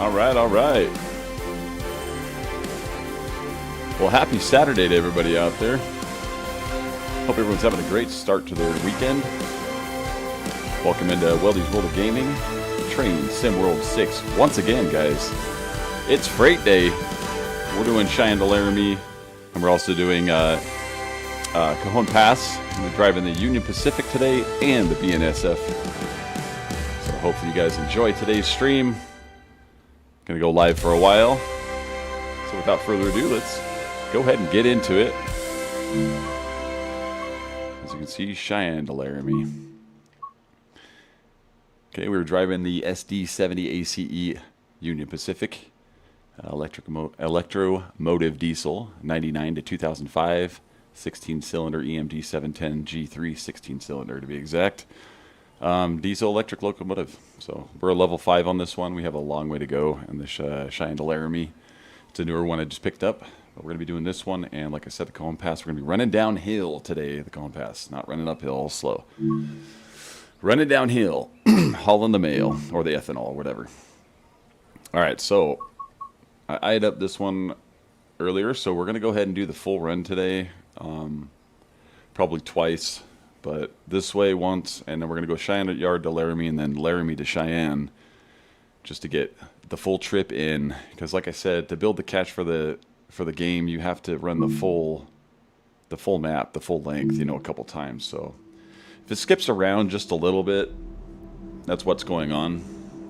All right, all right. Well, happy Saturday to everybody out there. Hope everyone's having a great start to their weekend. Welcome into Weldy's World of Gaming, Train Sim World 6. Once again, guys, it's Freight Day. We're doing Cheyenne-Laramie, and we're also doing Cajon Pass. We're driving the Union Pacific today and the BNSF. So hopefully you guys enjoy today's stream. Gonna go live for a while. So without further ado, let's go ahead and get into it. As you can see, Cheyenne-Laramie. Okay, we were driving the SD70 ACE Union Pacific electromotive diesel, 99 to 2005, 16-cylinder EMD 710 G3, 16-cylinder to be exact. Diesel electric locomotive. So we're a level 5 on this one. We have a long way to go in the Cheyenne-Laramie. It's a newer one I just picked up. But we're going to be doing this one. And like I said, the Cajon Pass, we're going to be running downhill today, the Cajon Pass. Not running uphill, slow. Running downhill, hauling the mail or the ethanol or whatever. All right, so I eyed up this one earlier. So we're going to go ahead and do the full run today. Probably twice. But this way once, and then we're going to go Cheyenne Yard to Laramie, and then Laramie to Cheyenne, just to get the full trip in. Because like I said, to build the cache for the game, you have to run the full map, the full length, you know, a couple times. So if it skips around just a little bit, that's what's going on.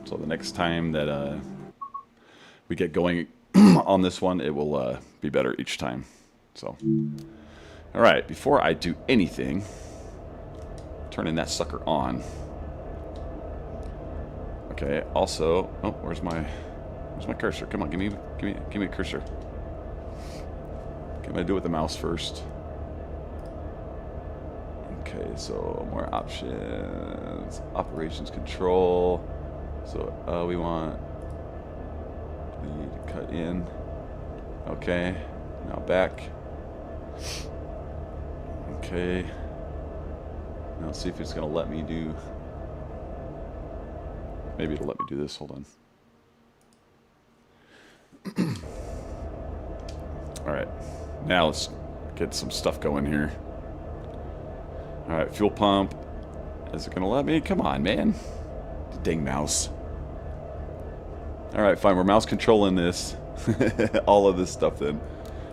So the next time that we get going on this one, it will be better each time. So, all right, before I do anything, turning that sucker on. Okay. Also, oh, where's my cursor? Come on, give me a cursor. Okay, I'm gonna do it with the mouse first. Okay, so more options, operations control. So we need to cut in. Okay, now back. Okay. Now let's see if it's going to let me do... Maybe it'll let me do this. Hold on. Alright. Now let's get some stuff going here. Alright, fuel pump. Is it going to let me? Come on, man. Dang mouse. Alright, fine. We're mouse controlling this. All of this stuff then.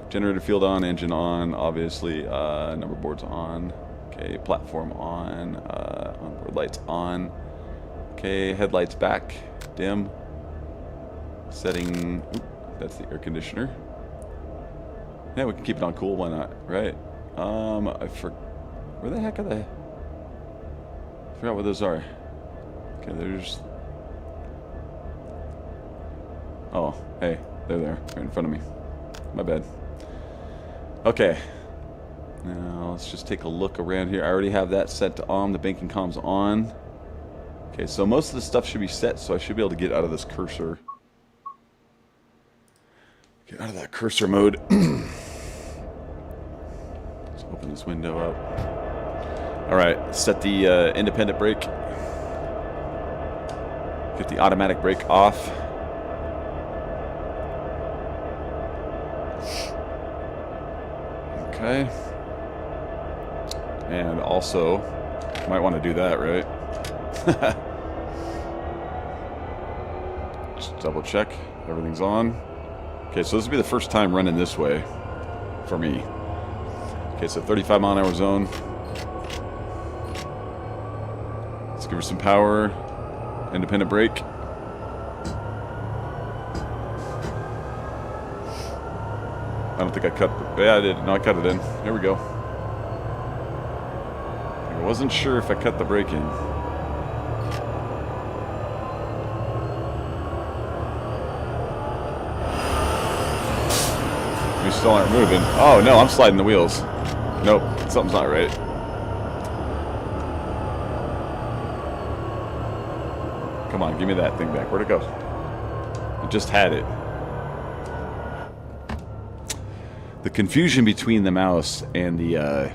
Generator field on, engine on, obviously. Number board's on. Okay, platform on, onboard lights on. Okay, headlights back, dim. Setting, that's the air conditioner. Yeah, we can keep it on cool, why not, right? Where the heck are they? I forgot what those are. Okay, there's... Oh, hey, they're there, right in front of me. My bad. Okay. Now, let's just take a look around here. I already have that set to on. The banking comms on. Okay, so most of the stuff should be set, so I should be able to get out of this cursor. Get out of that cursor mode. Let's open this window up. Alright, set the independent brake. Get the automatic brake off. Okay. And also, might want to do that, right? Just double check. Everything's on. Okay, so this will be the first time running this way for me. Okay, so 35 mile an hour zone. Let's give her some power. Independent brake. I don't think I cut the... Yeah, I did. No, I cut it in. There we go. I wasn't sure if I cut the brake in. We still aren't moving. Oh, no, I'm sliding the wheels. Nope, something's not right. Come on, give me that thing back. Where'd it go? I just had it. The confusion between the mouse and the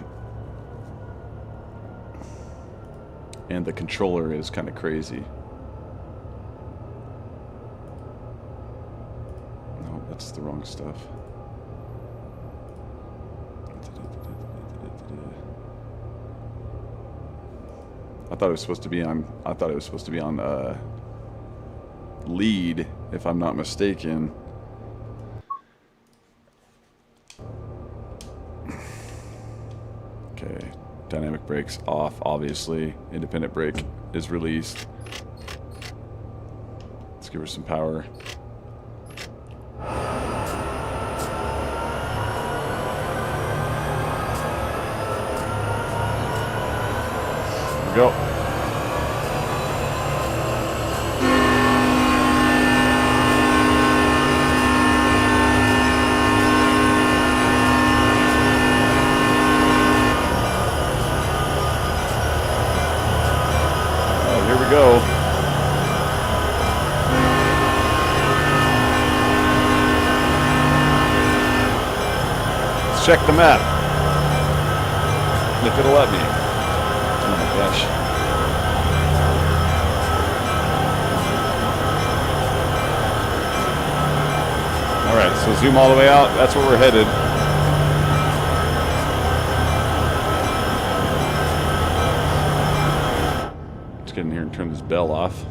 controller is kind of crazy. That's the wrong stuff. I thought it was supposed to be on. I thought it was supposed to be on lead, if I'm not mistaken. Okay, dynamic brakes off. Obviously, independent brake is released. Let's give her some power. Go. Oh, here we go. Let's check the map. If it'll let me. Oh my gosh. Alright, so zoom all the way out. That's where we're headed. Let's get in here and turn this bell off.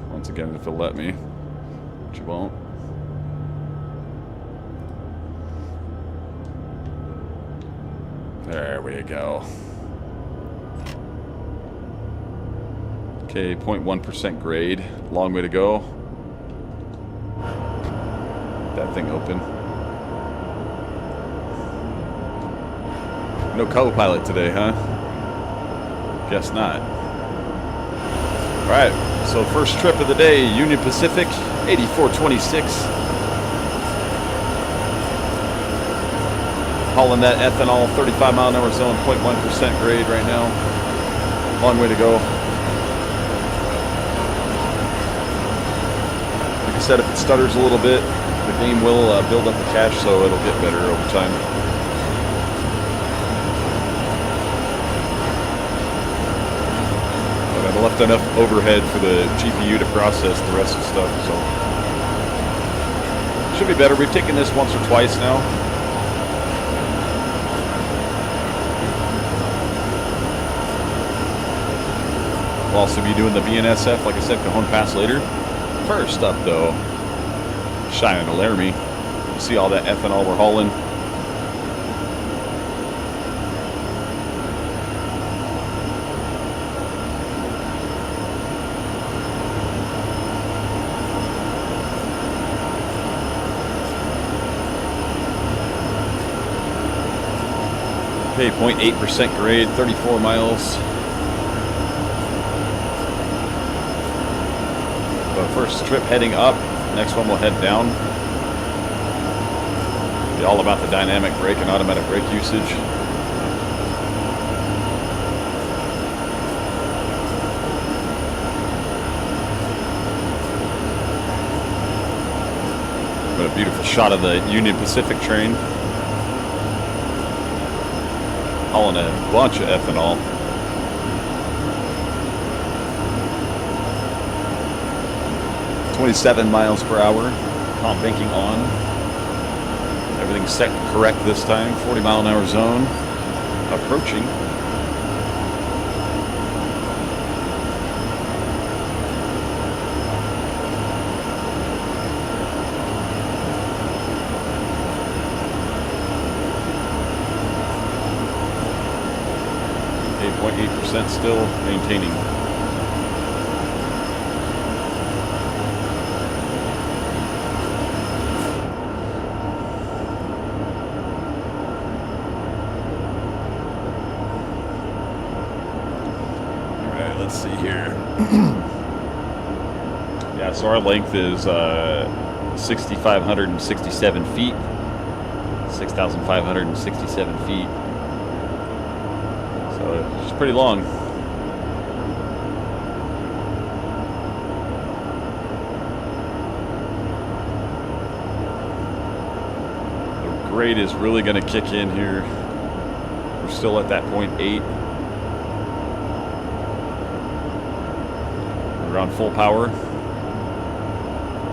Once again, if it'll let me. Which it won't. There we go. Okay, 0.1% grade. Long way to go. That thing open. No co-pilot today, huh? Guess not. Alright, so first trip of the day, Union Pacific, 8426. Hauling that ethanol, 35 mile an hour zone, 0.1% grade right now. Long way to go. Like I said, if it stutters a little bit, the game will build up the cache, so it'll get better over time. But I've left enough overhead for the GPU to process the rest of the stuff, so should be better. We've taken this once or twice now. We'll also be doing the BNSF, like I said, Cajon Pass later. First up, though, Cheyenne-Laramie. You see all that ethanol we're hauling. Okay, 0.8% grade, 34 miles. First trip heading up, next one we'll head down. Be all about the dynamic brake and automatic brake usage. What a beautiful shot of the Union Pacific train. Hauling a bunch of ethanol. 27 miles per hour, comp banking on. Everything's set correct this time. 40 mile an hour zone, approaching. .8% still maintaining. Let's see here. Yeah, so our length is 6,567 feet. 6,567 feet. So it's pretty long. The grade is really going to kick in here. We're still at that 0.8. We're on full power.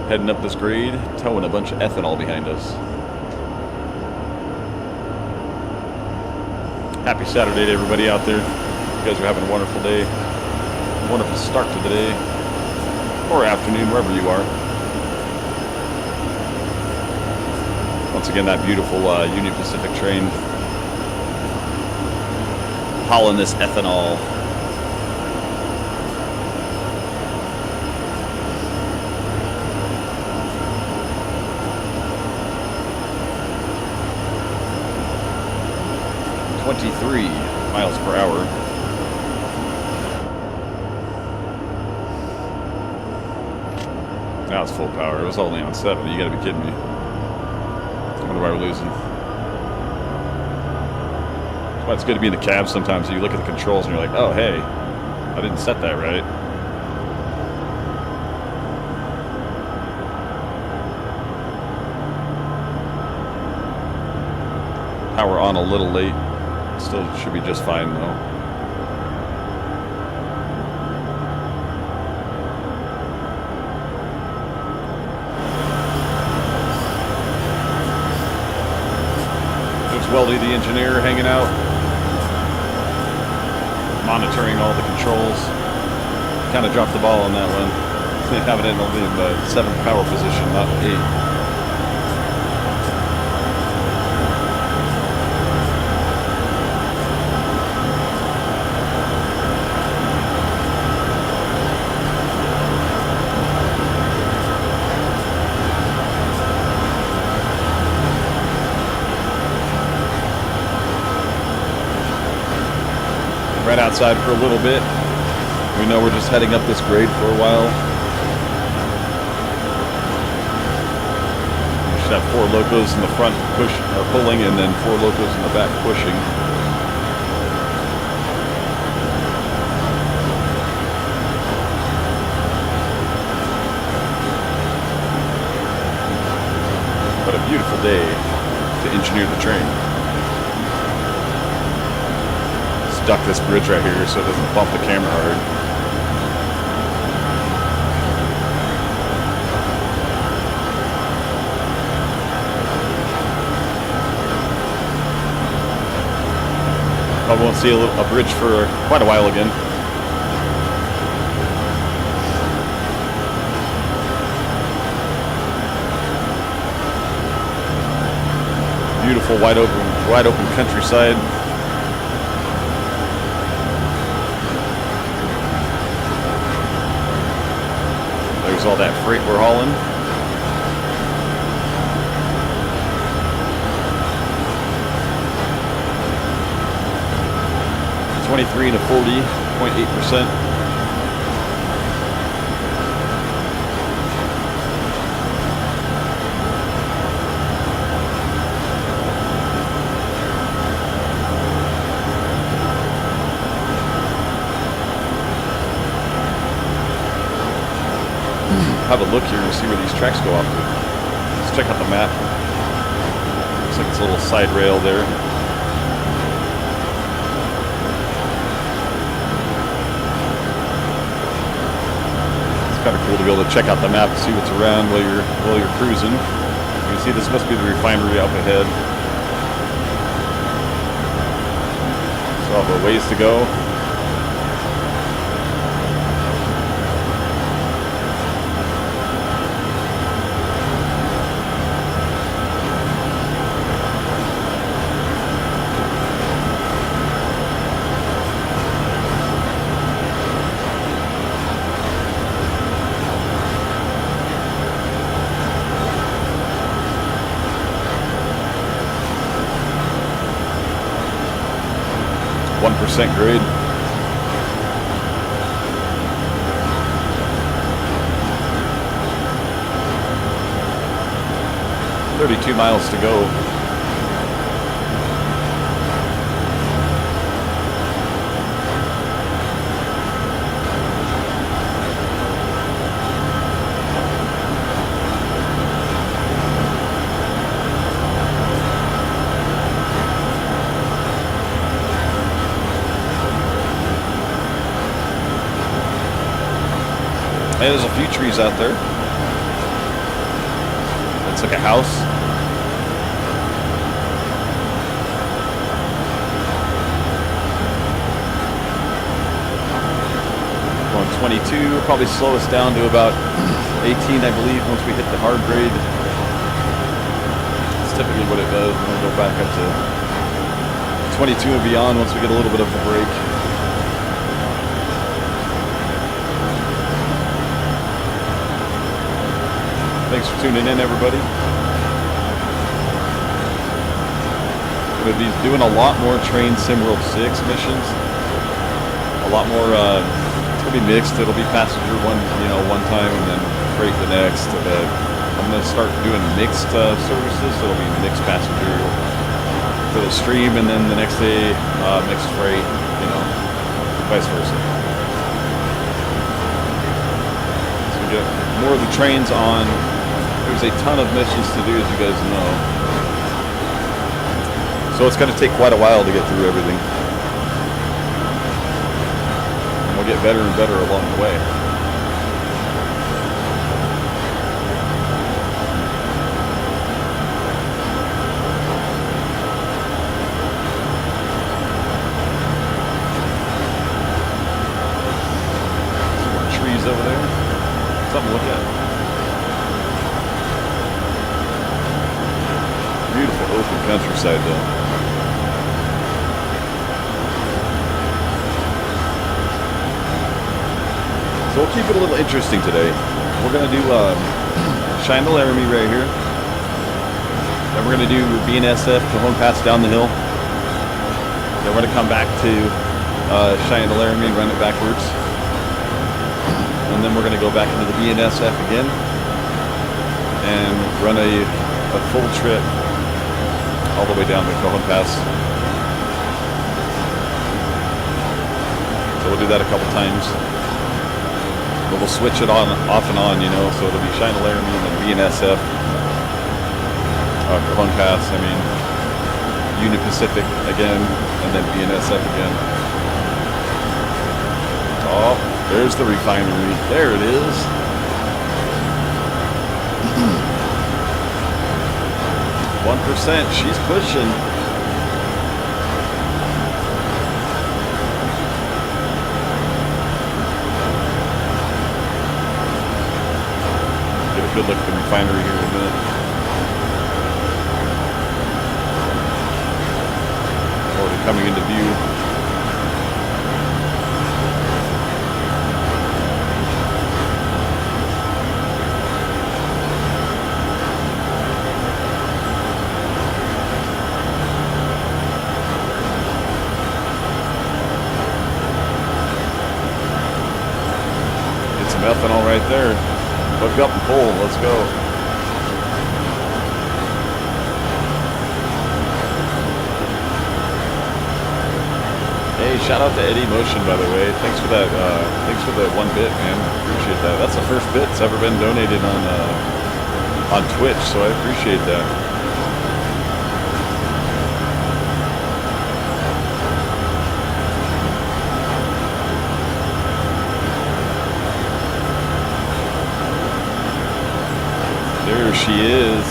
Heading up this grade, towing a bunch of ethanol behind us. Happy Saturday to everybody out there. You guys are having a wonderful day. A wonderful start to the day. Or afternoon, wherever you are. Once again, that beautiful Union Pacific train hauling this ethanol. .23 miles per hour. Now it's full power. It was only on 7. You gotta be kidding me. I wonder why we're losing. That's why it's good to be in the cab sometimes. You look at the controls and you're like, oh, hey, I didn't set that right. Power on a little late. Still should be just fine though. There's Weldy, the engineer, hanging out, monitoring all the controls. Kind of dropped the ball on that one. Having it only in the 7th power position, not 8. Right outside for a little bit. We know we're just heading up this grade for a while. We should have 4 locos in the front pulling, and then 4 locos in the back pushing. What a beautiful day to engineer the train. Duck this bridge right here so it doesn't bump the camera hard. Probably won't see a bridge for quite a while again. Beautiful wide open countryside. There's all that freight we're hauling. .23 to 40.8%. Have a look here and see where these tracks go off to. Let's check out the map. Looks like it's a little side rail there. It's kind of cool to be able to check out the map and see what's around while you're cruising. You can see this must be the refinery up ahead. So I have a ways to go. 1% grade. $32 miles to go. Hey, there's a few trees out there. It's like a house. Going 22, will probably slow us down to about 18, I believe, once we hit the hard grade. It's typically what it does. And we'll go back up to 22 and beyond once we get a little bit of a break. Thanks for tuning in, everybody. We're going to be doing a lot more Train SimWorld 6 missions. A lot more, it's going to be mixed. It'll be passenger one time and then freight the next. I'm going to start doing mixed services, so it'll be mixed passenger for the stream, and then the next day, mixed freight, vice versa. So we get more of the trains on. There's a ton of missions to do, as you guys know. So it's going to take quite a while to get through everything. And we'll get better and better along the way. Some more trees over there. Something to look at. Beautiful open countryside though. So we'll keep it a little interesting today. We're going to do Cheyenne-Laramie right here. Then we're going to do BNSF, Cajon Pass down the hill. Then we're going to come back to Cheyenne-Laramie and run it backwards. And then we're going to go back into the BNSF again and run a full trip all the way down to Cajon Pass. So we'll do that a couple times. But we'll switch it on, off and on, so it'll be Cheyenne-Laramie and then BNSF. Cajon Pass, Union Pacific again, and then BNSF again. Oh, there's the refinery. There it is. 1%, she's pushing. Get a good look at the refinery here in a minute. Already coming into view. Ethanol right there. Hook up and pull. Let's go. Hey, shout out to Eddie Motion, by the way. Thanks for that. Thanks for the 1 bit, man. Appreciate that. That's the first bit that's ever been donated on Twitch, so I appreciate that. There she is.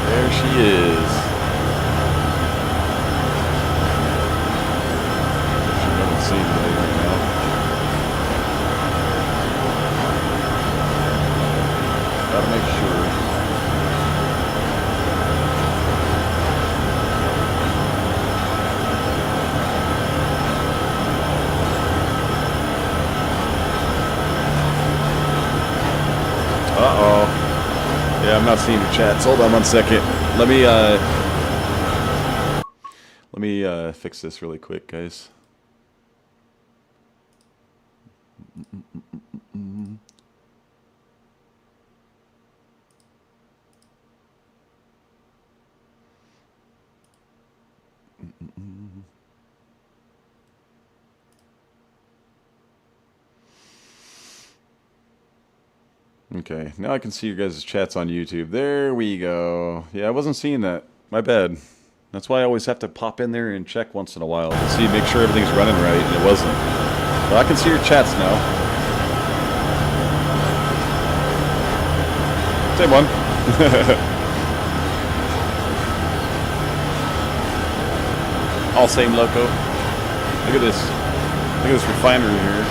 There she is. She doesn't see me right now. Gotta make sure. Uh-oh. Yeah, I'm not seeing your chats. Hold on 1 second. Let me fix this really quick, guys. Okay, now I can see your guys' chats on YouTube. There we go. Yeah, I wasn't seeing that. My bad. That's why I always have to pop in there and check once in a while to see, make sure everything's running right, and it wasn't. But I can see your chats now. Same one. All same loco. Look at this. Look at this refinery here.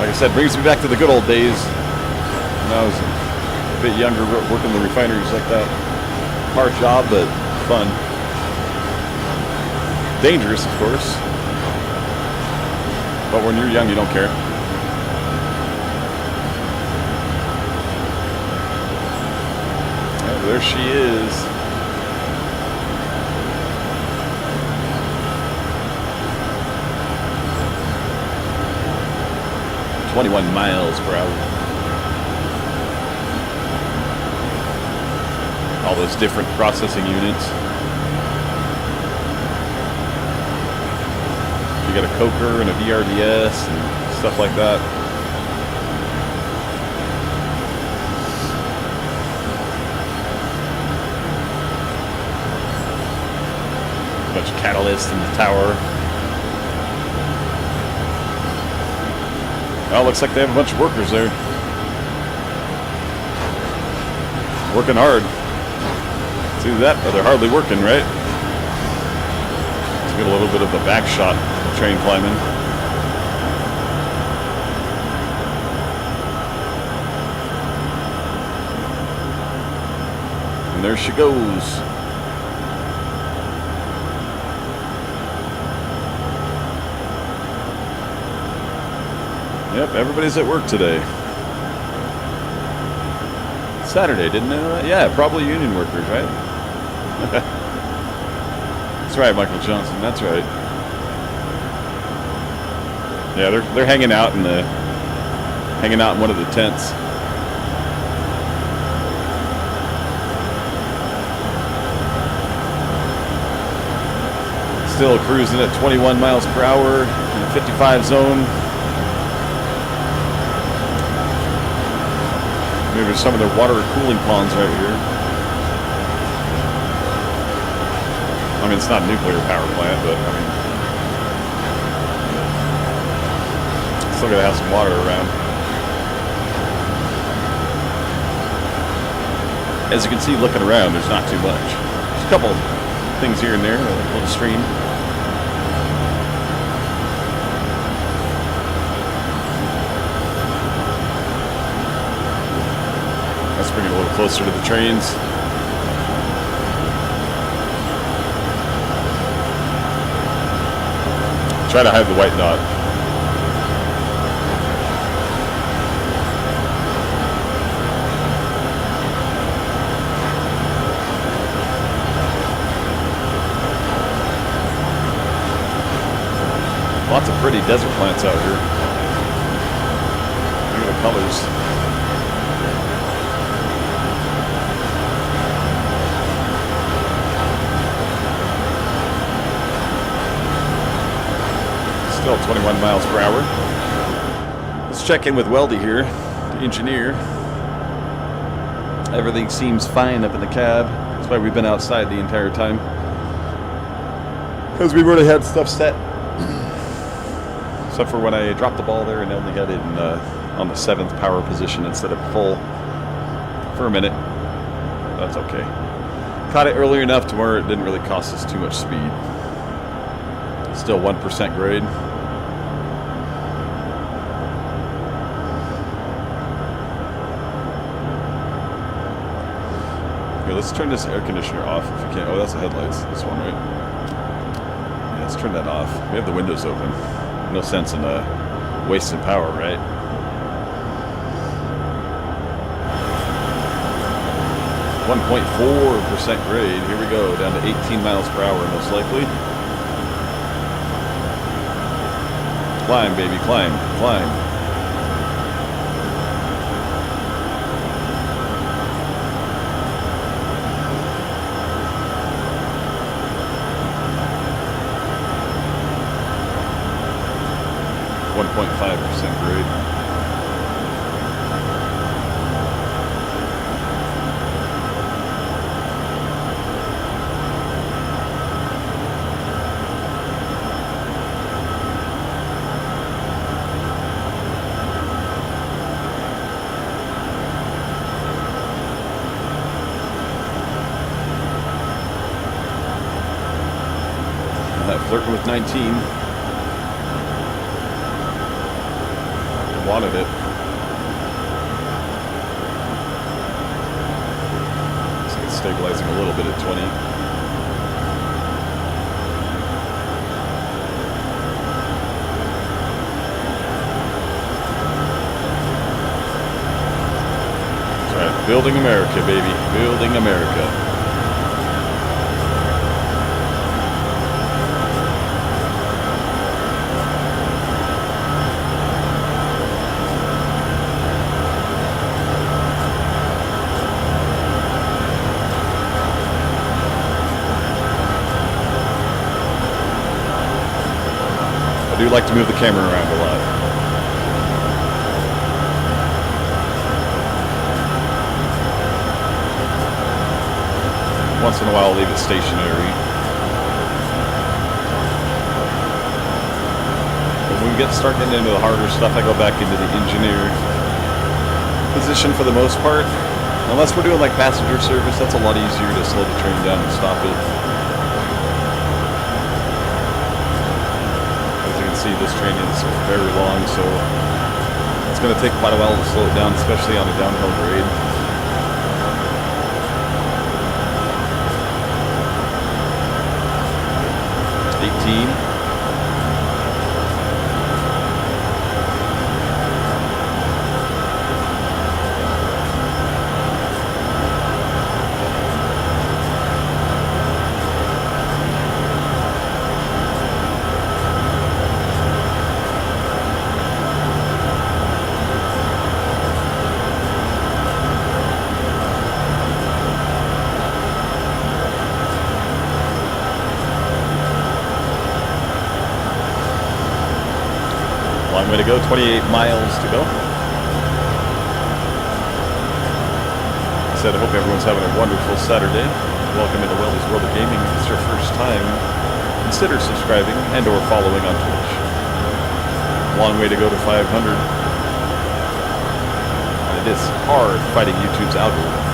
Like I said, brings me back to the good old days when I was a bit younger, working the refineries like that. Hard job, but fun. Dangerous, of course. But when you're young, you don't care. Oh, there she is. .21 miles per hour. All those different processing units. You got a coker and a VRDS and stuff like that. A bunch of catalysts in the tower. Well, looks like they have a bunch of workers there. Working hard. See that? But they're hardly working, right? Let's get a little bit of a back shot of train climbing. And there she goes. Yep, everybody's at work today. Saturday, didn't they know that? Yeah, probably union workers, right? That's right, Michael Johnson. That's right. Yeah, they're hanging out in one of the tents. Still cruising at 21 miles per hour in the 55 zone. Maybe there's some of their water cooling ponds right here. I mean, it's not a nuclear power plant, but I mean, still gotta have some water around. As you can see, looking around, there's not too much. There's a couple things here and there, a little stream. Let's bring it a little closer to the trains. Try to hide the white dot. Lots of pretty desert plants out here. Look at the colors. Still 21 miles per hour. Let's check in with Weldy here, the engineer. Everything seems fine up in the cab. That's why we've been outside the entire time. Because we've already had stuff set. Except for when I dropped the ball there and only had it in, on the 7th power position instead of full for a minute. That's okay. Caught it early enough to where it didn't really cost us too much speed. Still 1% grade. Okay, let's turn this air conditioner off if we can. Oh, that's the headlights. This one, right? Yeah, let's turn that off. We have the windows open. No sense in wasting power, right? .4% grade. Here we go, down to 18 miles per hour, most likely. Climb, baby, climb, climb. .5% grade. Flirting with 19. Wanted it. So it's stabilizing a little bit at 20. That's right. Building America, baby. Building America. I do like to move the camera around a lot. Once in a while, I'll leave it stationary. But when we start getting into the harder stuff, I go back into the engineer position for the most part. Unless we're doing like passenger service, that's a lot easier to slow the train down and stop it. See, this train is very long, so it's going to take quite a while to slow it down, especially on a downhill grade. Long way to go, 28 miles to go. I said I hope everyone's having a wonderful Saturday. Welcome into Weldy's World of Gaming. If it's your first time, consider subscribing and or following on Twitch. Long way to go to 500. And it is hard fighting YouTube's algorithm.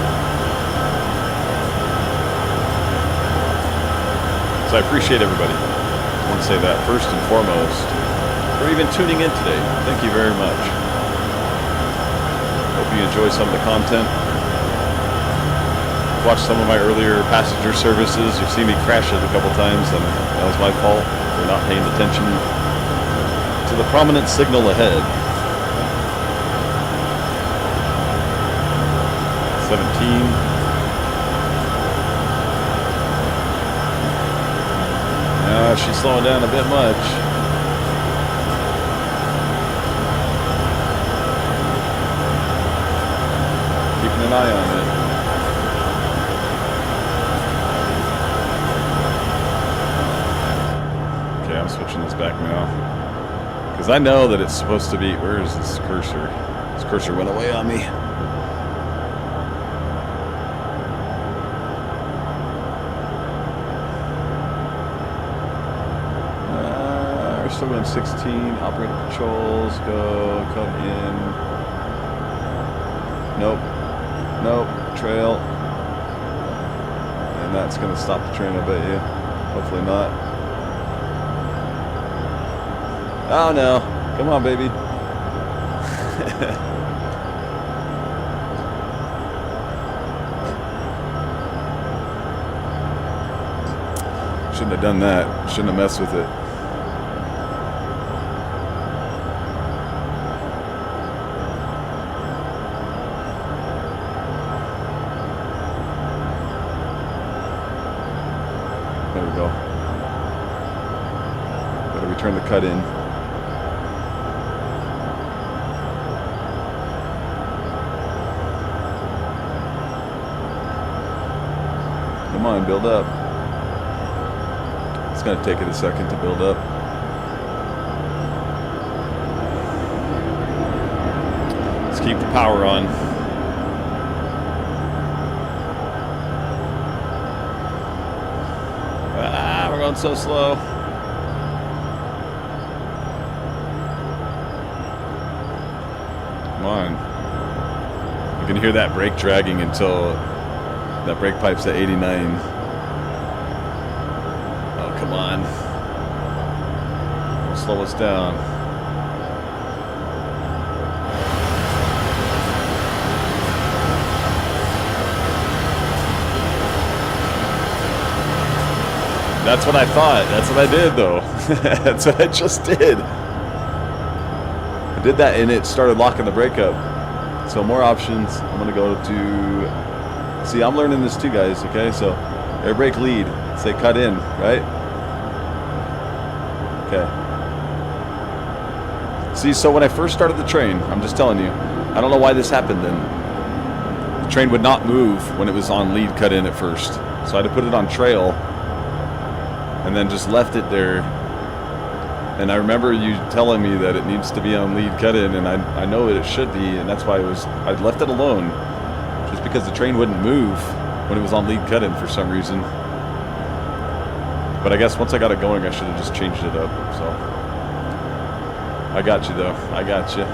So I appreciate everybody. I want to say that first and foremost. For even tuning in today. Thank you very much. Hope you enjoy some of the content. Watched some of my earlier passenger services. You've seen me crash it a couple times, and that was my fault for not paying attention to the prominent signal ahead. 17. She's slowing down a bit much. Keeping an eye on it. Okay, I'm switching this back now. Because I know that it's supposed to be... Where is this cursor? This cursor went away on me. Still going 16, operator patrols, go, cut in. Nope, nope, trail. And that's going to stop the train, I bet you. Hopefully not. Oh no, come on baby. Shouldn't have done that, shouldn't have messed with it. There we go. Gotta return the cut in. Come on, build up. It's gonna take it a second to build up. Let's keep the power on. We're going so slow. Come on. You can hear that brake dragging until that brake pipe's at 89. Oh, come on. slow us down. That's what I thought. That's what I did, though. That's what I just did. I did that, and it started locking the brake up. So more options. I'm going to go to... See, I'm learning this too, guys, okay? So air brake lead. Say cut in, right? Okay. See, so when I first started the train, I'm just telling you, I don't know why this happened then. The train would not move when it was on lead cut in at first. So I had to put it on trail and then just left it there. And I remember you telling me that it needs to be on lead cut in, and I know that it should be, and that's why I'd left it alone. Just because the train wouldn't move when it was on lead cut in for some reason. But I guess once I got it going, I should have just changed it up. So I got you, though. I got you.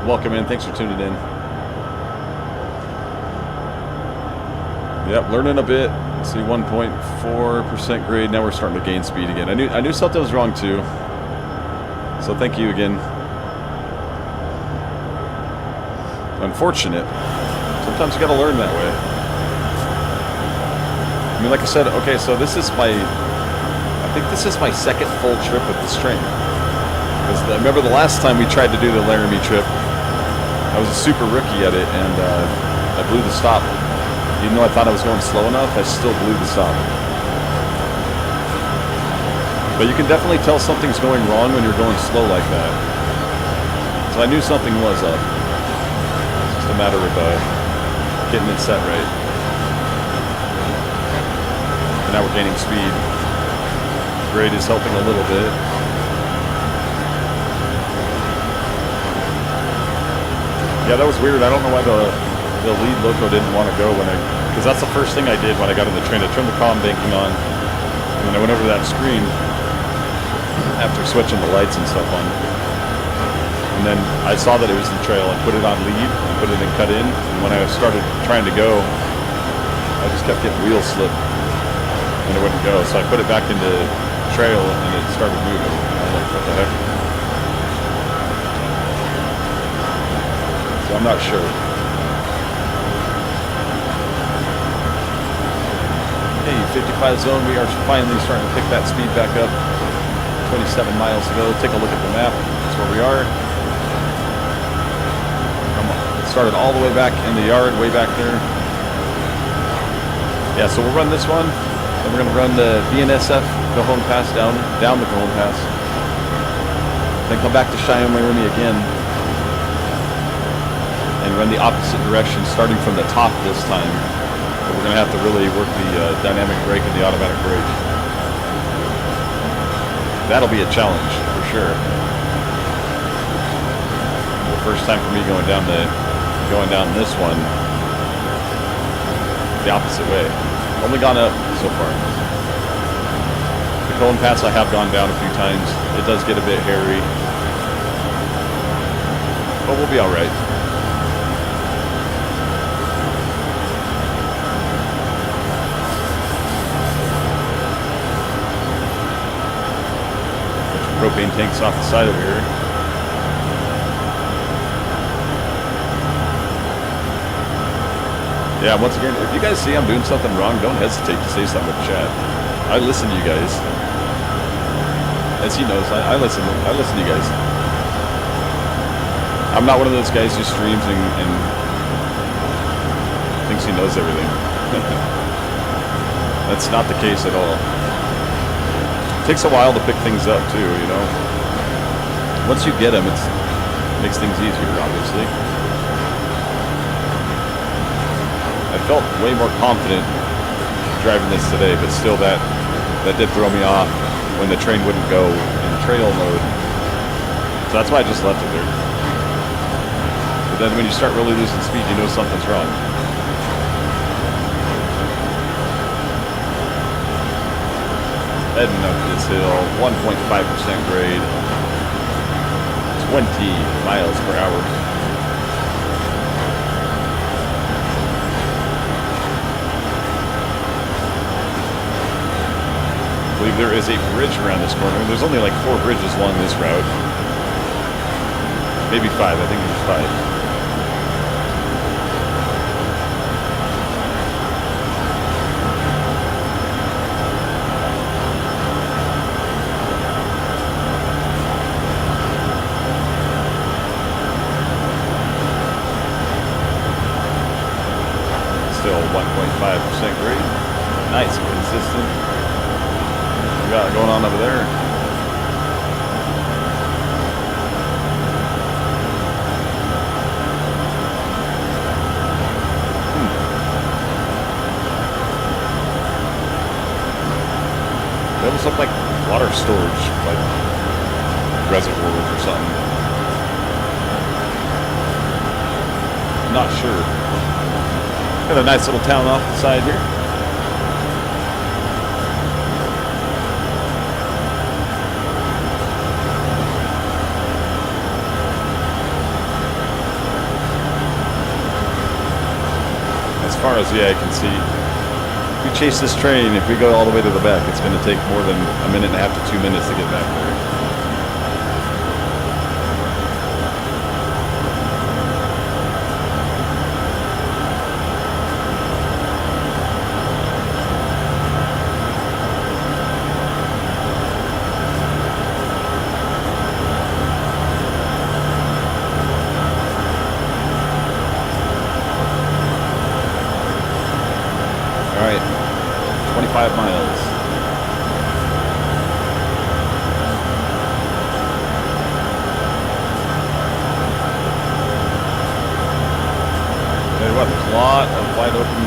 Welcome in. Thanks for tuning in. Yep, learning a bit. Let's see, 1.4% grade. Now we're starting to gain speed again. I knew something was wrong too. So thank you again. Unfortunate. Sometimes you got to learn that way. I mean, like I said, okay, so this is I think this is my second full trip with this train. Because I remember the last time we tried to do the Laramie trip, I was a super rookie at it, and I blew the stop. Even though I thought I was going slow enough, I still blew the stop. But you can definitely tell something's going wrong when you're going slow like that. So I knew something was up. It's just a matter of getting it set right. And now we're gaining speed. Grade is helping a little bit. Yeah, that was weird. I don't know why the lead loco didn't want to go because that's the first thing I did when I got on the train. I turned the comm banking on, and then I went over to that screen after switching the lights and stuff on. And then I saw that it was in trail. I put it on lead and put it in cut in. And when I started trying to go, I just kept getting wheel slip. And it wouldn't go, so I put it back into trail and it started moving. I'm like, what the heck? So I'm not sure. Hey, 55 zone, we are finally starting to pick that speed back up. 27 miles to go. Take a look at the map. That's where we are. It started all the way back in the yard, way back there. Yeah, so we'll run this one. And we're going to run the BNSF Cajon Pass down the Cajon Pass. Then come back to Cheyenne-Laramie again and run the opposite direction, starting from the top this time. But we're going to have to really work the dynamic brake and the automatic brake. That'll be a challenge for sure. The first time for me going down this one the opposite way. Only gone up so far. The Cajon Pass I have gone down a few times. It does get a bit hairy. But we'll be alright. Propane tanks off the side of here. Yeah, once again, if you guys see I'm doing something wrong, don't hesitate to say something in chat. I listen to you guys. As he knows, I listen to you guys. I'm not one of those guys who streams and thinks he knows everything. That's not the case at all. It takes a while to pick things up too, you know. Once you get them, it makes things easier, obviously. I felt way more confident driving this today, but still that did throw me off when the train wouldn't go in trail mode. So that's why I just left it there. But then when you start really losing speed, you know something's wrong. Heading up this hill, 1.5% grade, 20 miles per hour. believe there is a bridge around this corner. There's only like 4 bridges along this route. Maybe 5. I think there's 5. Still 1.5% grade. Nice, consistent. What we got going on over there? They almost look like water storage, like reservoirs or something. Not sure. Got a nice little town off the side here. As far as the eye can see, if we chase this train, if we go all the way to the back, it's going to take more than a minute and a half to 2 minutes to get back there. All right, 25 miles. Tell you what, there's a lot of wide open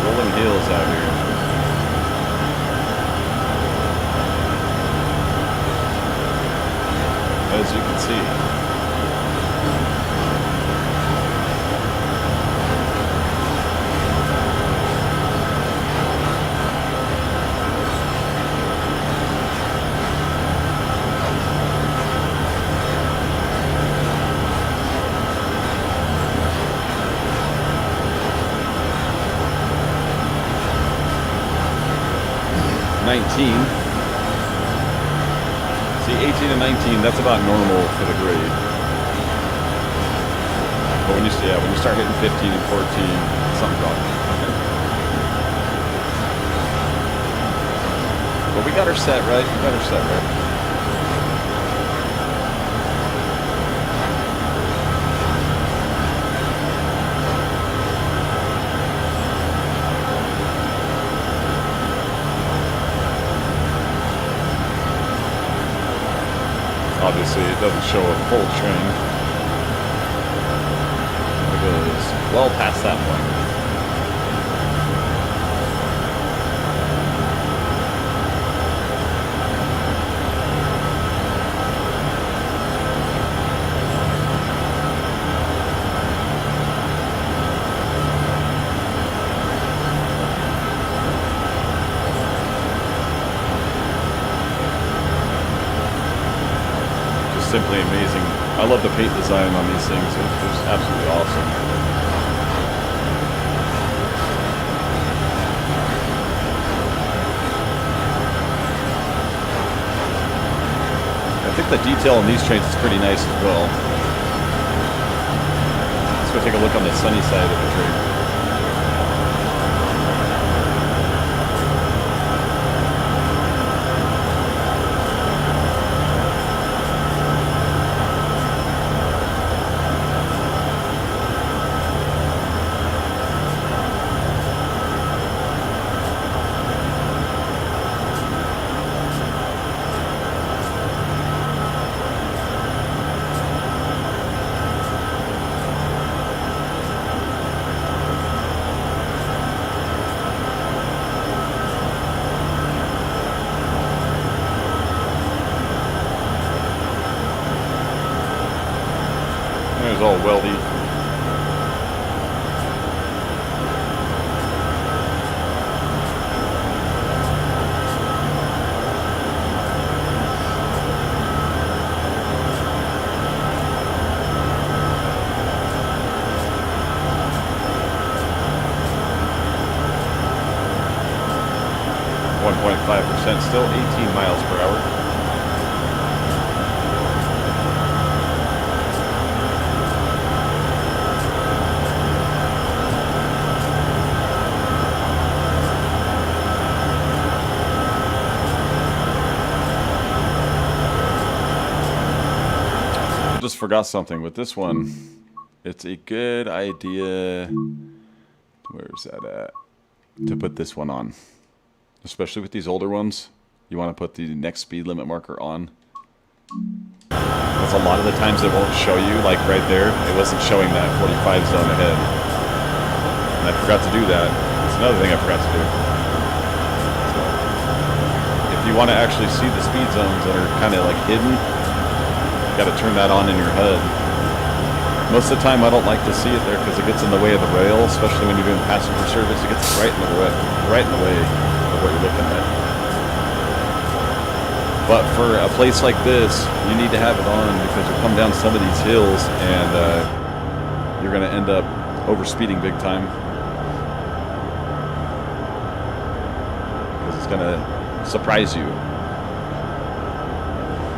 rolling hills out here. As you can see. 19. See, 18 and 19, that's about normal for the grade. But when you start hitting 15 and 14, something's wrong. But we got her set right. Obviously, it doesn't show a full train. It goes well past that point. Simply amazing. I love the paint design on these things. It's absolutely awesome. I think the detail on these trains is pretty nice as well. Let's go take a look on the sunny side of the train. There's all weldy. 1.5%, still 18 miles per hour. Just forgot something with this one. It's a good idea. Where's that at? To put this one on, especially with these older ones. You want to put the next speed limit marker on. That's a lot of the times it won't show you, like right there. It wasn't showing that 45 zone ahead, and I forgot to do that. That's another thing I forgot to do. So, if you want to actually see the speed zones that are kind of like hidden, got to turn that on in your HUD. Most of the time I don't like to see it there because it gets in the way of the rail, especially when you're doing passenger service. It gets right in the way of what you're looking at. But for a place like this, you need to have it on because you come down some of these hills and you're going to end up overspeeding big time. Because it's going to surprise you.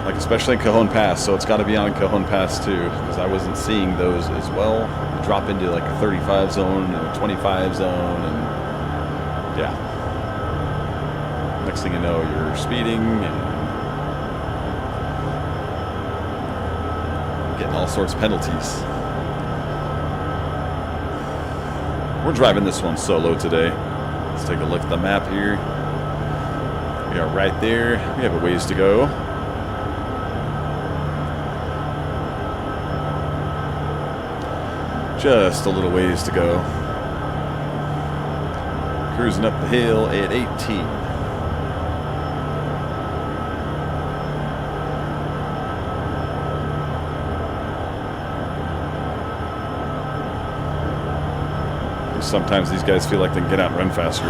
Like especially in Cajon Pass, so it's got to be on Cajon Pass too, because I wasn't seeing those as well. You drop into like a 35 zone and a 25 zone, and yeah. Next thing you know, you're speeding and getting all sorts of penalties. We're driving this one solo today. Let's take a look at the map here. We are right there. We have a ways to go. Just a little ways to go. Cruising up the hill at 18. Sometimes these guys feel like they can get out and run faster. I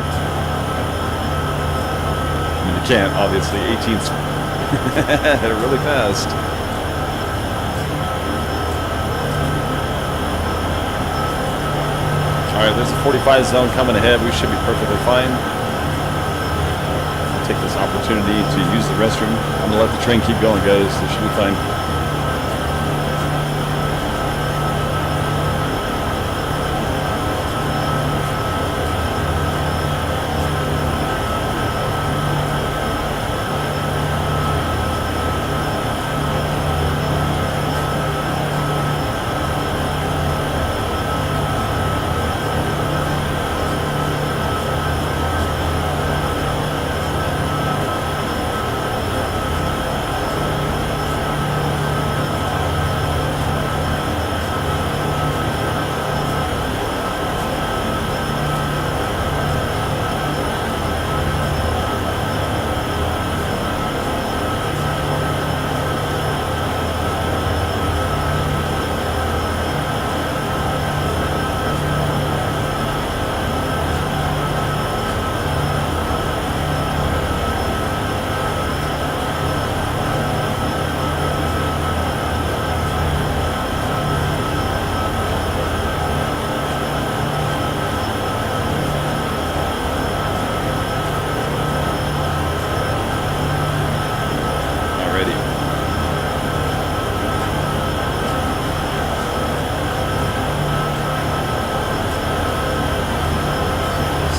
mean, you can't, obviously. 18's really fast. Alright, there's a 45 zone coming ahead. We should be perfectly fine. I'll take this opportunity to use the restroom. I'm going to let the train keep going, guys. This should be fine.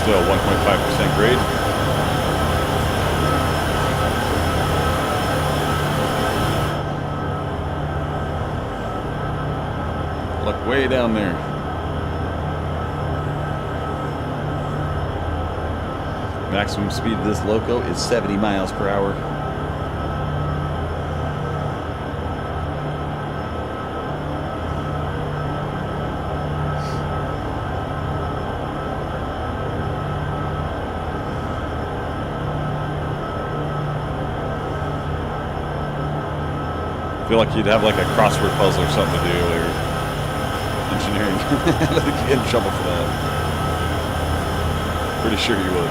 Still 1.5% grade. Look way down there. Maximum speed of this loco is 70 miles per hour. I feel like you'd have like a crossword puzzle or something to do, or engineering. Get in trouble for that. Pretty sure you would.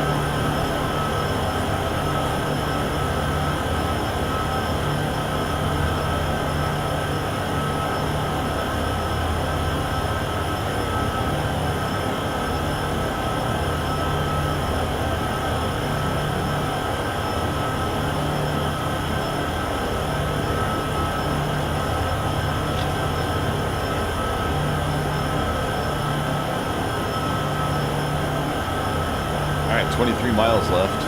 right, 23 miles left.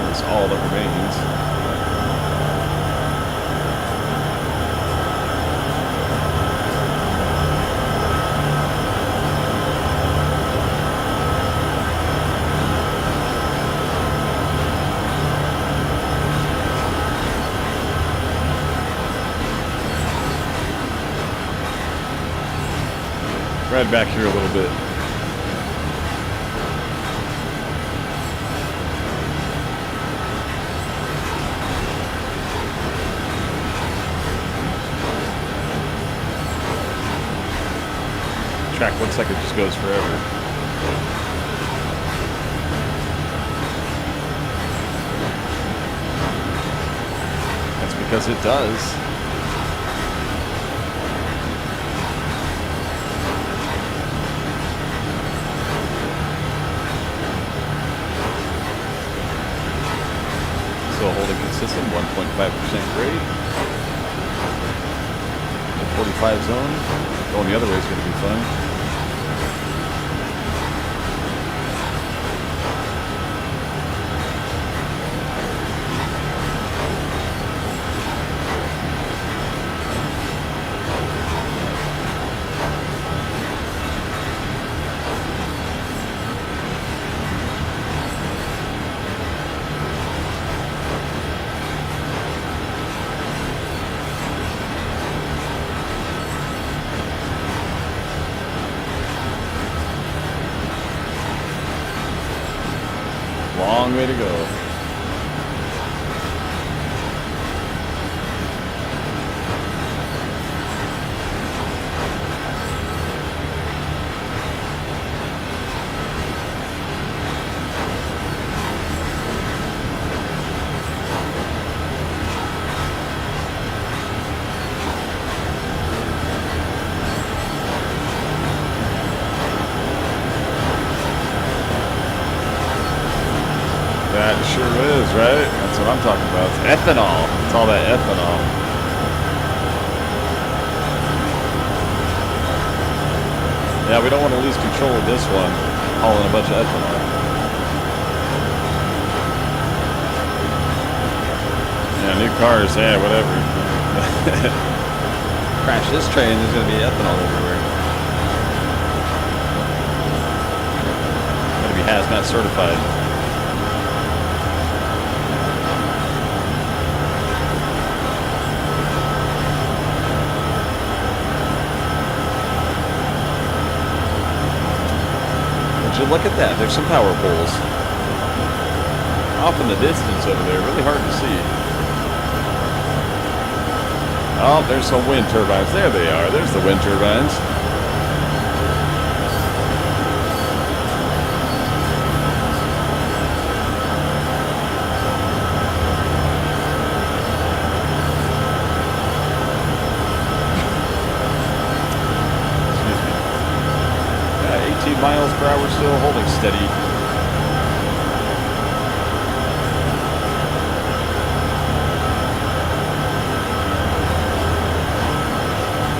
That's all that remains. Right back here a little bit. Track looks like it just goes forever. That's because it does. Still holding consistent, 1.5% grade. The 45 zone. Going the other way is going to be fun. Long way to go. That sure is, right? That's what I'm talking about. It's ethanol. It's all that ethanol. Yeah, we don't want to lose control of this one, hauling a bunch of ethanol. Yeah, new cars, yeah, whatever. Crash this train, there's going to be ethanol everywhere. Gotta be hazmat certified. Look at that, there's some power poles off in the distance over there, really hard to see. Oh, there's some wind turbines. There they are, there's the wind turbines. Miles per hour still holding steady.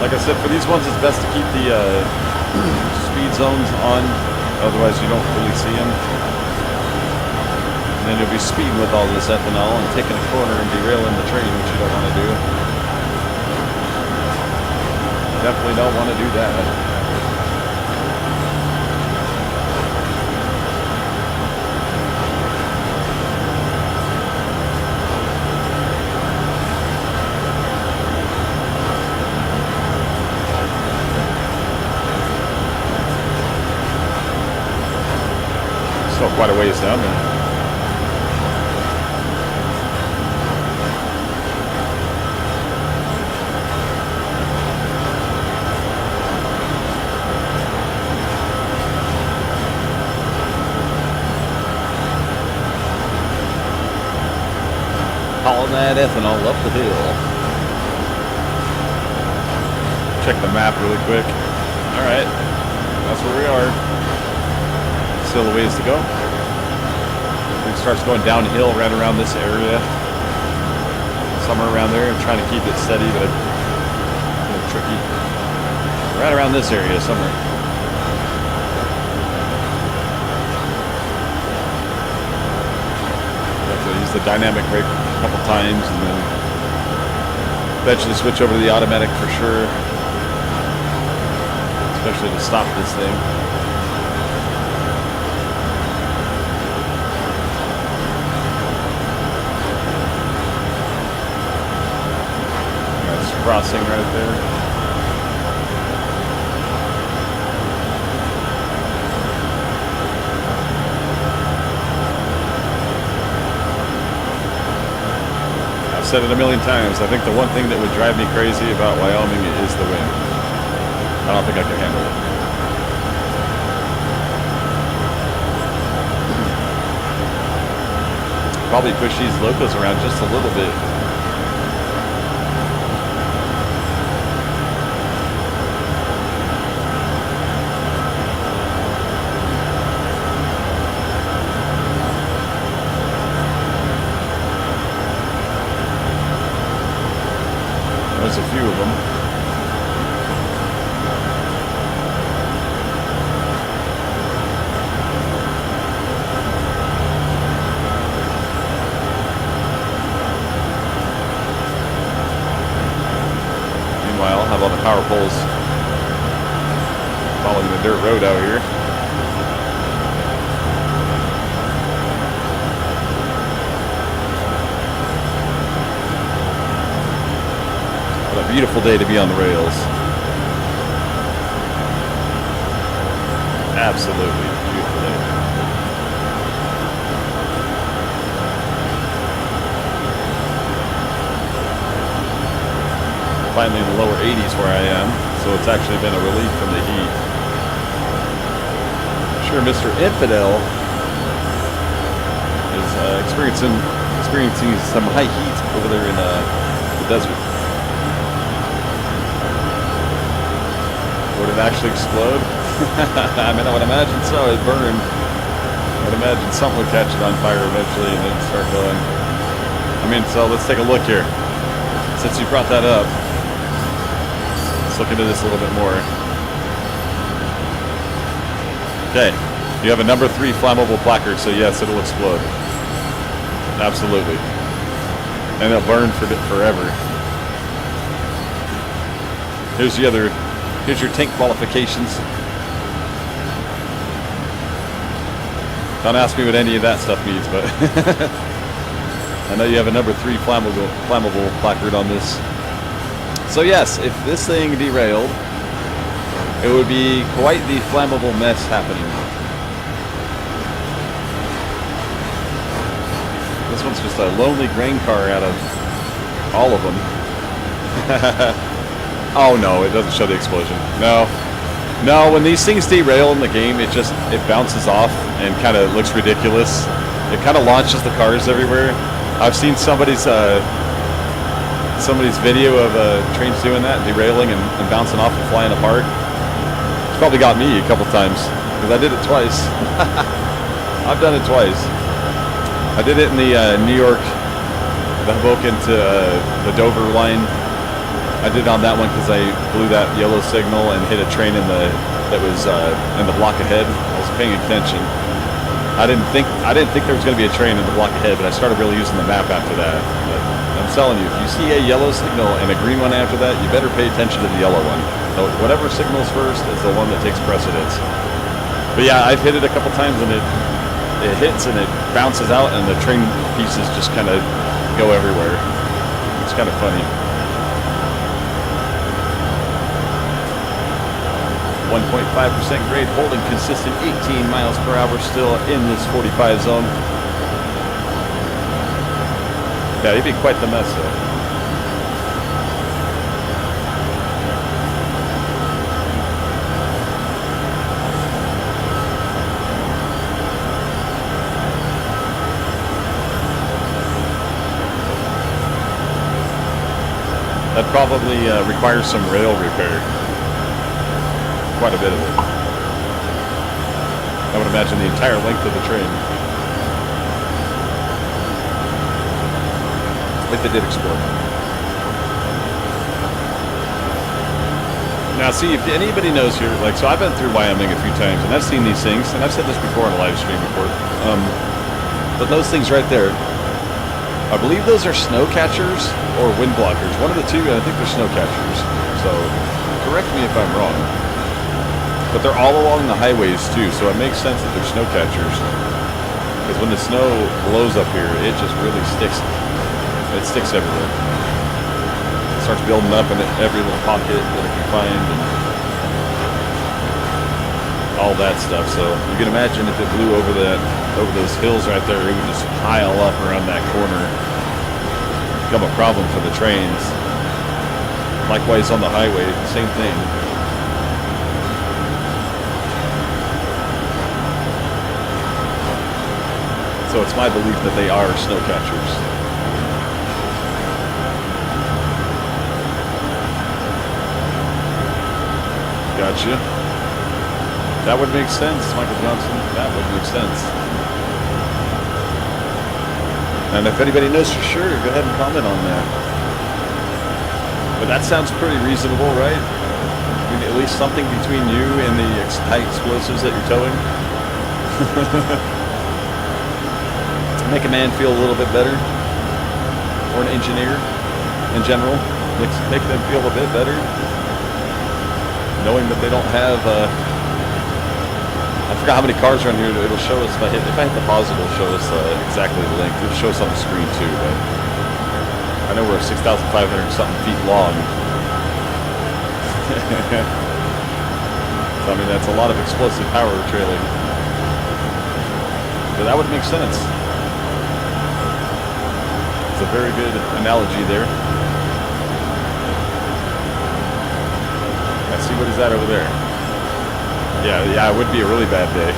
Like I said, for these ones it's best to keep the speed zones on, otherwise you don't really see them. And then you'll be speeding with all this ethanol and taking a corner and derailing the train, which you don't want to do. Definitely don't want to do that. Still quite a ways down there. Hauling that ethanol up the hill. Check the map really quick. Alright, that's where we are. Still a ways to go. It starts going downhill right around this area. Somewhere around there. I'm trying to keep it steady, but the tricky. Right around this area somewhere. Have to use the dynamic brake a couple times and then eventually switch over to the automatic for sure. Especially to stop this thing. Nice crossing right there. I've said it a million times. I think the one thing that would drive me crazy about Wyoming is the wind. I don't think I can handle it. Probably push these locos around just a little bit. There's a few of them. Meanwhile, how about the power poles following the dirt road out here? What a beautiful day to be on the rails. Absolutely beautiful day. Finally in the lower 80s where I am, so it's actually been a relief from the heat. I'm sure Mr. Infidel is experiencing some high heat over there in the desert. Would it actually explode? I mean, I would imagine so. It'd burn. I would imagine something would catch it on fire eventually and then start going. I mean, so let's take a look here. Since you brought that up, let's look into this a little bit more. Okay, you have a number 3 flammable placard, so yes, it'll explode. Absolutely. And it'll burn for forever. Here's the other. Here's your tank qualifications. Don't ask me what any of that stuff means, but I know you have a number 3 flammable placard on this. So yes, if this thing derailed, it would be quite the flammable mess happening. This one's just a lonely grain car out of all of them. Oh no, it doesn't show the explosion. No, when these things derail in the game, it bounces off and kind of looks ridiculous. It kind of launches the cars everywhere. I've seen somebody's video of trains doing that, derailing and bouncing off and flying apart. It's probably got me a couple times because I did it twice. I've done it twice. I did it in the New York, the Hoboken to the Dover line. I did it on that one because I blew that yellow signal and hit a train that was in the block ahead. I was paying attention. I didn't think there was going to be a train in the block ahead, but I started really using the map after that. But I'm telling you, if you see a yellow signal and a green one after that, you better pay attention to the yellow one. So whatever signals first is the one that takes precedence. But yeah, I've hit it a couple times and it hits and it bounces out and the train pieces just kind of go everywhere. It's kind of funny. 1.5% grade, holding consistent 18 miles per hour still in this 45 zone. Yeah, it'd be quite the mess though. That probably requires some rail repair. Quite a bit of it. I would imagine the entire length of the train. If it did explode. Now, see, if anybody knows here, like, so I've been through Wyoming a few times, and I've seen these things, and I've said this before on a live stream before. But those things right there, I believe those are snow catchers or wind blockers. One of the two, I think they're snow catchers. So, correct me if I'm wrong. But they're all along the highways too, so it makes sense that they're snow catchers. Because when the snow blows up here, it just really sticks. It sticks everywhere. It starts building up in every little pocket that it can find, and all that stuff. So you can imagine if it blew over those hills right there, it would just pile up around that corner, become a problem for the trains. Likewise on the highway, same thing. So it's my belief that they are snow catchers. Gotcha. That would make sense, Michael Johnson. That would make sense. And if anybody knows for sure, go ahead and comment on that. But that sounds pretty reasonable, right? I mean, at least something between you and the high explosives that you're towing. Make a man feel a little bit better. Or an engineer in general. Make them feel a bit better. Knowing that they don't have... I forgot how many cars are on here. It'll show us, if I hit the pause, it'll show us exactly the length. It'll show us on the screen too, but I know we're 6,500 something feet long. So, I mean, that's a lot of explosive power trailing. But that would make sense. It's a very good analogy there. I see what is that over there. Yeah, it would be a really bad day.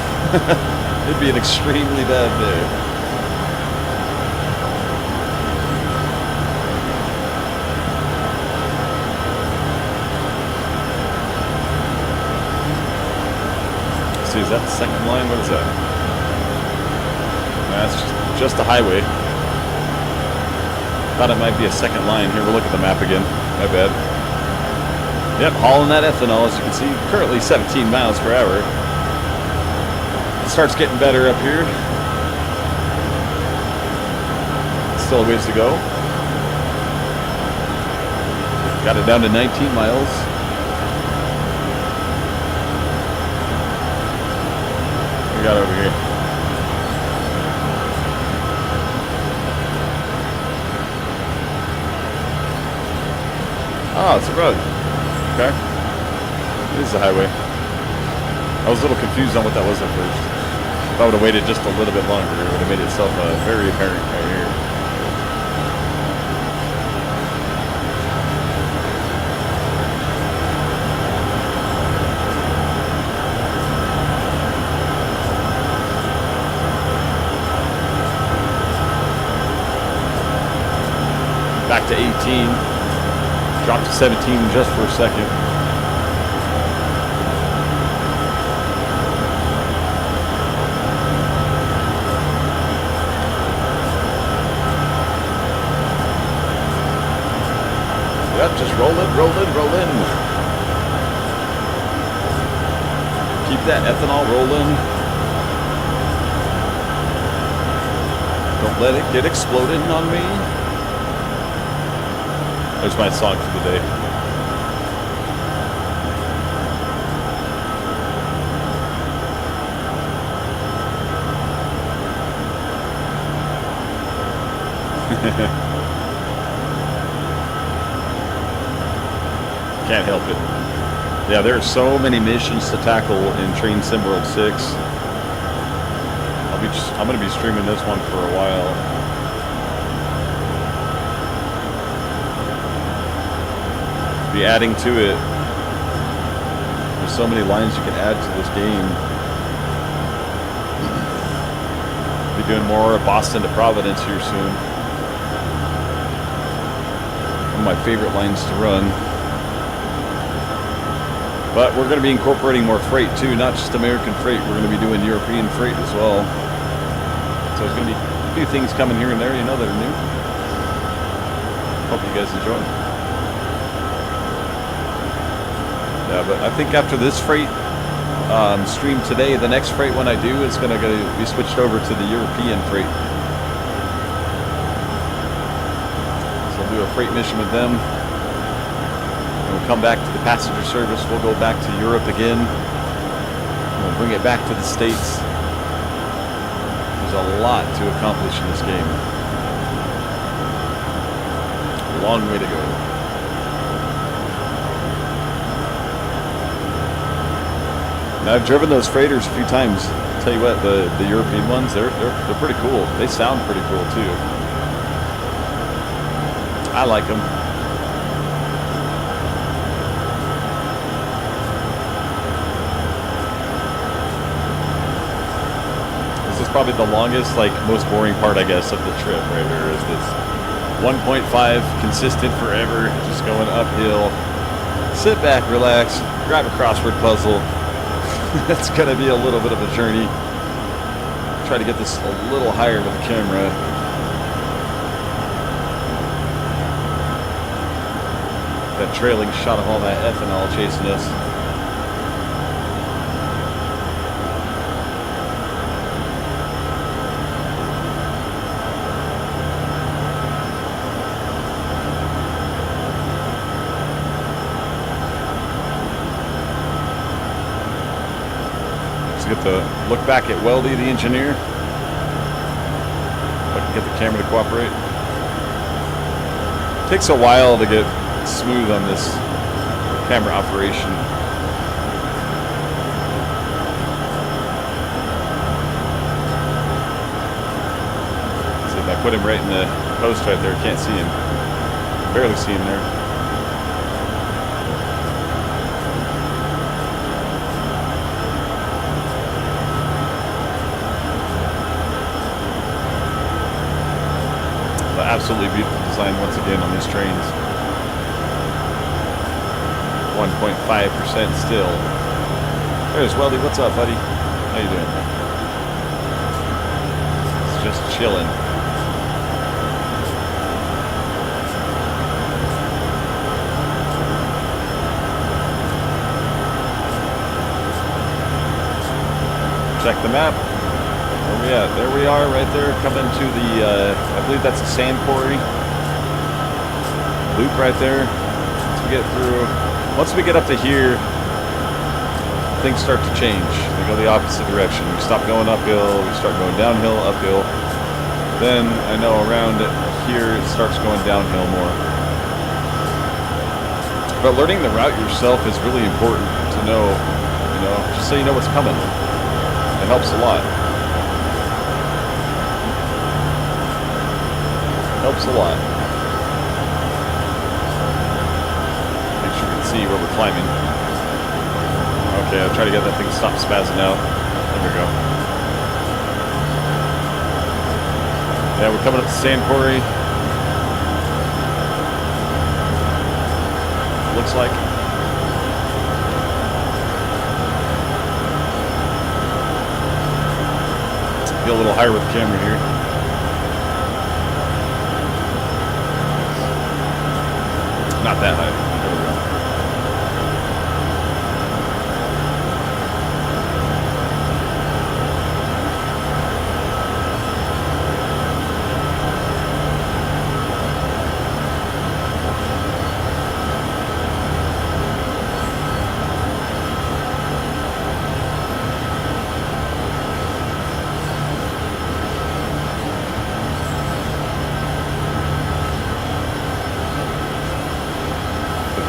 It'd be an extremely bad day. Let's see, is that the second line? What is that? That's just a highway. Thought it might be a second line. Here, we'll look at the map again. My bad. Yep, hauling that ethanol, as you can see, currently 17 miles per hour. It starts getting better up here. Still a ways to go. Got it down to 19 miles. What we got over here? Oh, it's a road. Okay. It is the highway. I was a little confused on what that was at first. If I would have waited just a little bit longer, it would have made itself very apparent right here. Back to 18. Dropped to 17 just for a second. Yep, just roll in, roll in, roll in. Keep that ethanol rolling. Don't let it get exploding on me. There's my song for the day. Can't help it. Yeah, there are so many missions to tackle in Train Sim World 6. I'm going to be streaming this one for a while. Be adding to it. There's so many lines you can add to this game. Be doing more Boston to Providence here soon. One of my favorite lines to run. But we're going to be incorporating more freight too, not just American freight. We're going to be doing European freight as well. So there's going to be a few things coming here and there, you know, that are new. Hope you guys enjoy. Yeah, but I think after this freight stream today, the next freight one I do is going to be switched over to the European freight. So I'll do a freight mission with them. And we'll come back to the passenger service. We'll go back to Europe again. We'll bring it back to the States. There's a lot to accomplish in this game. A long way to go. Now, I've driven those freighters a few times. I'll tell you what, the European ones, they're pretty cool. They sound pretty cool too. I like them. This is probably the longest, like most boring part, I guess, of the trip right here. Is this 1.5 consistent forever, just going uphill. Sit back, relax, grab a crossword puzzle. It's going to be a little bit of a journey. Try to get this a little higher with the camera. That trailing shot of all that ethanol chasing us. Get to look back at Weldy, the engineer. If I can get the camera to cooperate. It takes a while to get smooth on this camera operation. See if I put him right in the post right there, can't see him. Barely see him there. Absolutely beautiful design once again on these trains. 1.5% still. There's Weldy. What's up, buddy? How you doing? It's just chilling. Check the map. Where we at? There we are, right there, coming to the, I believe that's a sand quarry. Loop right there. Once we get up to here, things start to change. They go the opposite direction. We stop going uphill, we start going downhill, uphill. Then, I know around here, it starts going downhill more. But learning the route yourself is really important to know, just so you know what's coming. It helps a lot. Helps a lot. Make sure you can see where we're climbing. Okay, I'll try to get that thing to stop spazzing out. There we go. Yeah, we're coming up to sand quarry. Looks like. Get a little higher with the camera here. Not that high. There we go.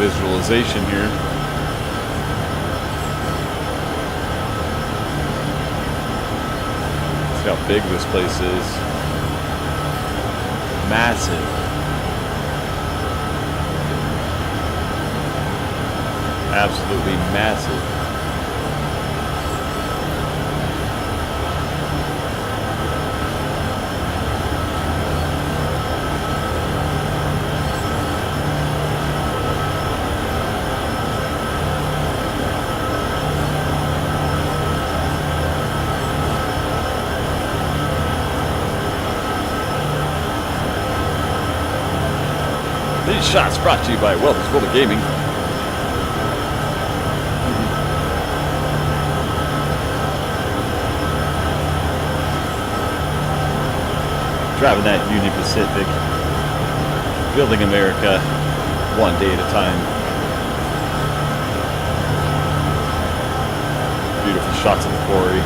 Visualization here. See how big this place is. Massive. Absolutely massive. These shots brought to you by Wealthy's World of Gaming. Driving that Union Pacific, building America one day at a time. Beautiful shots of the quarry.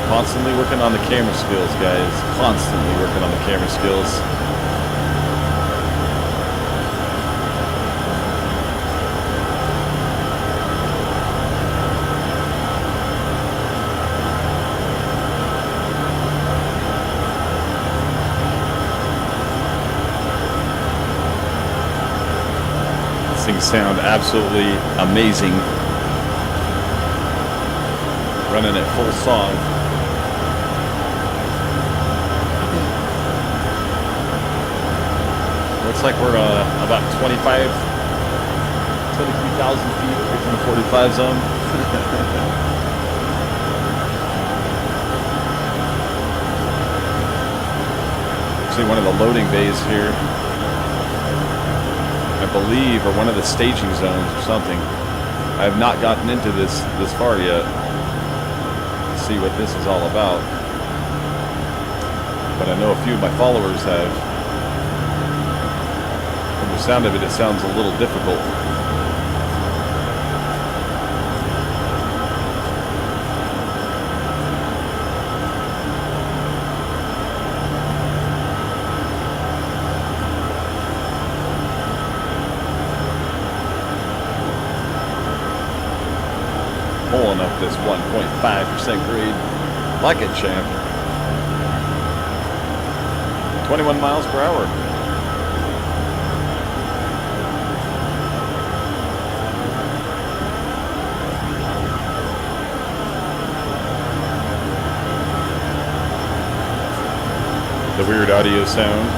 Constantly working on the camera skills, guys. Constantly working on the camera skills. These things sound absolutely amazing. Running at full song. Looks like we're about 23,000 feet away from the 45 zone. Actually, one of the loading bays here, I believe, or one of the staging zones or something. I have not gotten into this far yet to see what this is all about. But I know a few of my followers have. From the sound of it, it sounds a little difficult. Pulling up this 1.5% grade. Like it, champ. 21 miles per hour. The weird audio sound.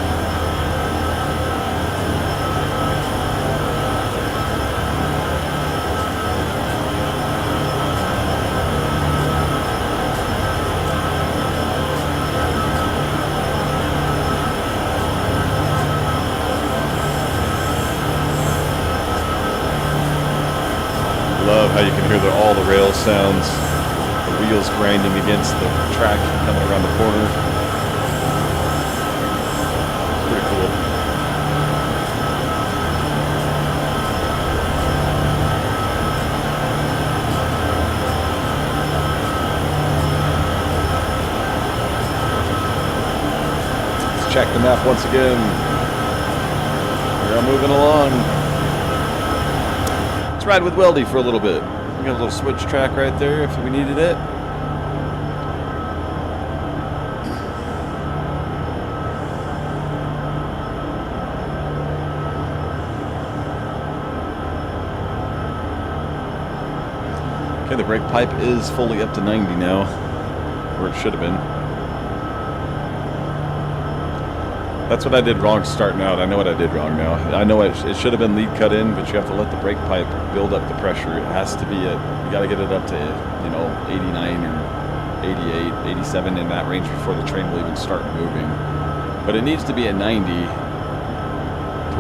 Love how you can hear all the rail sounds, the wheels grinding against the track coming around the corner. Pretty cool. Let's check the map once again. We're moving along. Let's ride with Weldy for a little bit. We got a little switch track right there if we needed it. Okay, the brake pipe is fully up to 90 now, or it should have been. That's what I did wrong starting out. I know what I did wrong now. I know it should have been lead cut in, but you have to let the brake pipe build up the pressure. It has to be you got to get it up to, 89 or 88, 87 in that range before the train will even start moving. But it needs to be at 90 to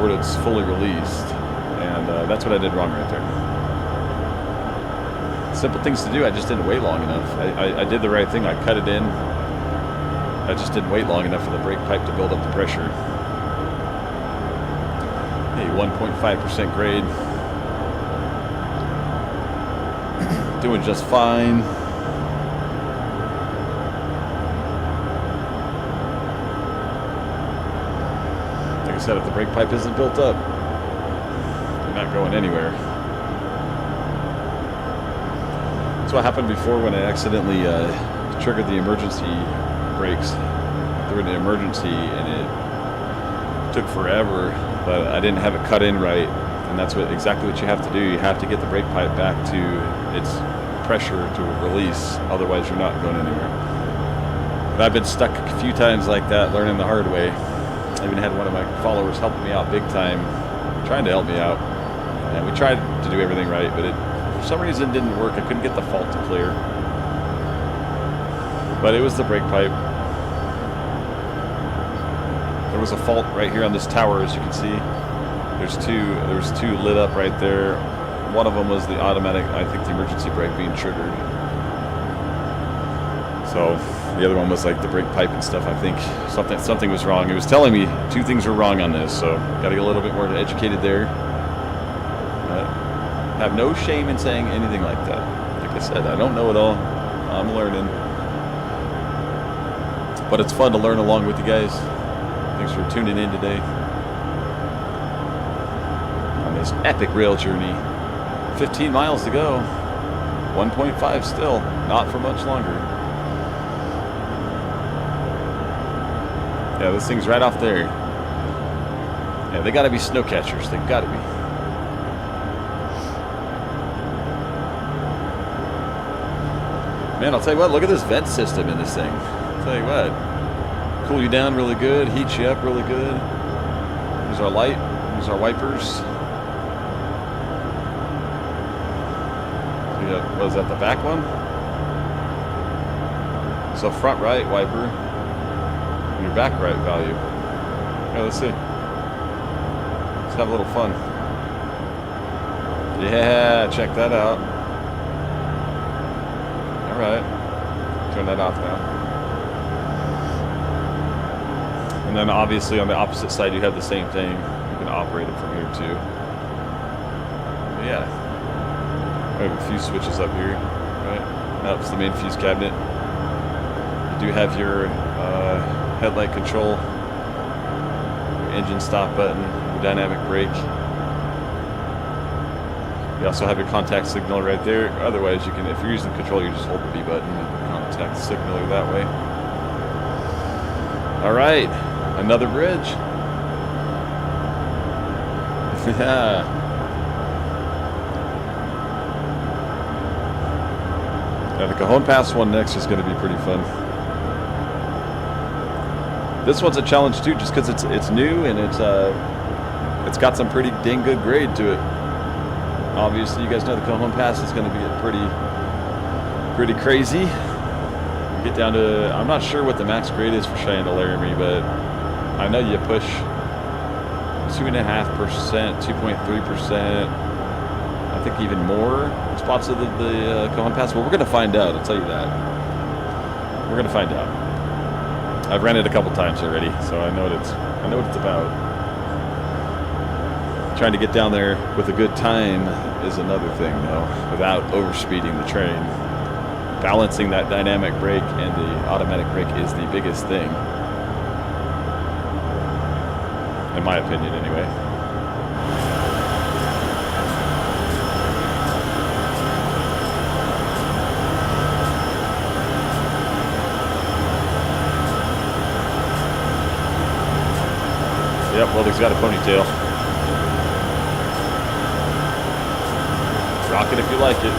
where it's fully released. And that's what I did wrong right there. Simple things to do. I just didn't wait long enough. I did the right thing. I cut it in. I just didn't wait long enough for the brake pipe to build up the pressure. Hey, 1.5% grade. Doing just fine. Like I said, if the brake pipe isn't built up, you're not going anywhere. That's what happened before when I accidentally triggered the emergency brakes through an emergency, and it took forever, but I didn't have it cut in right. And that's exactly what you have to do. You have to get the brake pipe back to its pressure to release, otherwise you're not going anywhere. But I've been stuck a few times like that, learning the hard way. I even had one of my followers helping me out big time, trying to help me out, and we tried to do everything right, but it for some reason didn't work. I couldn't get the fault to clear. But it was the brake pipe. There was a fault right here on this tower, as you can see. There's two lit up right there. One of them was the automatic, I think the emergency brake being triggered. So the other one was like the brake pipe and stuff. I think something was wrong. It was telling me 2 things were wrong on this, so got to get a little bit more educated there. But have no shame in saying anything like that. Like I said, I don't know it all. I'm learning. But it's fun to learn along with you guys. Thanks for tuning in today on this epic rail journey. 15 miles to go. 1.5 still. Not for much longer. Yeah, this thing's right off there. Yeah, they gotta be snow catchers. They gotta be. Man, I'll tell you what, look at this vent system in this thing. I'll tell you what. Cool you down really good, heat you up really good. Here's our light, here's our wipers. Yeah, what is that, the back one? So front right wiper, and your back right value. Yeah, let's see. Let's have a little fun. Yeah, check that out. All right, turn that off now. And then obviously on the opposite side you have the same thing. You can operate it from here too. But yeah. I have a few switches up here. Right. That's the main fuse cabinet. You do have your headlight control, your engine stop button, your dynamic brake. You also have your contact signaler right there. Otherwise you can, if you're using control, you just hold the B button and contact the signaler that way. Alright. Another bridge. Yeah. Yeah, the Cajon Pass one next is going to be pretty fun. This one's a challenge too, just because it's new and it's got some pretty dang good grade to it. Obviously, you guys know the Cajon Pass is going to be pretty crazy. Get down to, I'm not sure what the max grade is for Cheyenne-Laramie, but I know you push 2.5%, 2.3%. I think even more spots of the Cajon Pass. Well, we're going to find out. I'll tell you that. We're going to find out. I've ran it a couple times already, so I know what it's about. Trying to get down there with a good time is another thing, though, without overspeeding the train. Balancing that dynamic brake and the automatic brake is the biggest thing, in my opinion, anyway. Yep, well, he's got a ponytail. Rock it if you like it.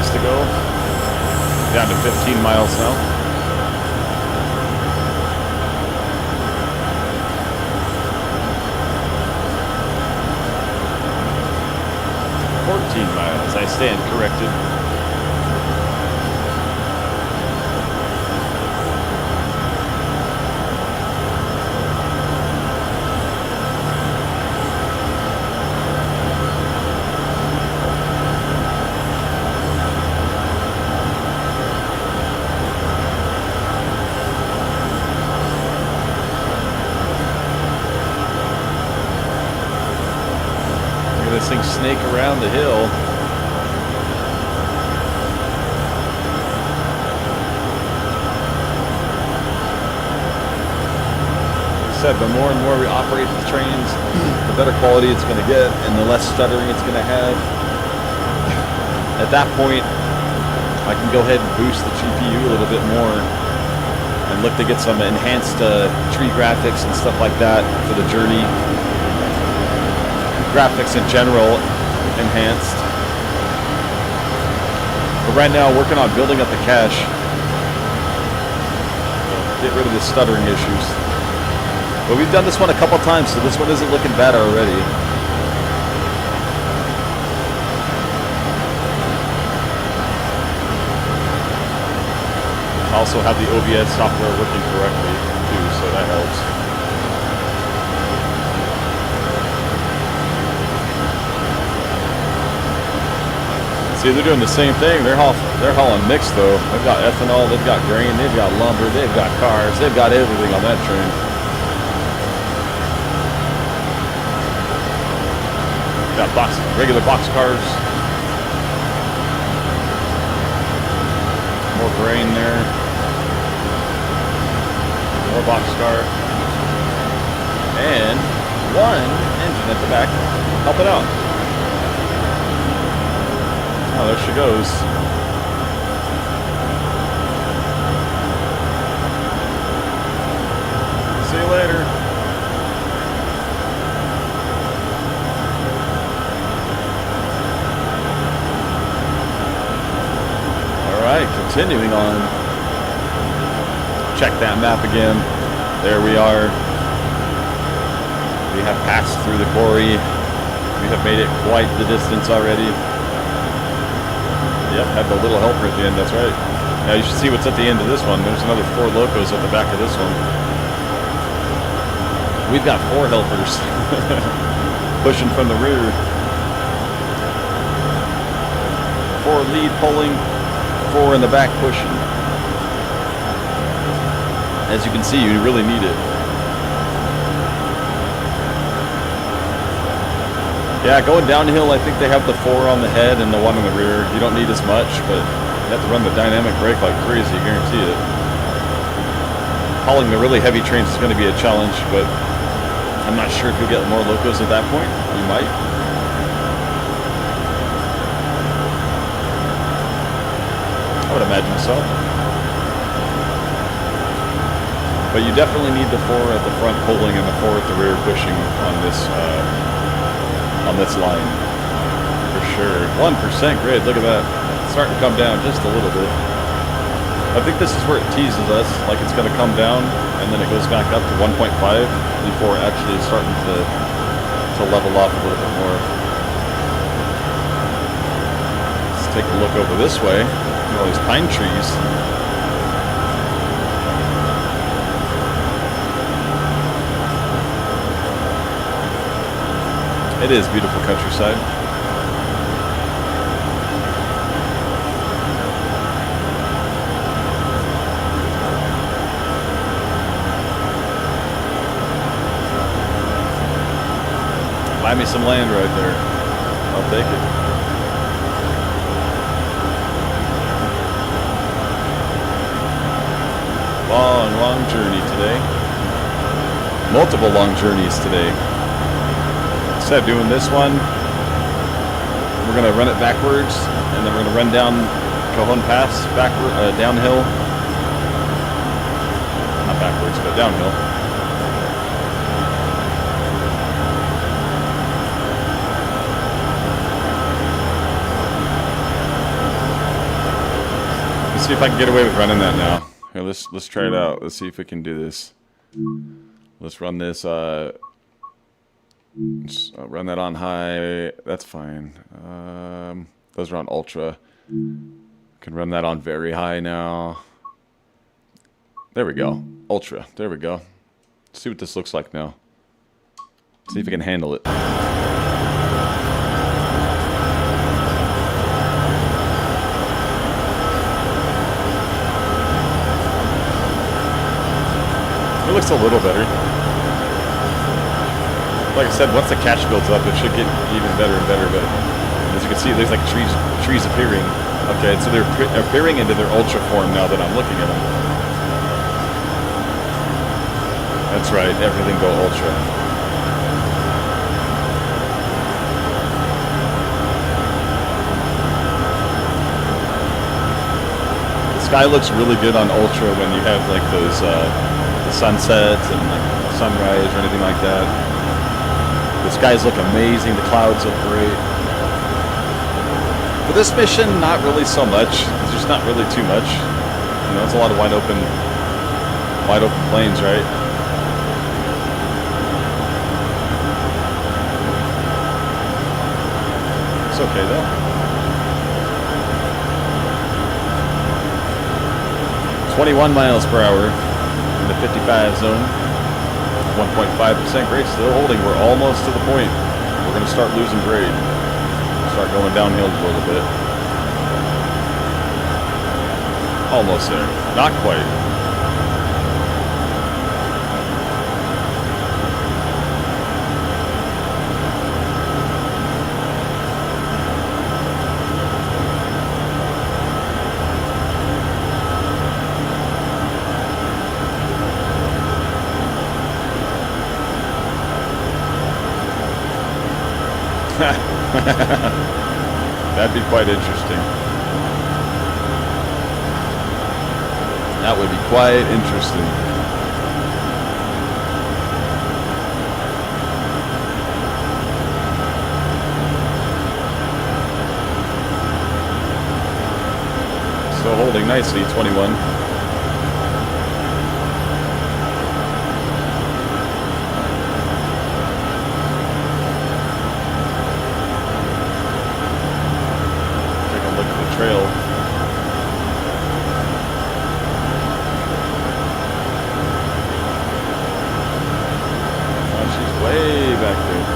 To go down to 15 miles now. Miles. I stand corrected. This thing snake around the hill. Like I said, the more and more we operate the trains, the better quality it's going to get and the less stuttering it's going to have. At that point, I can go ahead and boost the GPU a little bit more and look to get some enhanced tree graphics and stuff like that for the journey. Graphics in general enhanced. But right now, working on building up the cache. get rid of the stuttering issues. But we've done this one a couple times, so this one isn't looking bad already. I also have the OBS software working correctly too, so that helps. See, they're doing the same thing. They're hauling mixed though. They've got ethanol, they've got grain, they've got lumber, they've got cars, they've got everything on that train. Got regular box cars. More grain there. More box car. And one engine at the back. Help it out. Oh, there she goes. See you later. Alright, continuing on. Check that map again. There we are. We have passed through the quarry. We have made it quite the distance already. Yep, had the little helper at the end, that's right. Now you should see what's at the end of this one. There's another 4 locos at the back of this one. We've got 4 helpers pushing from the rear. 4 lead pulling, 4 in the back pushing. As you can see, you really need it. Yeah, going downhill, I think they have the 4 on the head and the 1 in the rear. You don't need as much, but you have to run the dynamic brake like crazy, guarantee it. Hauling the really heavy trains is going to be a challenge, but I'm not sure if you'll get more locos at that point. You might. I would imagine so. But you definitely need the 4 at the front pulling and the 4 at the rear pushing on this line, for sure. 1% grid, look at that. It's starting to come down just a little bit. I think this is where it teases us, like it's going to come down, and then it goes back up to 1.5 before actually starting to level off a little bit more. Let's take a look over this way. Look at all these pine trees. It is beautiful countryside. Buy me some land right there. I'll take it. Long, long journey today. Multiple long journeys today. Instead of doing this one, we're going to run it backwards, and then we're going to run down Cajon Pass backward, downhill. Not backwards, but downhill. Let's see if I can get away with running that now. Here, let's try it out. Let's see if we can do this. Let's run this. Run that on high. That's fine. Those are on ultra. Can run that on very high now. There we go. Ultra. There we go. Let's see what this looks like now. See if we can handle it. It looks a little better. Like I said, once the cache builds up, it should get even better and better. But as you can see, there's like trees appearing. Okay, so they're appearing into their ultra form now that I'm looking at them. That's right, everything go ultra. The sky looks really good on ultra when you have like those the sunsets and like sunrise or anything like that. The skies look amazing, the clouds look great. For this mission, not really so much. There's just not really too much. You know, it's a lot of wide open Wide open plains, right? It's okay though. 21 miles per hour in the 55 zone. 1.5% grade, still holding. We're almost to the point. We're going to start losing grade. Start going downhill a little bit. Almost there. Not quite. That'd be quite interesting. That would be quite interesting. Still holding nicely, 21. Trail. Oh, she's way back there.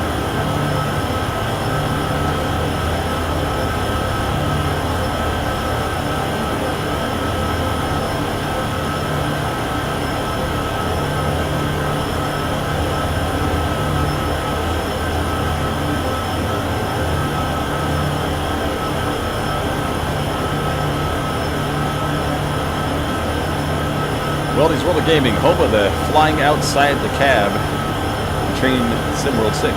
Weldy's World of Gaming, home of the flying outside the cab train SimWorld 6.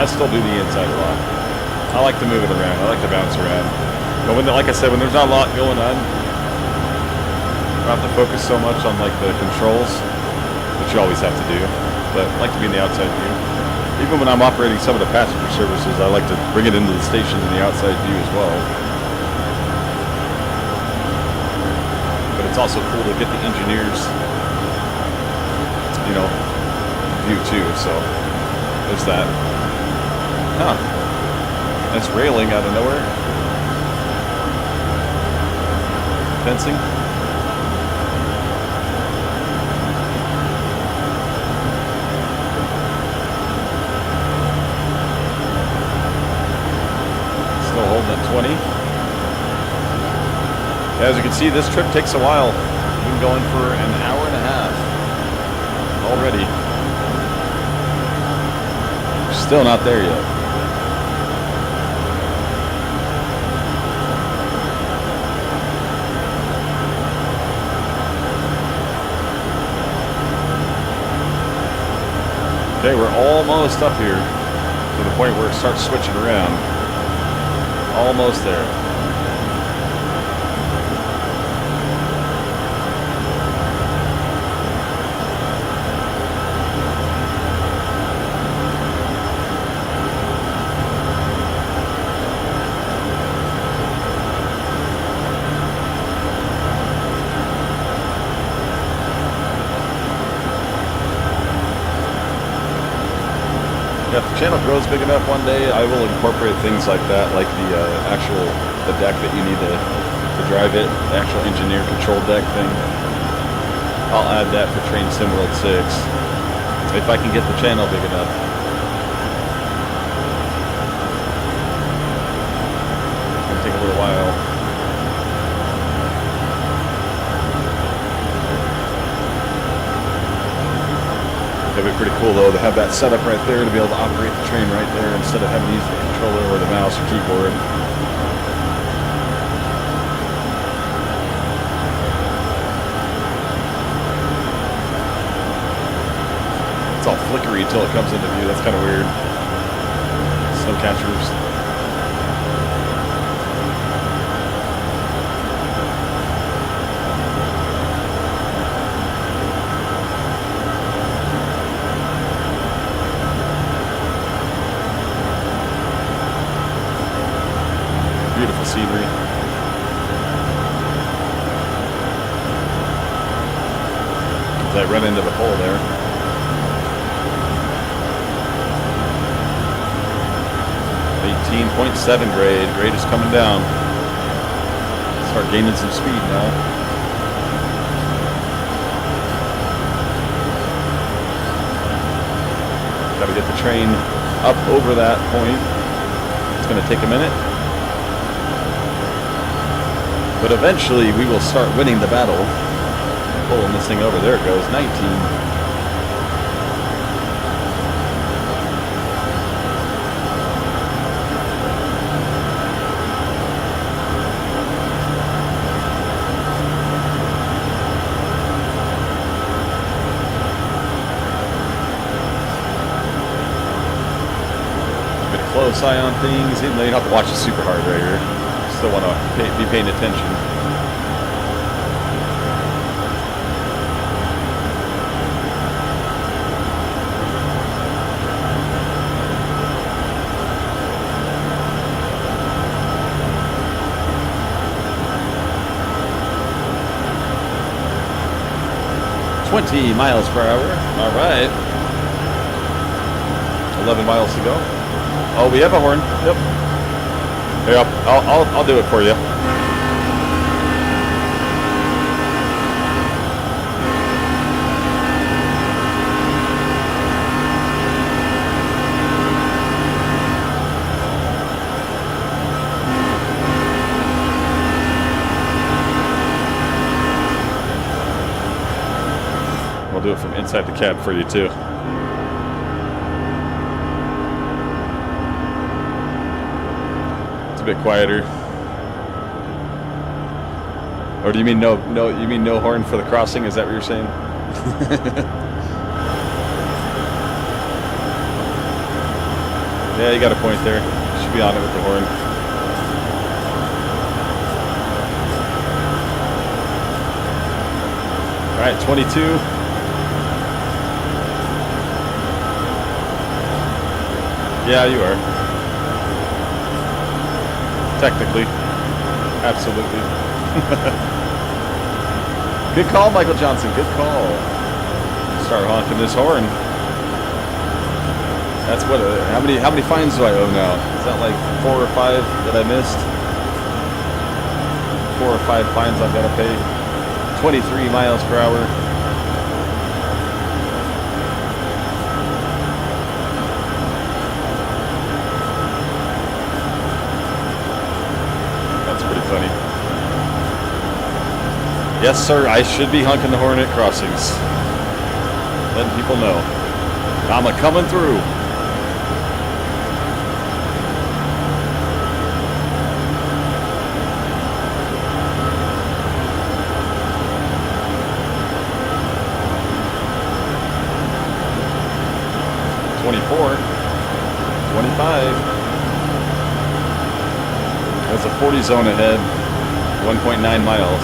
I still do the inside a lot. I like to move it around. I like to bounce around. But when, like I said, when there's not a lot going on, I don't have to focus so much on like the controls, which you always have to do. But I like to be in the outside view. Even when I'm operating some of the passenger services, I like to bring it into the station in the outside view as well. It's also cool to get the engineers, you know, view too, so there's that. Huh. That's railing out of nowhere. Fencing. Still holding at 20. As you can see, this trip takes a while. We've been going for an hour and a half already. We're still not there yet. Okay, we're almost up here to the point where it starts switching around. Almost there. If the channel grows big enough one day, I will incorporate things like that, like the deck that you need to drive it, the actual engineer control deck thing. I'll add that for Train SimWorld 6 if I can get the channel big enough. It's gonna take a little while. It'd be pretty cool though to have that setup right there to be able to operate the train right there instead of having to use the controller or the mouse or keyboard. It's all flickery until it comes into view. That's kind of weird. Snow catchers. Beautiful scenery. I run into the pole there. .7 grade. Grade is coming down. Start gaining some speed now. Got to get the train up over that point. It's going to take a minute. But eventually we will start winning the battle. Pulling this thing over. There it goes. 19. Close eye on things, even though you don't have to watch it super hard right here. Still want to be paying attention. .20 mph. All right. 11 miles to go. Oh, we have a horn. Yep. Here, I'll do it for you. We'll do it from inside the cab for you too. Bit quieter. Or do you mean no horn for the crossing? Is that what you're saying? Yeah, you got a point there. Should be on it with the horn. All right, 22. Yeah, you are. Technically. Absolutely. Good call, Michael Johnson. Good call. Start honking this horn. That's what. How many fines do I owe now? Is that like 4 or 5 that I missed? 4 or 5 fines I've got to pay. 23 miles per hour. Funny. Yes, sir, I should be honking the horn at crossings. Letting people know. I'm a-coming through. .24. 25. There's a 40 zone ahead, 1.9 miles.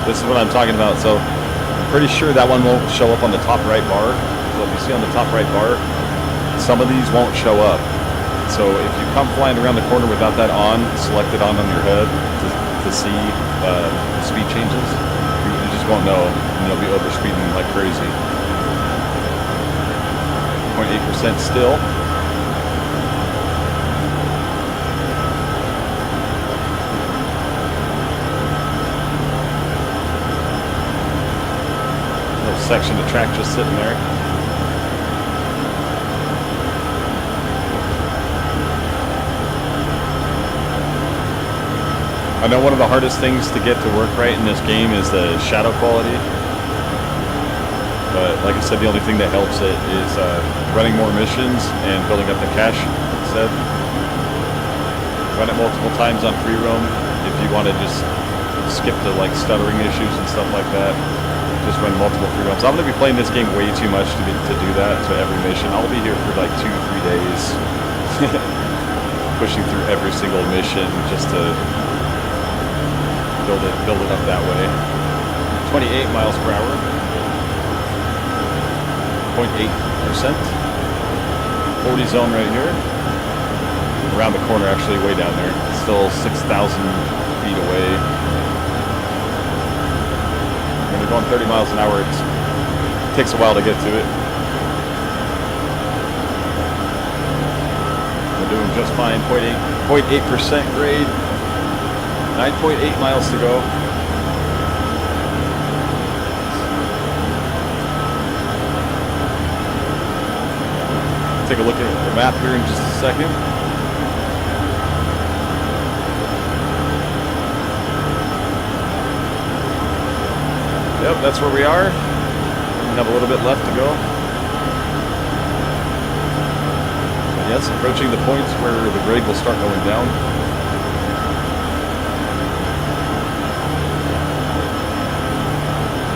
This is what I'm talking about. So I'm pretty sure that one won't show up on the top right bar. So if you see on the top right bar, some of these won't show up. So if you come flying around the corner without that on, selected on your head to see the speed changes, you just won't know, and you'll be overspeeding like crazy. 0.8% still. Section of track just sitting there. I know one of the hardest things to get to work right in this game is the shadow quality. But like I said, the only thing that helps it is running more missions and building up the cache instead. Run it multiple times on free roam if you want to just skip the like stuttering issues and stuff like that. Just run multiple free runs. I'm going to be playing this game way too much to do that to every mission. I'll be here for like 2-3 days, pushing through every single mission just to build it up that way. 28 miles per hour, 0.8%. 40 zone right here. Around the corner, actually, way down there. Still 6,000 feet away. When you're going 30 miles an hour, it takes a while to get to it. We're doing just fine. 0.8% grade. 9.8 miles to go. Take a look at the map here in just a second. Yep, that's where we are. We have a little bit left to go. Yes, approaching the points where the grade will start going down.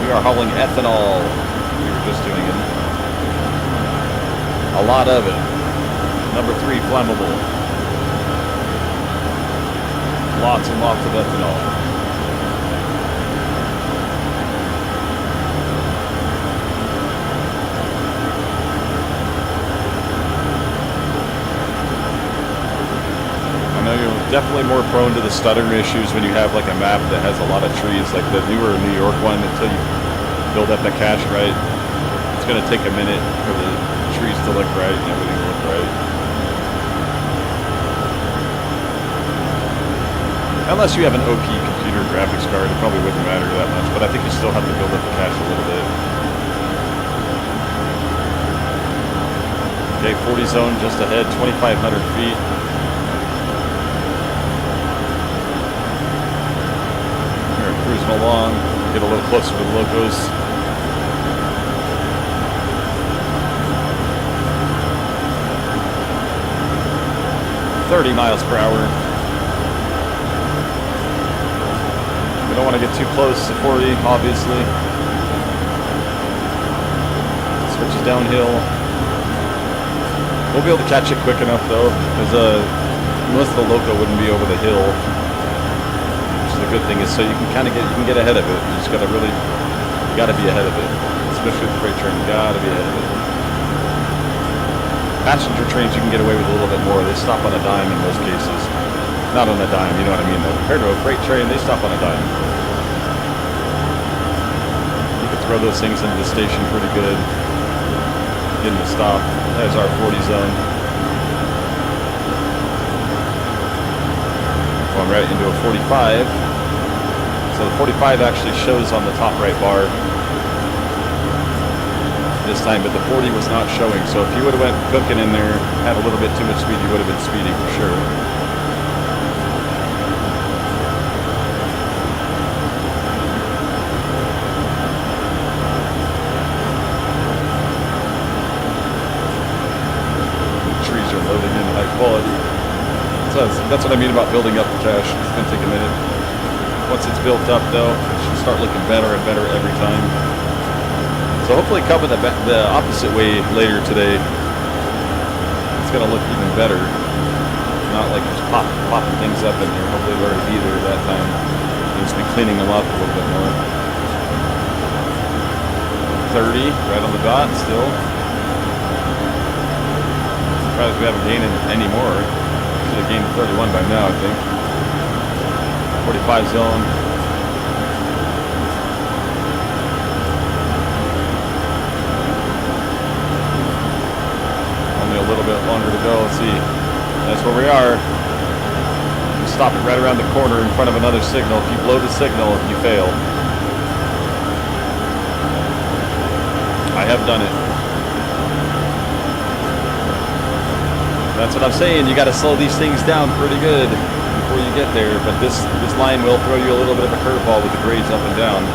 We are hauling ethanol. We were just doing it. A lot of it. Number 3, flammable. Lots and lots of ethanol. I know you're definitely more prone to the stuttering issues when you have like a map that has a lot of trees, like the newer New York one. Until you build up the cache right, it's going to take a minute for the trees to look right and everything to look right. Unless you have an OP computer graphics card, it probably wouldn't matter that much, but I think you still have to build up the cache a little bit. Okay, 40 zone just ahead, 2,500 feet. We're cruising along, get a little closer to the locos. $30 mph. We don't want to get too close to 40, obviously. Switches downhill. We'll be able to catch it quick enough though, because most of the loco wouldn't be over the hill. Which is the good thing, is so you can get ahead of it. You just gotta be ahead of it. Especially with the freight train, you gotta be ahead of it. Passenger trains you can get away with a little bit more. They stop on a dime in most cases. Not on a dime, you know what I mean though. Compared to a freight train, they stop on a dime. You can throw those things into the station pretty good. Get them to stop. There's our 40 zone. Going right into a 45. So the 45 actually shows on the top right bar this time, but the 40 was not showing. So if you would have went cooking in there, had a little bit too much speed, you would have been speeding for sure. The trees are loading in high quality. So that's what I mean about building up the cache. It's going to take a minute. Once it's built up though, it should start looking better and better every time. So hopefully coming the opposite way later today, it's going to look even better. Not like just popping things up in there. Hopefully it'll already be there that time. We'll just be cleaning them up a little bit more. 30, right on the dot still. Surprised we haven't gained any more. Should have gained 31 by now, I think. 45 zone. A little bit longer to go. Let's see. That's where we are. You stop it right around the corner in front of another signal. If you blow the signal, you fail. I have done it. That's what I'm saying. You got to slow these things down pretty good before you get there. But this line will throw you a little bit of a curveball with the grades up and down.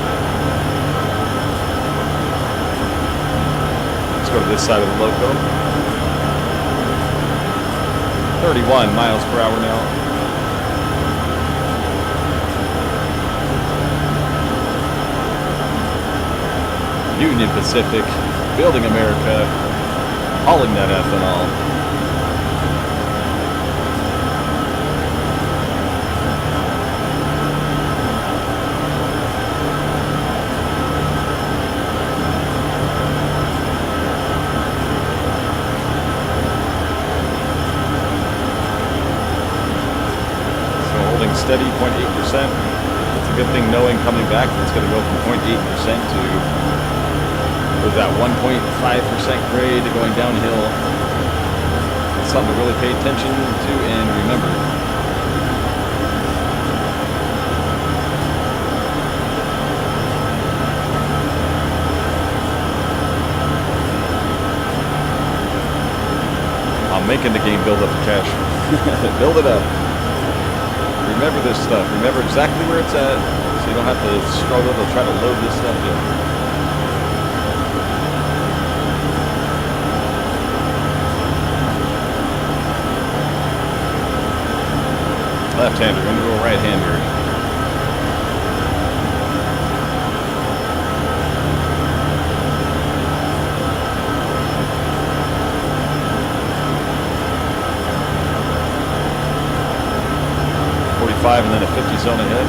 Let's go to this side of the loco. 31 miles per hour now. Union Pacific, building America, hauling that ethanol. Steady, 0.8%. That's Good thing knowing coming back that it's going to go from 0.8% to with that 1.5% grade going downhill. It's something to really pay attention to and remember. I'm making the game build up the cash. Build it up. Remember this stuff. Remember exactly where it's at, so you don't have to struggle to try to load this stuff in. Left-hander into a right-hander. And then a 50 zone ahead.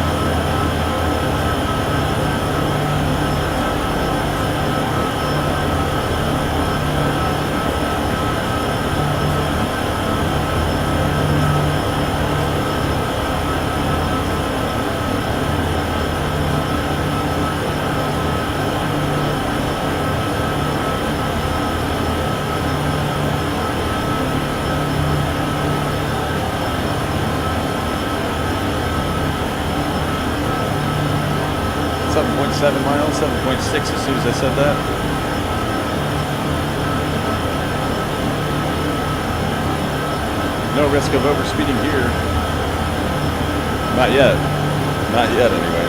miles, 7.6 as soon as I said that. No risk of overspeeding here. Not yet. Not yet, anyway.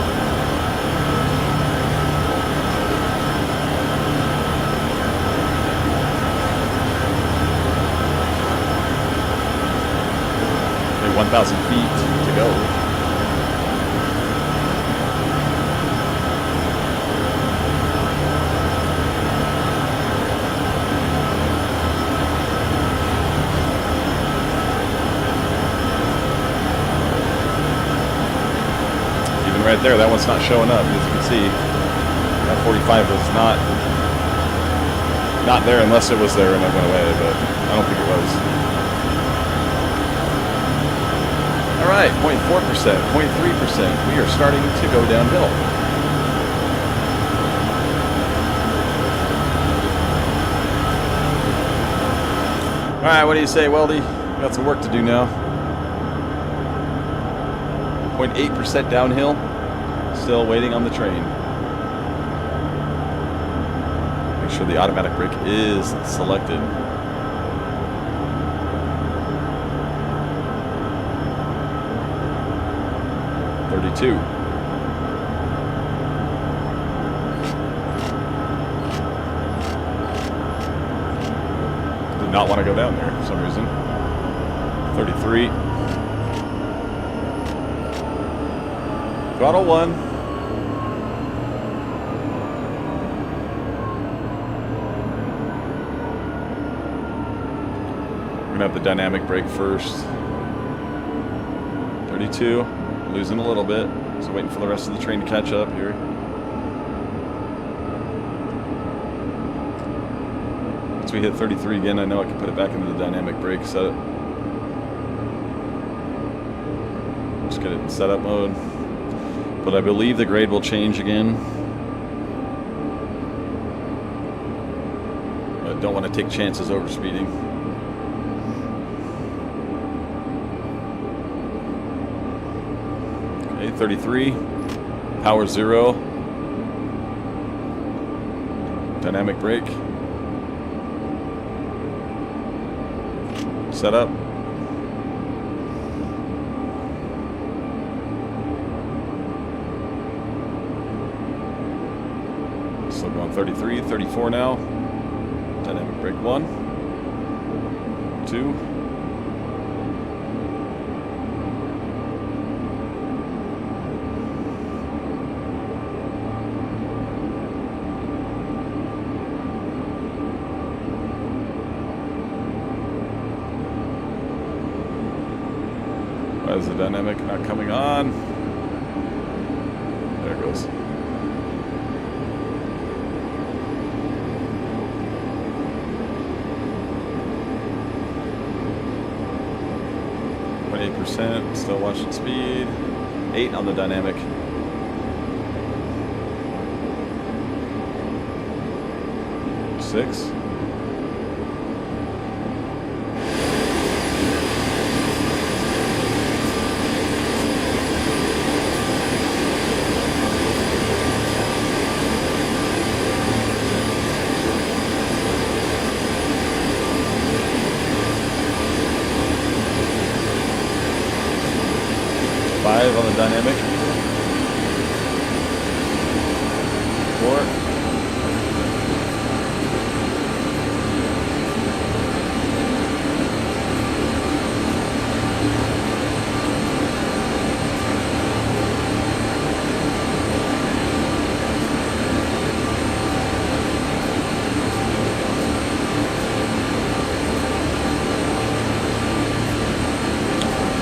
Okay, 1,000 feet to go. Right there, that one's not showing up, as you can see. That 45 was not there unless it was there and it went away, but I don't think it was. All right, 0.4%, 0.3%. We are starting to go downhill. All right, what do you say, Weldy? Got some work to do now. 0.8% downhill. Still waiting on the train. Make sure the automatic brake is selected. $32. Did not want to go down there for some reason. 33. Throttle 1. We're gonna have the dynamic brake first. 32, losing a little bit. So waiting for the rest of the train to catch up here. Once we hit 33 again, I know I can put it back into the dynamic brake set. Just get it in setup mode. But I believe the grade will change again. But don't want to take chances over speeding. Okay, 33. Power 0. Dynamic brake. Set up. So going 33, 34 now. Dynamic brake 1, 2. Why is the dynamic not coming on? There it goes. Still watching speed. 8 on the dynamic. 6. On the dynamic. 4.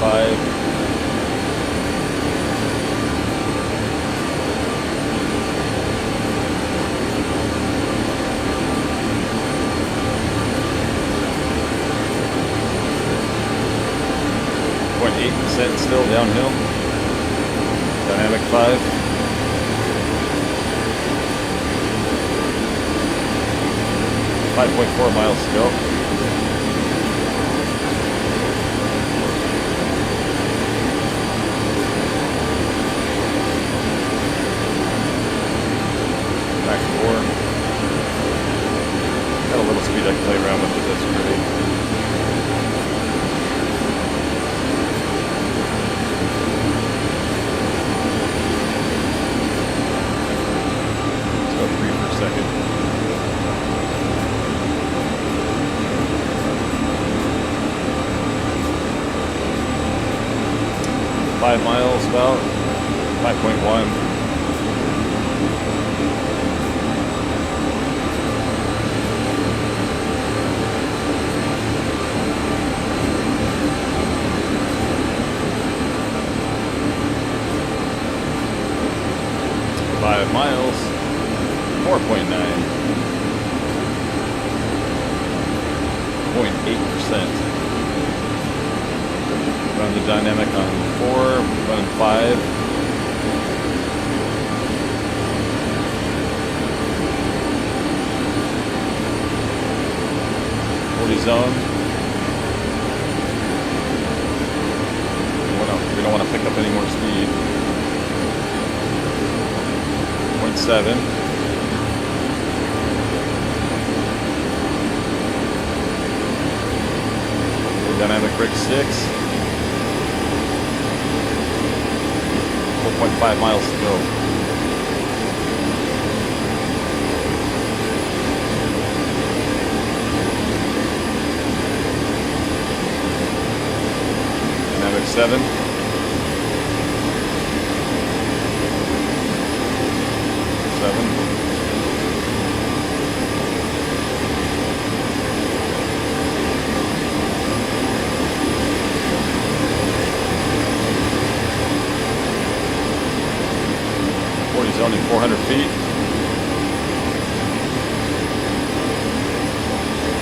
5. 8% still downhill. Dynamic 5. 5.4 miles to go. Back 4. Got a little speed I can play around with it, that's great. Second. 5 miles about 5.1. Miles, 4.9, 0.8%. Run the dynamic on 4, run 5. Zone. We don't want to pick up any more speed. 0.7. Dynamic brake 6. 4.5 miles to go. Dynamic 7. 7. 40 zoning 400 feet.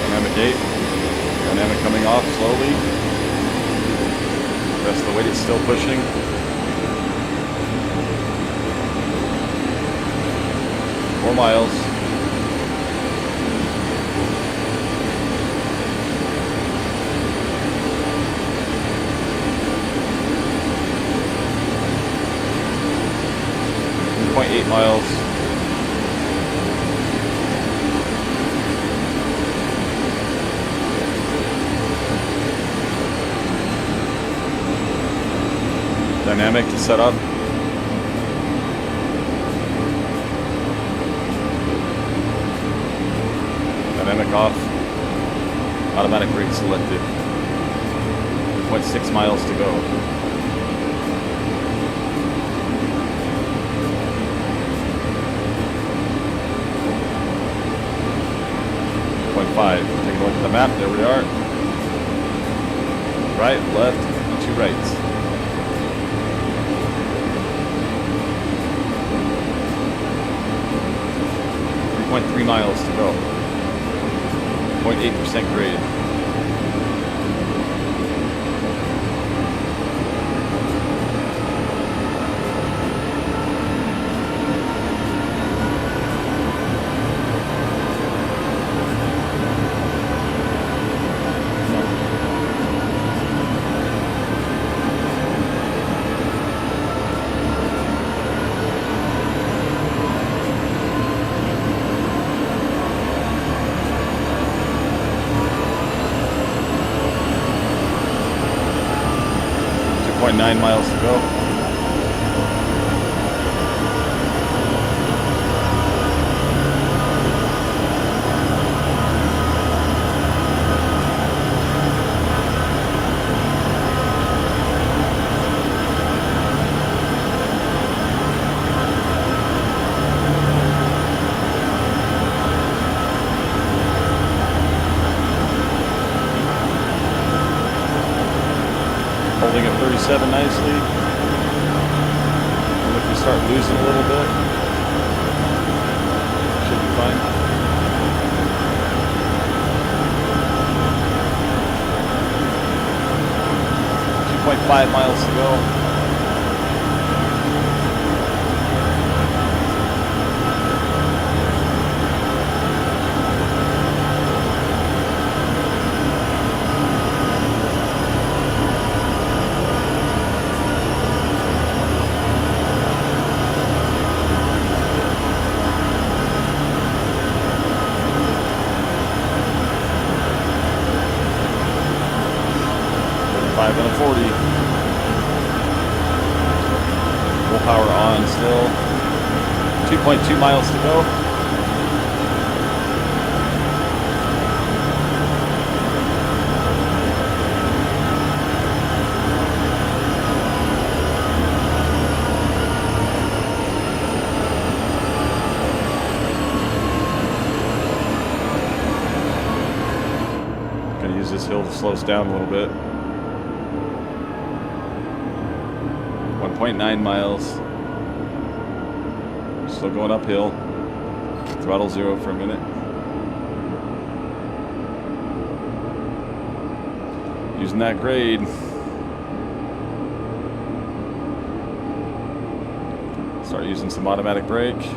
Dynamic 8. Dynamic coming off slowly. Rest of the weight is still pushing. 4 miles. .8 miles. Dynamic to set up. Dynamic off. Automatic brake selected. 0.6 miles to go. 5. Take a look at the map. There we are. Right, left, and 2 rights. 3.3 miles to go. 0.8% grade. 1.9 miles to go. Holding at 37 nicely. And if we start losing a little bit, should be fine. .5 miles to go. And a 40. Full power on still. 2.2 miles to go. Gonna use this hill to slow us down a little bit. 1.9 miles. Still going uphill. Throttle 0 for a minute. Using that grade. Start using some automatic brake.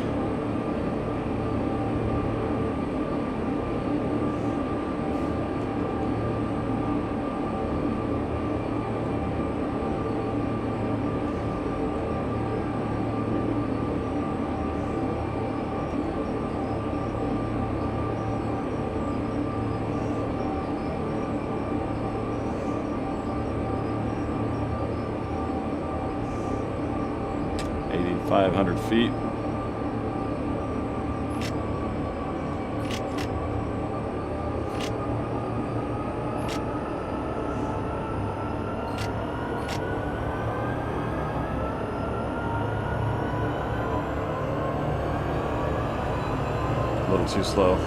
.500 feet. A little too slow.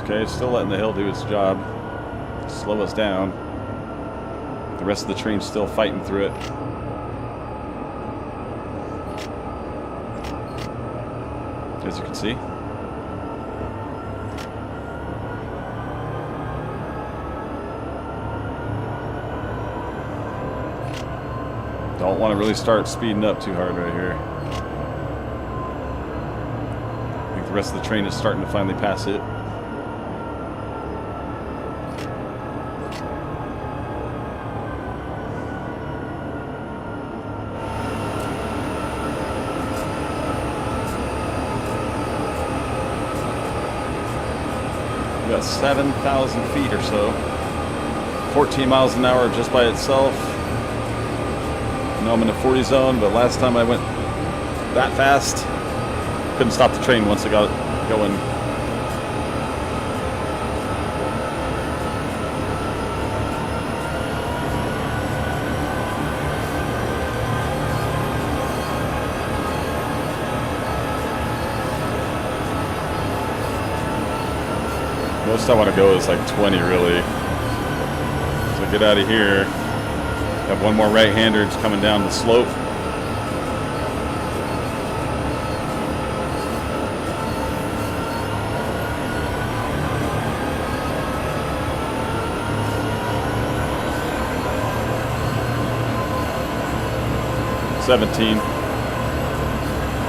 Okay, it's still letting the hill do its job. Slow us down. The rest of the train's still fighting through it. As you can see. Don't want to really start speeding up too hard right here. I think the rest of the train is starting to finally pass it. Got 7,000 feet or so. 14 miles an hour just by itself. I know I'm in the 40 zone, but last time I went that fast, couldn't stop the train once it got going. Most I want to go is like 20 really. So get out of here. Have one more right-hander just coming down the slope. $17.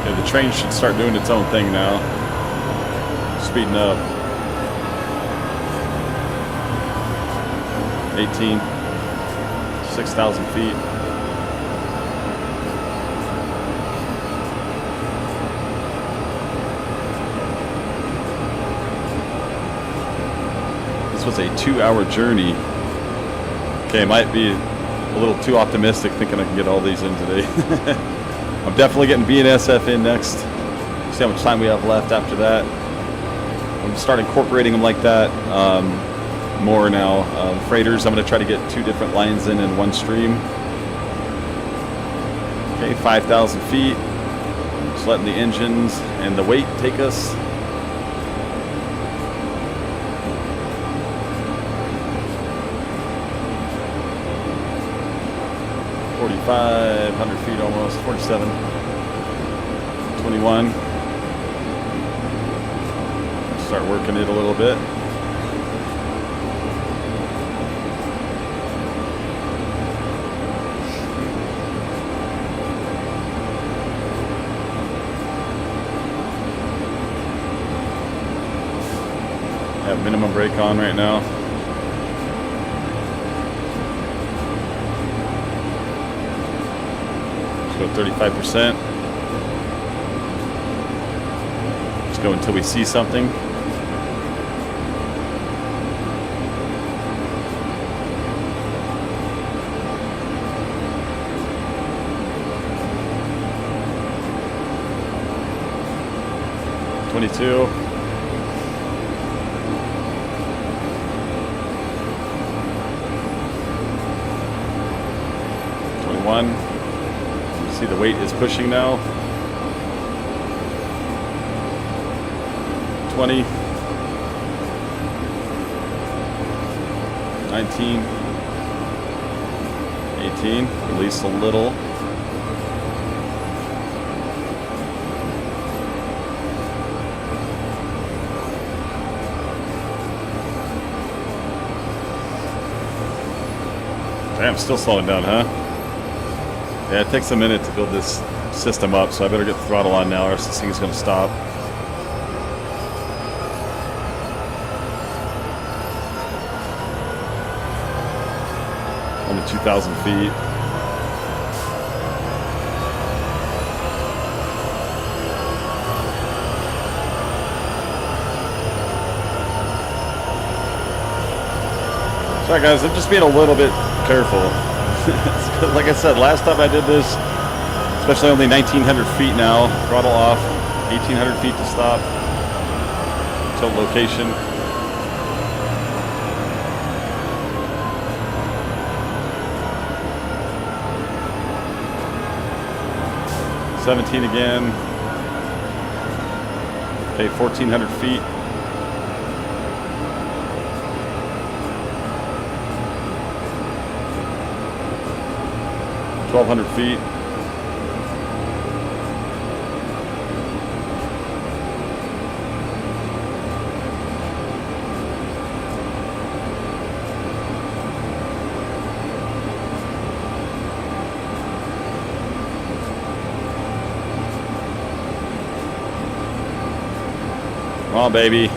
Yeah, the train should start doing its own thing now. Speeding up. 18, 6,000 feet. This was a 2-hour journey. Okay, might be a little too optimistic thinking I can get all these in today. I'm definitely getting BNSF in next. See how much time we have left after that. I'm gonna start incorporating them like that more now. Freighters, I'm going to try to get 2 different lines in one stream. Okay, 5,000 feet. Just letting the engines and the weight take us. $4,500 feet almost, 47, 21. Start working it a little bit. Have minimum brake on right now. Let's go 35%. Let's go until we see something. $22. See the weight is pushing now. 20, 19, 18. Release a little. Damn, still slowing down, huh? Yeah, it takes a minute to build this system up, so I better get the throttle on now or else this thing's going to stop. Only 2,000 feet. Sorry guys, I'm just being a little bit careful. Like I said, last time I did this, especially only 1,900 feet now, throttle off, 1,800 feet to stop, tilt location. $17 again. Okay, 1,400 feet. $1,200 feet. Come on, baby.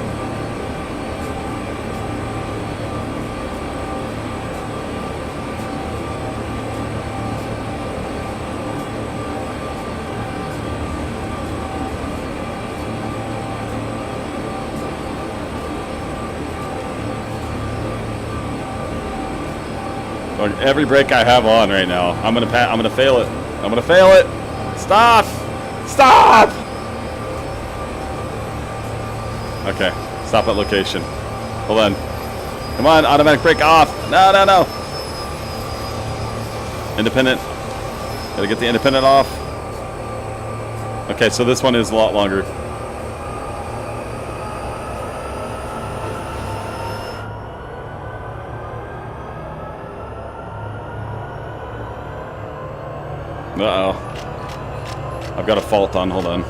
Every brake I have on right now, I'm gonna fail it. I'm gonna fail it. Stop! Stop! Okay, stop at location. Hold on. Come on, automatic brake off. No, no, no. Independent. Gotta get the independent off. Okay, so this one is a lot longer. Uh-oh. I've got a fault on, hold on.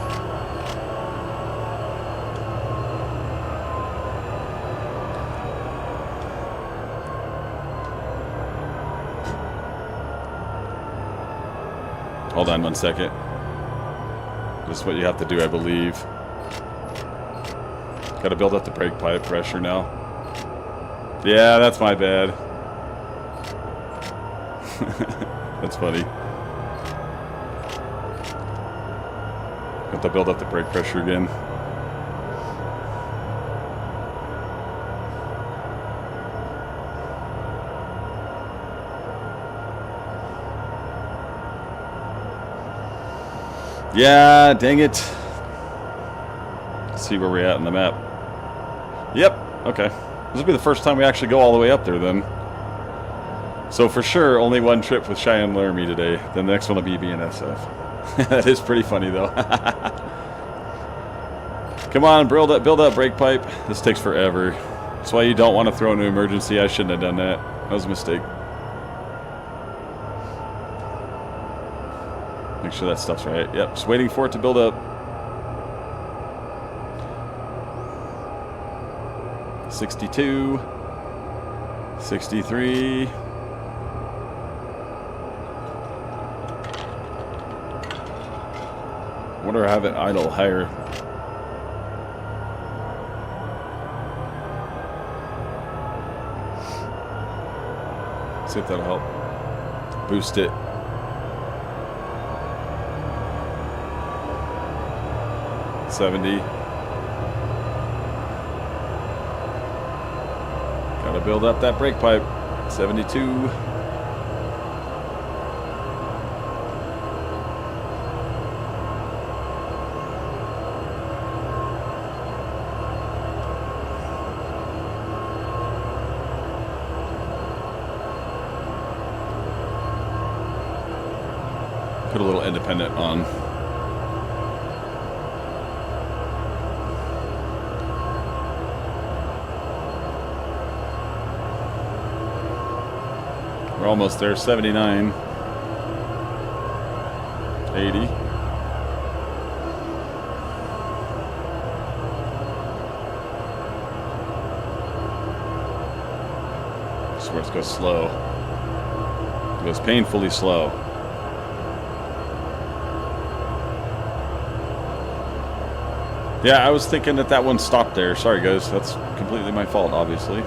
Hold on 1 second. This is what you have to do, I believe. Got to build up the brake pipe pressure now. Yeah, that's my bad. That's funny. Got to build up the brake pressure again. Yeah, dang it. Let's see where we're at on the map. Yep, okay. This will be the first time we actually go all the way up there then. So for sure, only one trip with Cheyenne-Laramie today. Then the next one will be BNSF. That is pretty funny though. Come on, build up brake pipe. This takes forever. That's why you don't want to throw into emergency. I shouldn't have done that. That was a mistake. Make sure that stuff's right. Yep, just waiting for it to build up. 62. 63. Wonder if I have it idle higher. See if that'll help. Boost it. $70. Gotta build up that brake pipe. 72. Put a little independent on. We're almost there. 79. 80. This is where it goes slow. It goes painfully slow. Yeah, I was thinking that one stopped there. Sorry, guys. That's completely my fault, obviously.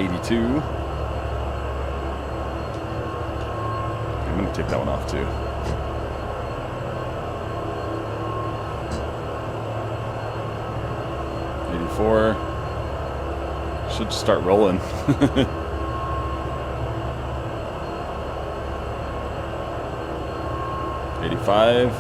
82. I'm going to take that one off, too. '84. Should start rolling. '85.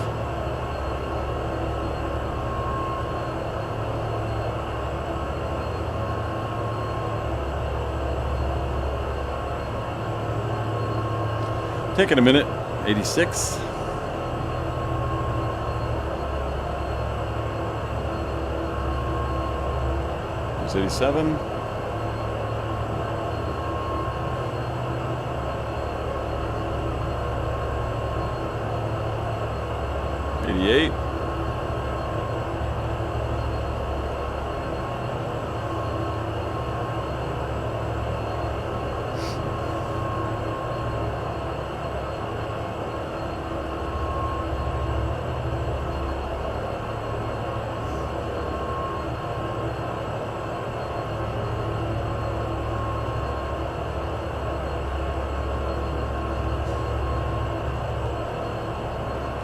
Taking a minute. 86. There's 87. 88.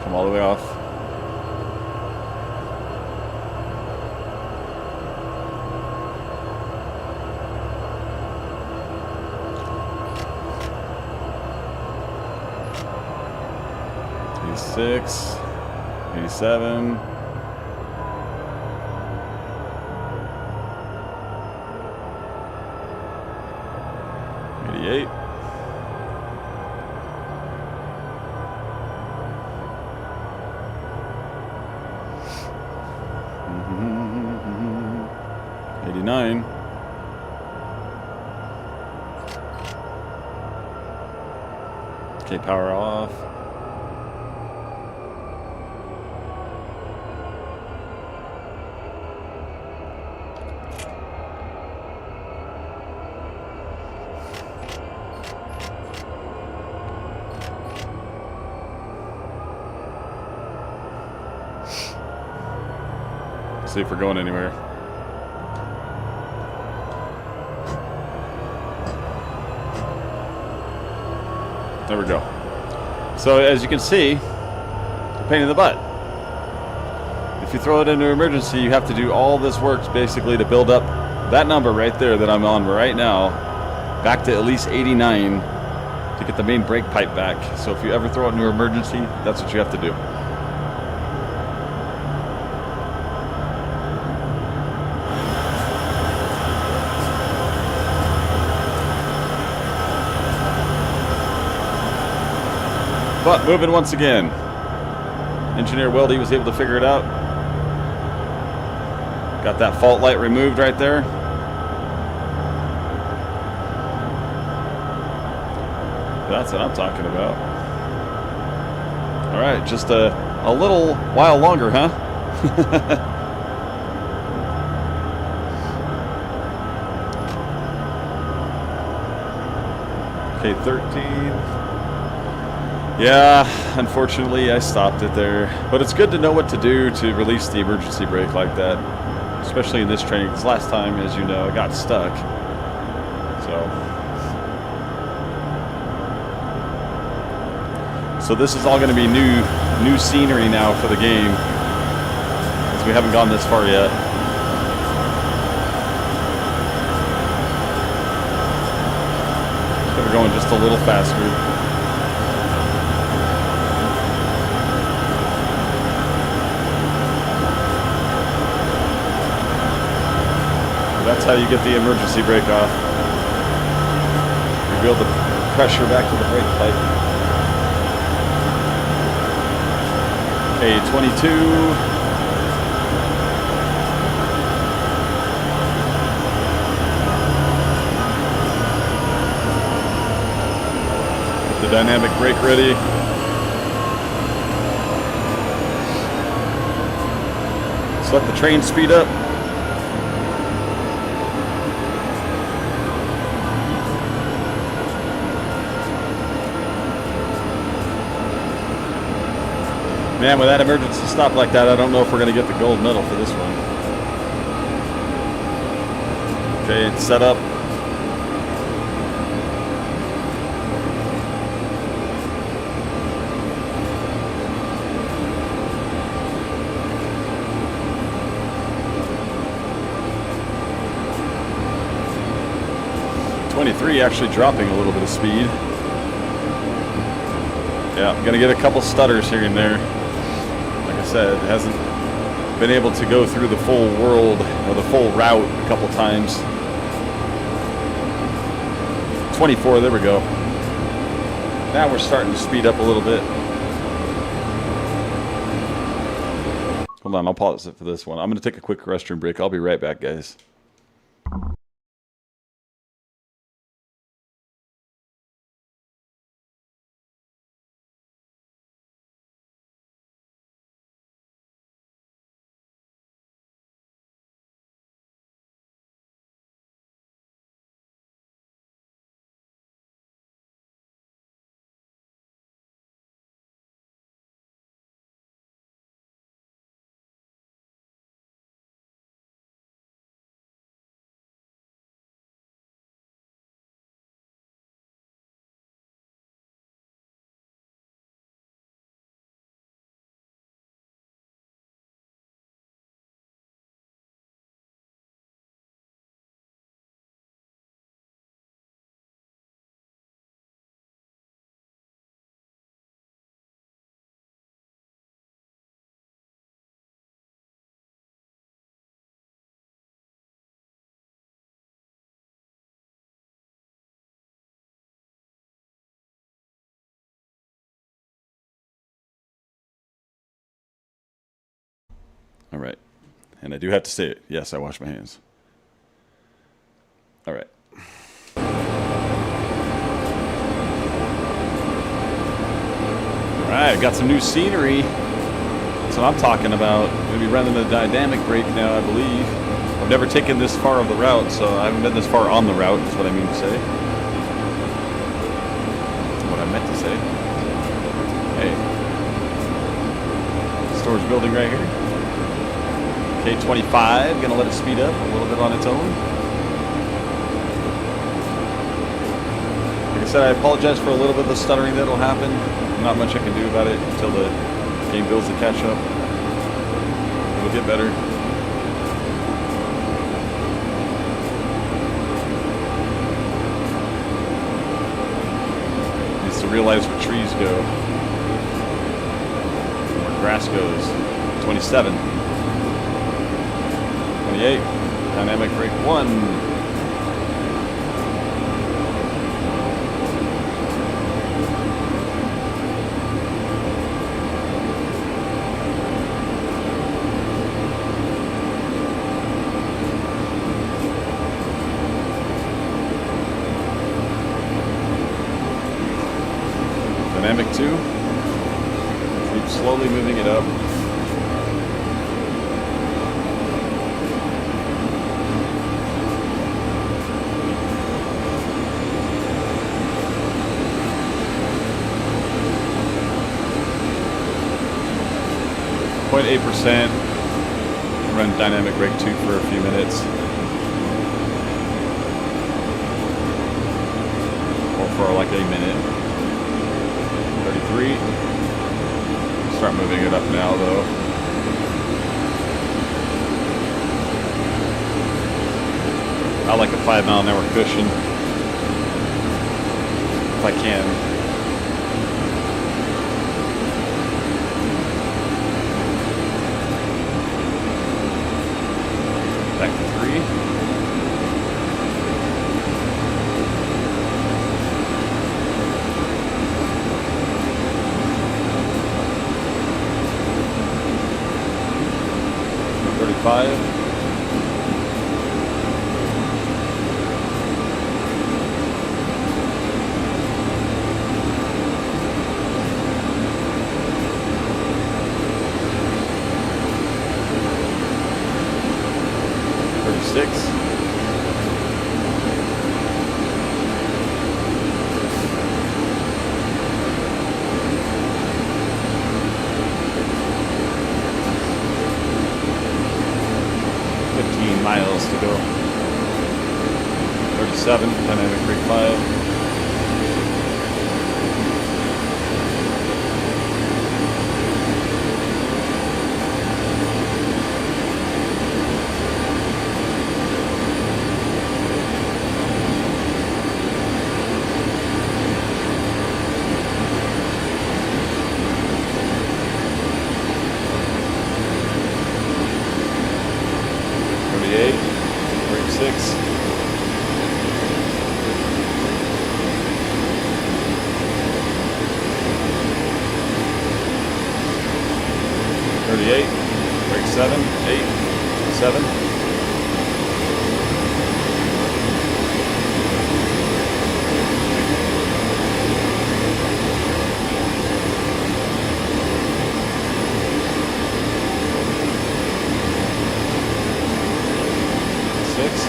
Come all the way off. '86, '87. '88. '89. Okay, power off. See if we're going anywhere. There we go. So as you can see, a pain in the butt. If you throw it into emergency, you have to do all this work basically to build up that number right there that I'm on right now back to at least 89 to get the main brake pipe back. So if you ever throw it into emergency, that's what you have to do. But moving once again. Engineer Weldy was able to figure it out. Got that fault light removed right there. That's what I'm talking about. All right, just a little while longer, huh? Okay, 13. Yeah, unfortunately, I stopped it there. But it's good to know what to do to release the emergency brake like that, especially in this training. Because last time, as you know, I got stuck. So this is all going to be new scenery now for the game, because we haven't gone this far yet. So we're going just a little faster. That's how you get the emergency brake off. You build the pressure back to the brake pipe. Okay, 22. Get the dynamic brake ready. Let's let the train speed up. Man, with that emergency stop like that, I don't know if we're going to get the gold medal for this one. Okay, it's set up. .23 actually dropping a little bit of speed. Yeah, I'm going to get a couple stutters here and there. Said, it hasn't been able to go through the full world or the full route a couple times. 24, there we go. Now we're starting to speed up a little bit. Hold on, I'll pause it for this one. I'm going to take a quick restroom break. I'll be right back, guys. All right. And I do have to say it. Yes, I wash my hands. All right. All right, got some new scenery. That's what I'm talking about. I'm going to be running the dynamic brake now, I believe. I've never taken this far of the route, so I haven't been this far on the route, is what I mean to say. What I meant to say. Hey. Storage building right here. K25, gonna let it speed up a little bit on its own. Like I I said, I apologize for a little bit of the stuttering that'll happen. Not much I can do about it until the game builds to catch up. It'll get better. Needs to realize where trees go, where grass goes. 27. 28. Dynamic brake 1. Dynamic 2. Keep slowly moving it up. .8%. Run dynamic brake 2 for a few minutes. Or for like a minute. 33. Start moving it up now though. I like a 5 mile an hour cushion. If I can. Back to 3. .35. Miles to go. 37, dynamic brake 5. Brake 6. 38. Brake 7. 8. 7. 6.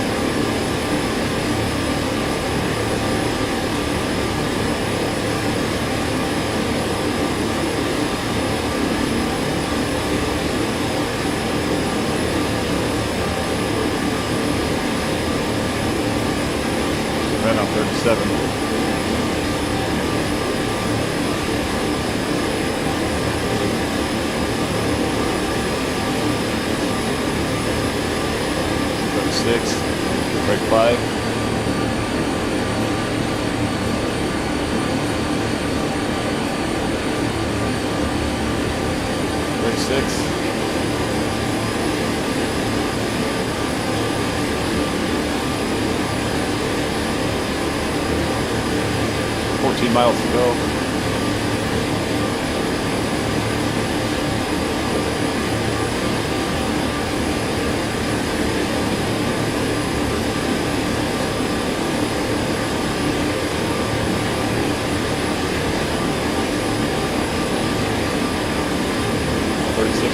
37. 36. Brake 5. 36. 14 miles to go.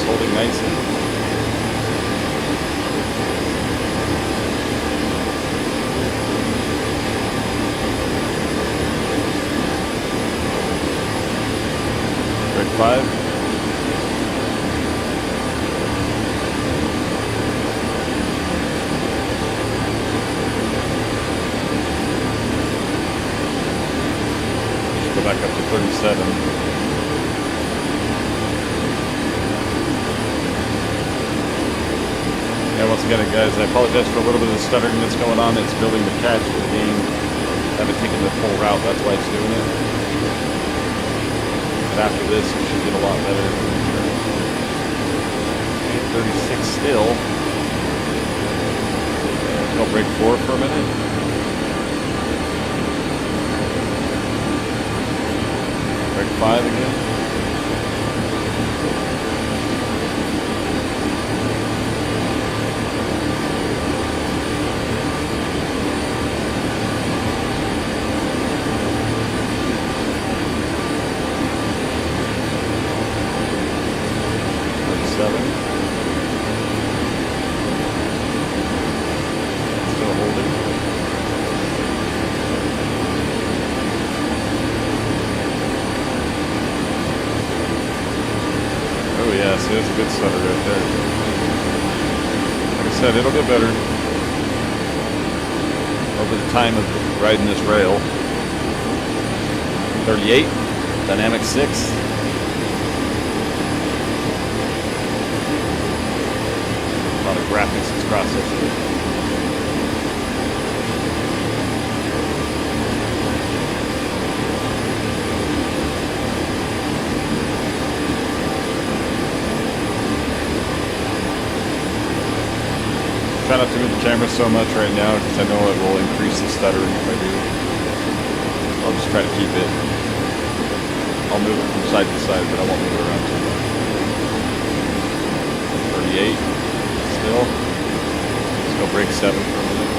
Holding nicely. 37. Yeah, once again, guys, I apologize for a little bit of the stuttering that's going on. It's building the cache for the game. I haven't taken the full route, that's why it's doing it. But after this, it should get a lot better. 836 still. Let's go break 4 for a minute. Break 5 again. There's a good stutter right there. Like I said, it'll get better over the time of riding this rail. 38, dynamic 6. A lot of graphics it's processing. Try not to move the camera so much right now because I know it will increase the stuttering if I do. I'll just try to keep it. I'll move it from side to side, but I won't move it around too much. 38 still. Let's go break 7 for a minute.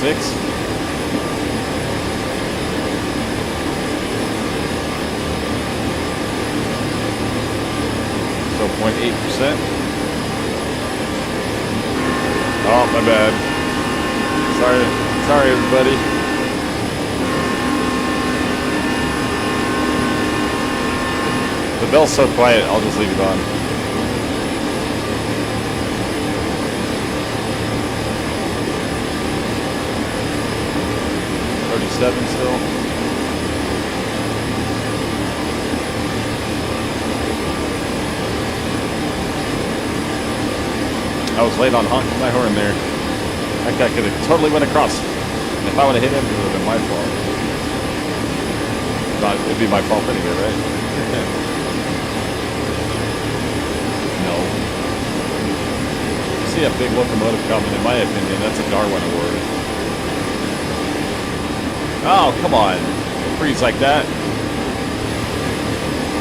So 0.8%. Oh, my bad. Sorry everybody. The bell's so quiet, I'll just leave it on. Seven still. I was late on honking my horn there. That guy could have totally went across. And if I would have hit him, it would have been my fault. But it'd be my fault anyway, right? No. You see a big locomotive coming, in my opinion, that's a Darwin Award. Oh, come on. Don't freeze like that.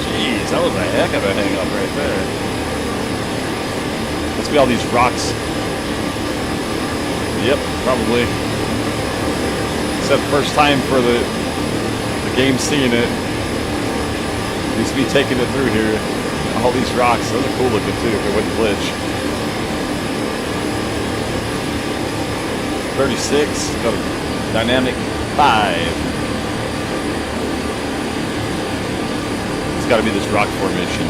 Jeez, that was a heck of a hang-up right there. Must be all these rocks. Yep, probably. Except first time for the game seeing it. At least me taking it through here. All these rocks, those are cool looking too if it wouldn't glitch. 36, go to dynamic 5. It's got to be this rock formation.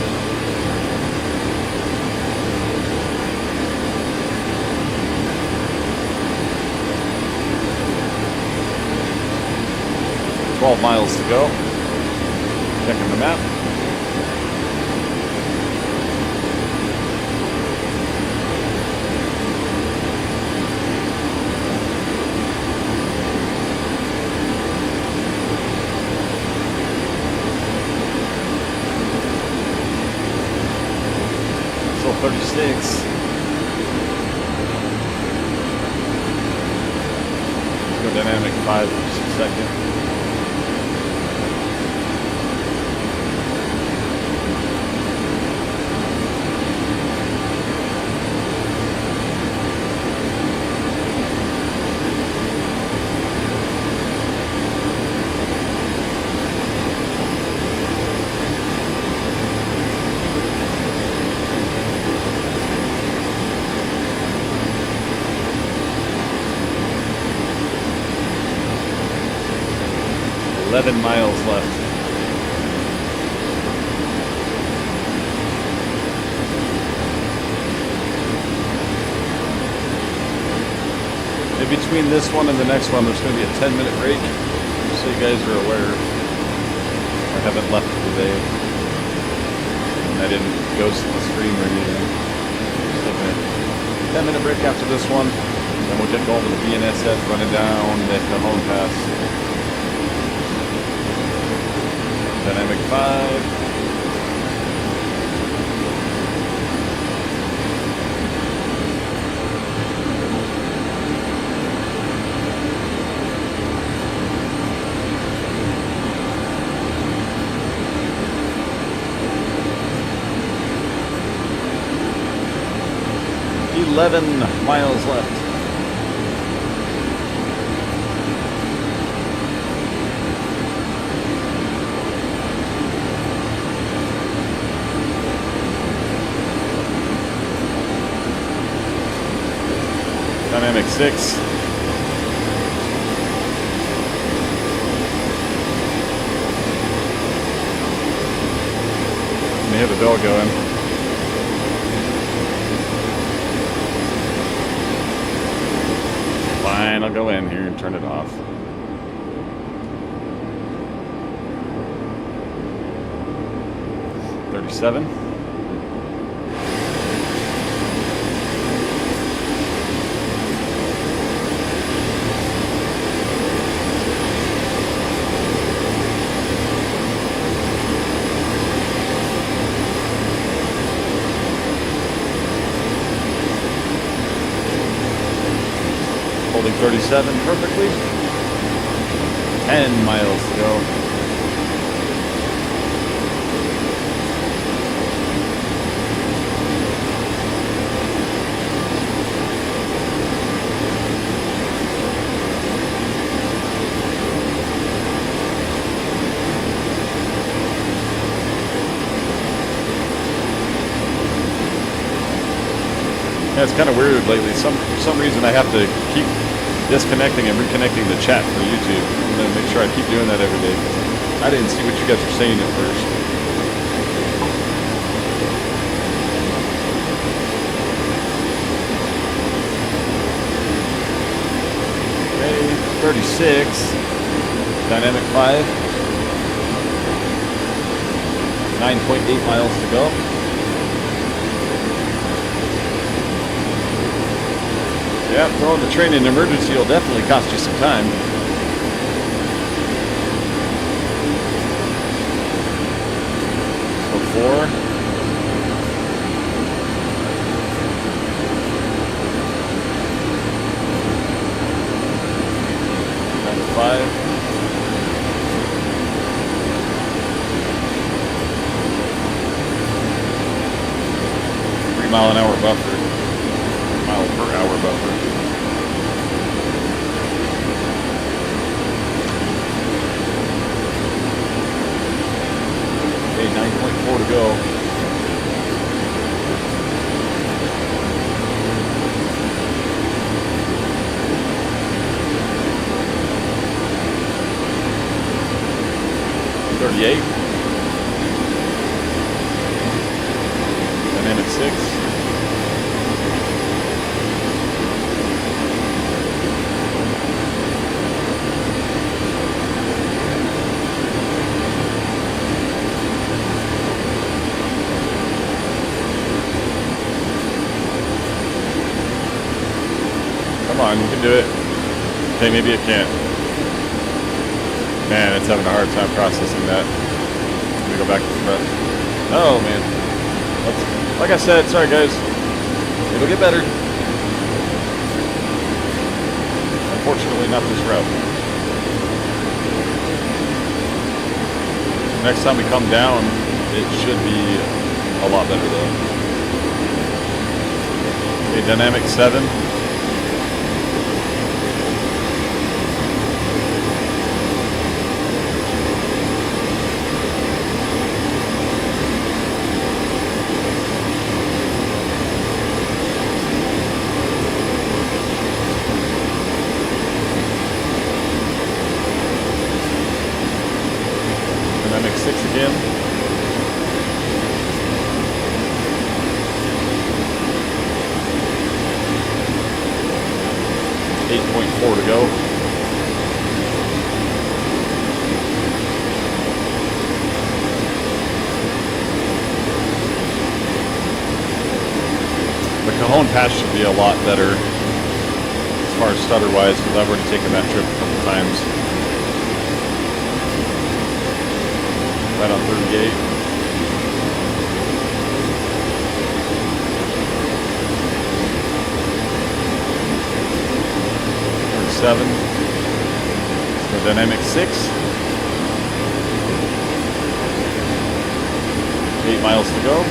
$12 miles to go. Checking the map. Still 36. Let's go dynamic 5 for just a second. $11 miles left. In between this one and the next one, there's going to be a 10-minute break, just so you guys are aware. I haven't left today. And I didn't ghost the stream or anything. Just taking a 10-minute break after this one. Then we'll get going with the BNSF running down the Cajon Pass. Dynamic 5. $11 miles left. Dynamic 6. They have a bell going. Fine, I'll go in here and turn it off. $37. Holding 37 perfectly. 10 miles to go. Yeah, it's kind of weird lately. For some reason I have to keep disconnecting and reconnecting the chat for YouTube. I'm going to make sure I keep doing that every day. I didn't see what you guys were saying at first. Okay, 36. Dynamic 5. 9.8 miles to go. Yeah, throwing the train in emergency will definitely cost you some time. So 4. Number 5. $3-mile-an-hour buffer. Mile per hour buffer. Okay, 9.4 to go. $38. Dynamic 6. Come on, you can do it. Okay, maybe it can't. Man, it's having a hard time processing that. Let me go back to the front. Oh, man. Like I said, sorry guys. It'll get better. Unfortunately, not this route. Next time we come down, it should be a lot better though. Okay, Dynamic 7. Dynamic 6 again. 8.4 to go. The Cajon patch should be a lot better as far as stutter wise, because I've already taken that trip a couple times. Right on 38. Seven. So dynamic 6. 8 miles to go.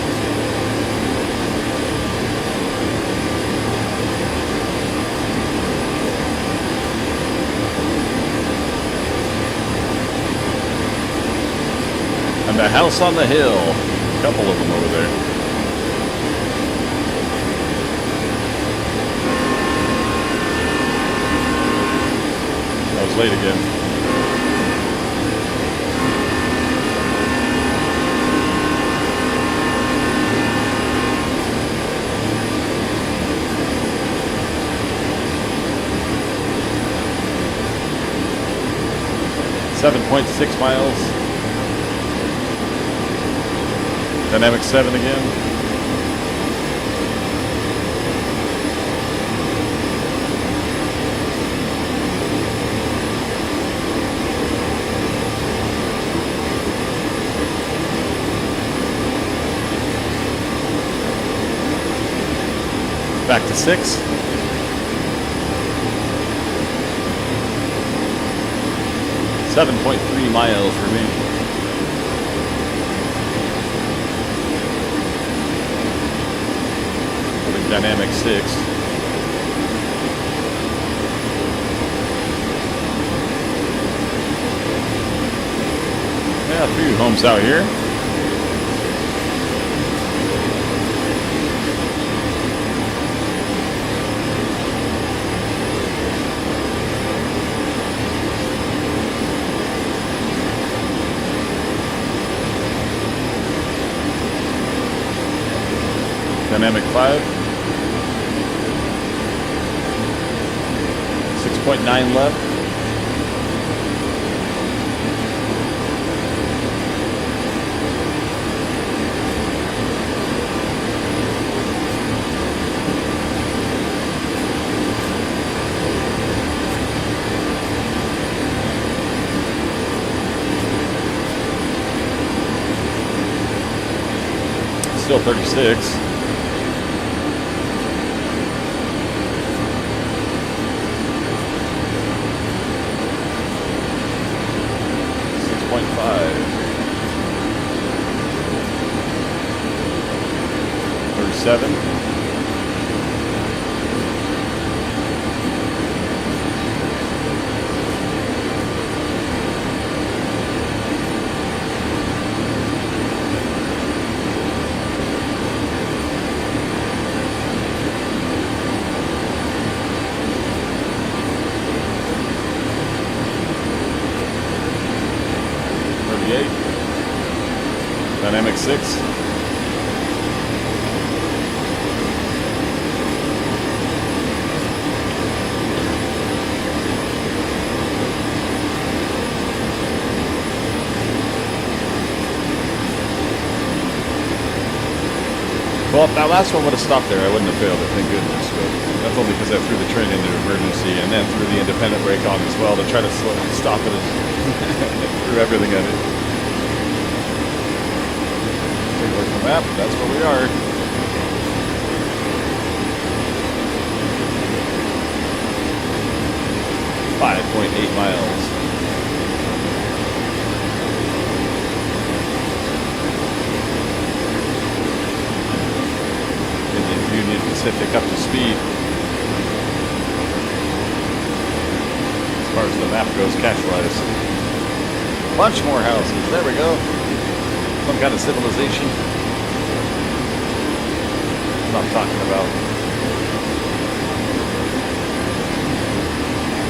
And the house on the hill. A couple of them over there. I was late again. .6 miles. Dynamic 7 again. Back to 6. .3 miles remaining. Dynamic 6. Yeah, a few homes out here. Dynamic 5. 6.9 left. Still 36. Seven. Dynamic 6. Well, if that last one would have stopped there, I wouldn't have failed it, thank goodness. But that's only because I threw the train into emergency and then threw the independent brake on as well to try to stop it and threw everything at it. Take a look at the map, that's where we are. .8 miles. Union Pacific up to speed. As far as the map goes, cash-wise. Bunch more houses. There we go. Some kind of civilization. That's what I'm talking about.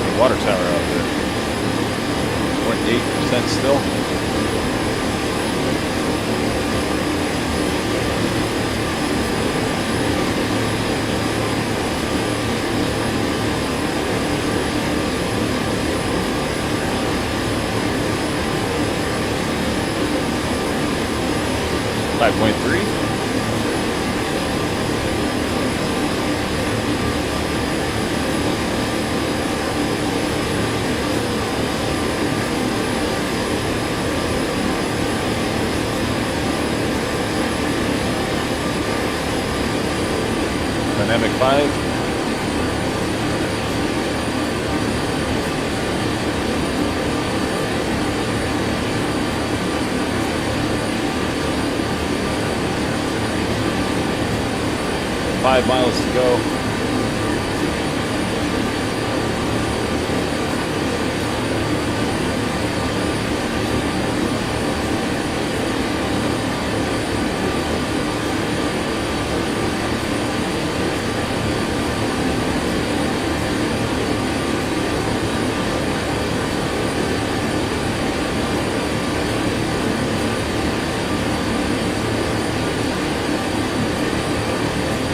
The water tower out there. 0.8% still. 5.3. Dynamic 5. Five miles to go.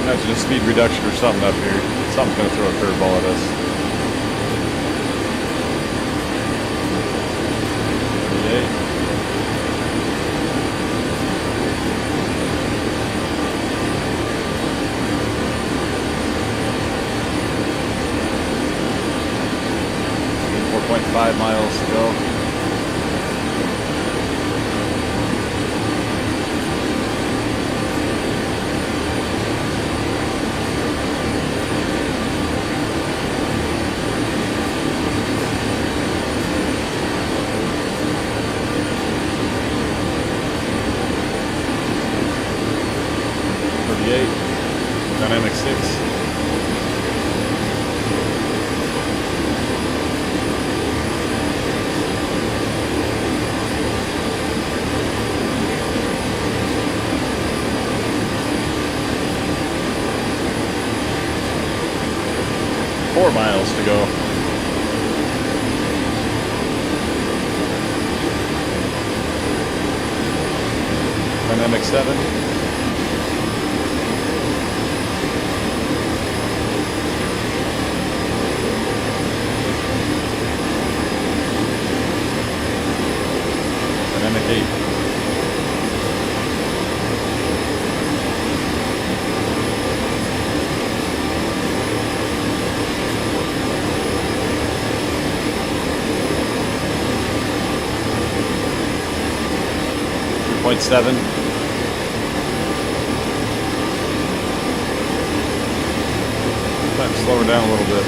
Imagine a speed reduction or something up here. Something's going to throw a curveball at us. 38. Miles to go. Dynamic 6. Four miles to go. Dynamic 7. Dynamic 8. Point 7. Time to slow her down a little bit.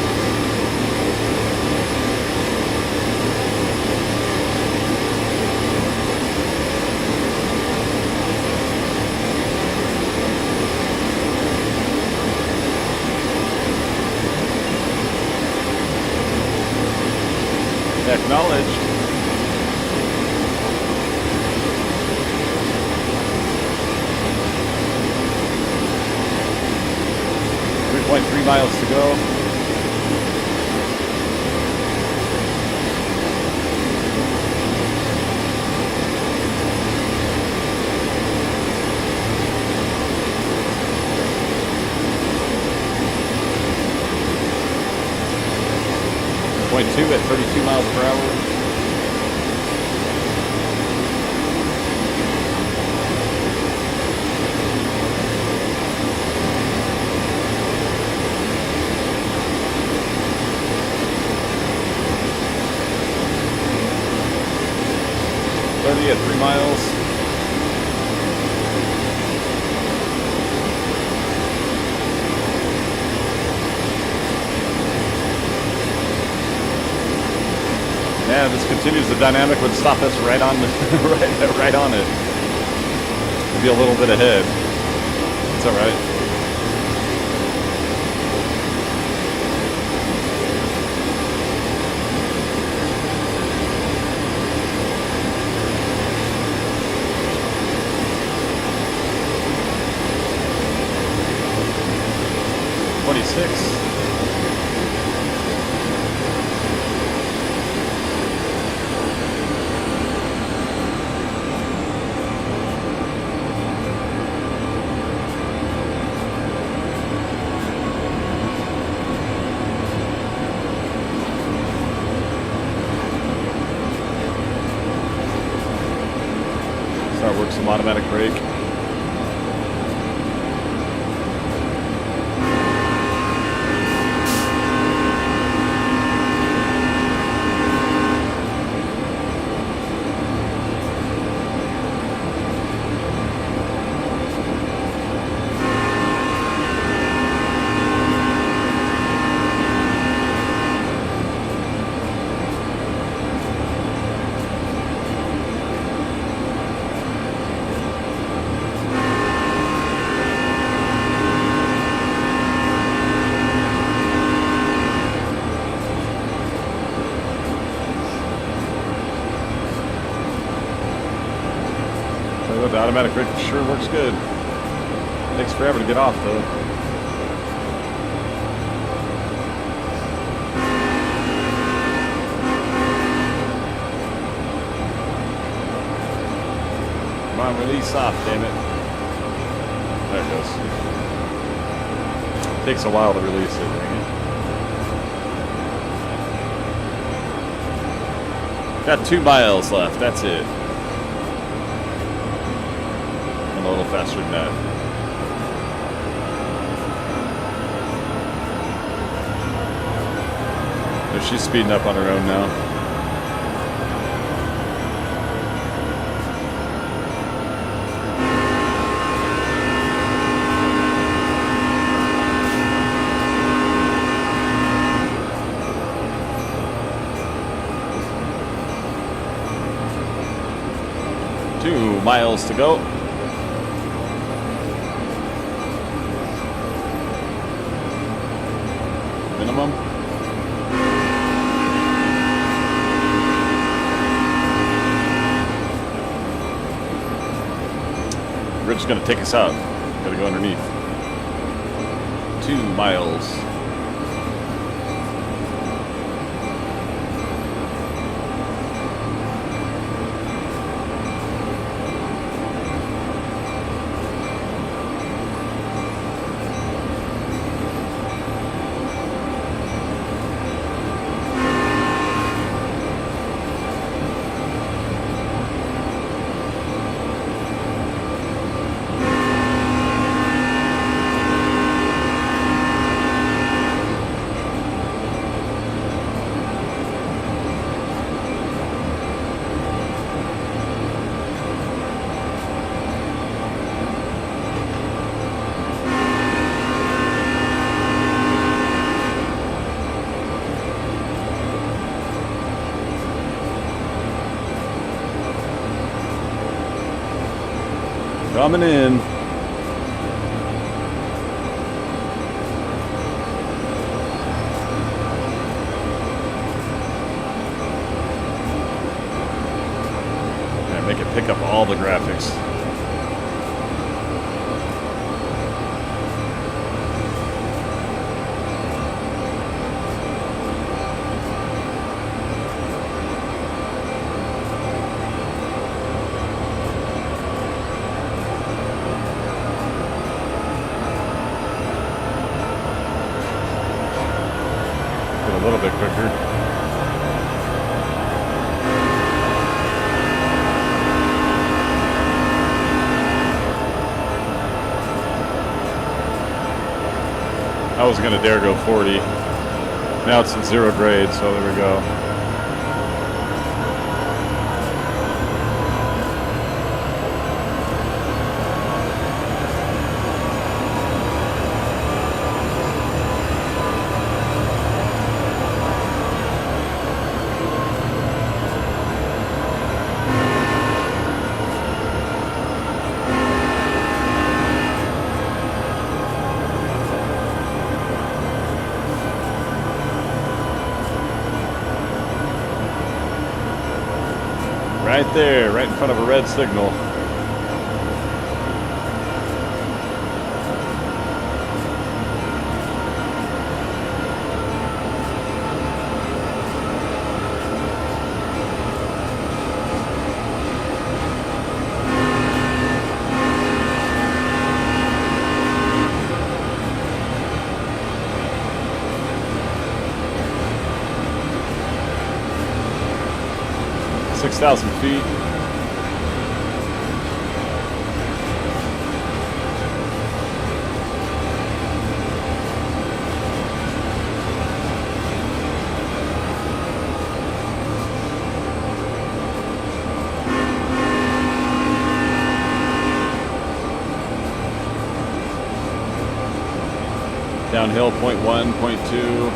Acknowledged. .3 miles to go. .2 at 32 miles per hour. At 3 miles. Yeah, this continues. The dynamic would stop us right on the right on it. Be a little bit ahead. It's all right. Start work some automatic brake. Automatic brake sure works good. Takes forever to get off though. Come on, release off, damn it. There it goes. Takes a while to release it, dang it. Got 2 miles left, that's it. I'm a little faster than that. But she's speeding up on her own now. Miles to go. Minimum. Bridge is going to take us out. Got to go underneath. 2 miles. Coming in. Yeah, make it pick up all the graphics. A little bit quicker. I wasn't going to dare go 40. Now it's at 0 grade, so there we go. Right there, right in front of a red signal. Six 6,000 feet. Downhill, 0.1, 0.2.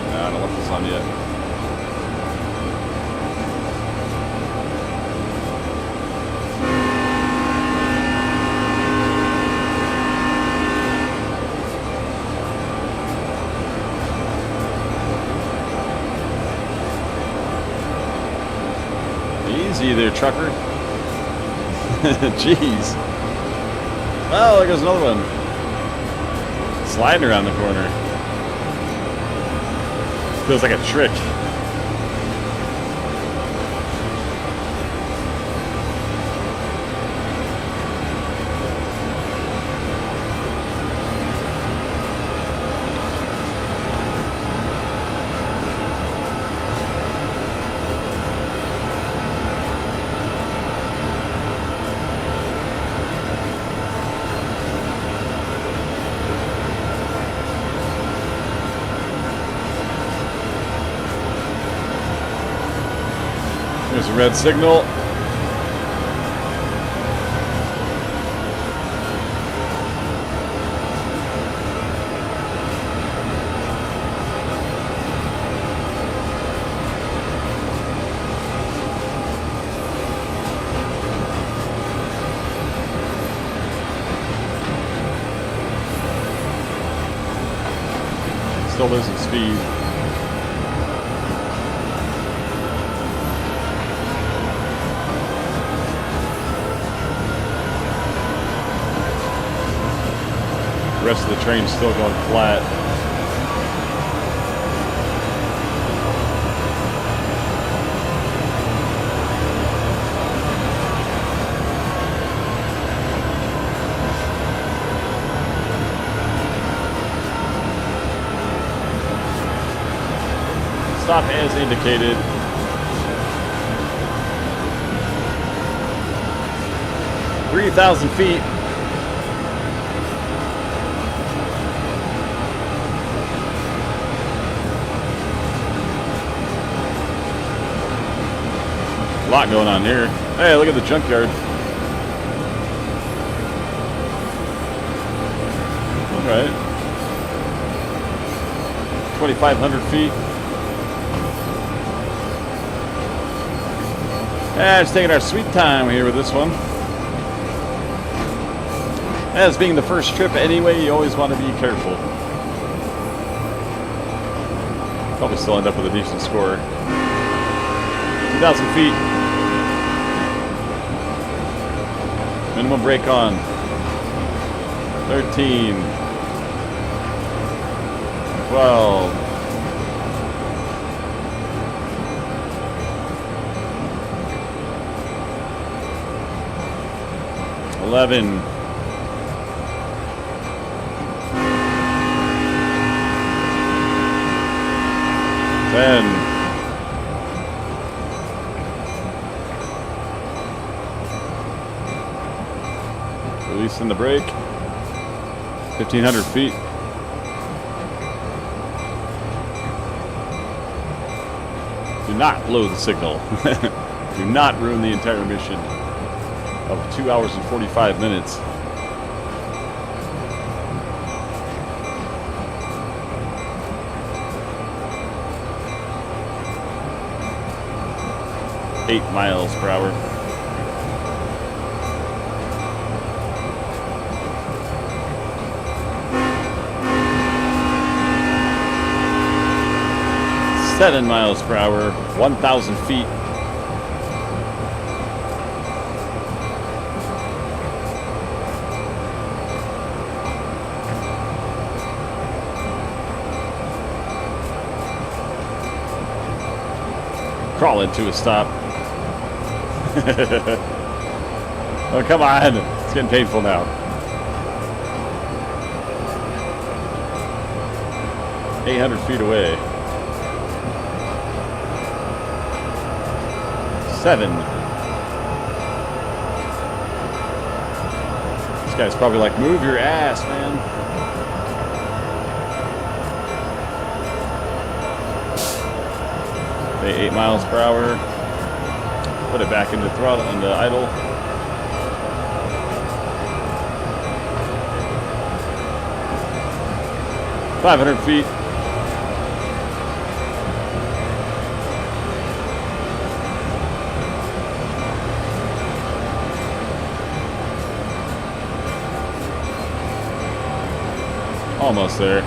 I don't know what this is on yet. Easy there, trucker. Jeez. Oh, there goes another one. Sliding around the corner. Feels like a trick. There's a red signal. Still losing speed. The rest of the train's still going flat. Stop as indicated. "3,000 feet. A lot going on here. Hey, look at the junkyard. All right. 2,500 feet. Yeah, just taking our sweet time here with this one. As being the first trip anyway, you always want to be careful. Probably still end up with a decent score. 2,000 feet. Minimum brake on. 13. 12. 11. 10. Releasing the brake. 1,500 feet. Do not blow the signal. Do not ruin the entire mission of 2 hours and 45 minutes. Eight miles per hour. Seven miles per hour, 1,000 feet. Crawling to a stop. Oh, come on. It's getting painful now. 800 feet away. 7. This guy's probably like, move your ass, man. Okay, 8 miles per hour. Put it back into throttle, into idle. "500 feet. Almost there.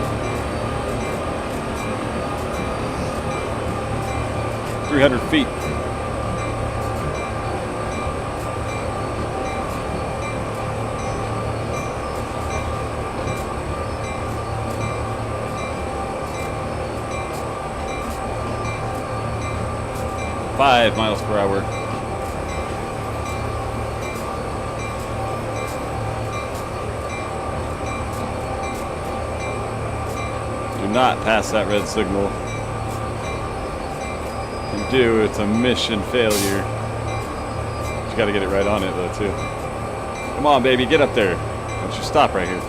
300 feet. 5 miles per hour. Do not pass that red signal. If you do, it's a mission failure. You gotta get it right on it though too. Come on, baby, get up there. Why don't you stop right here?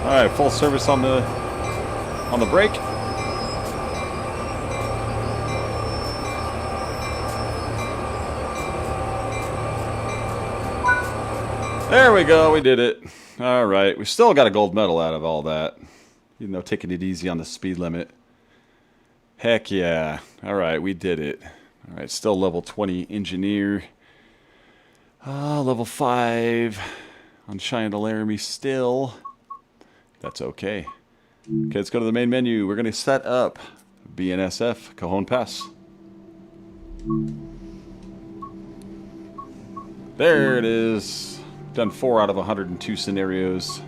All right, full service on the brake. There we go, we did it. All right, we still got a gold medal out of all that. You know, taking it easy on the speed limit. Heck yeah. All right, we did it. All right, still level 20 engineer. Level 5 on Cheyenne-Laramie still. That's okay. Okay, let's go to the main menu. We're going to set up BNSF Cajon Pass. There it is. Done 4 out of 102 scenarios.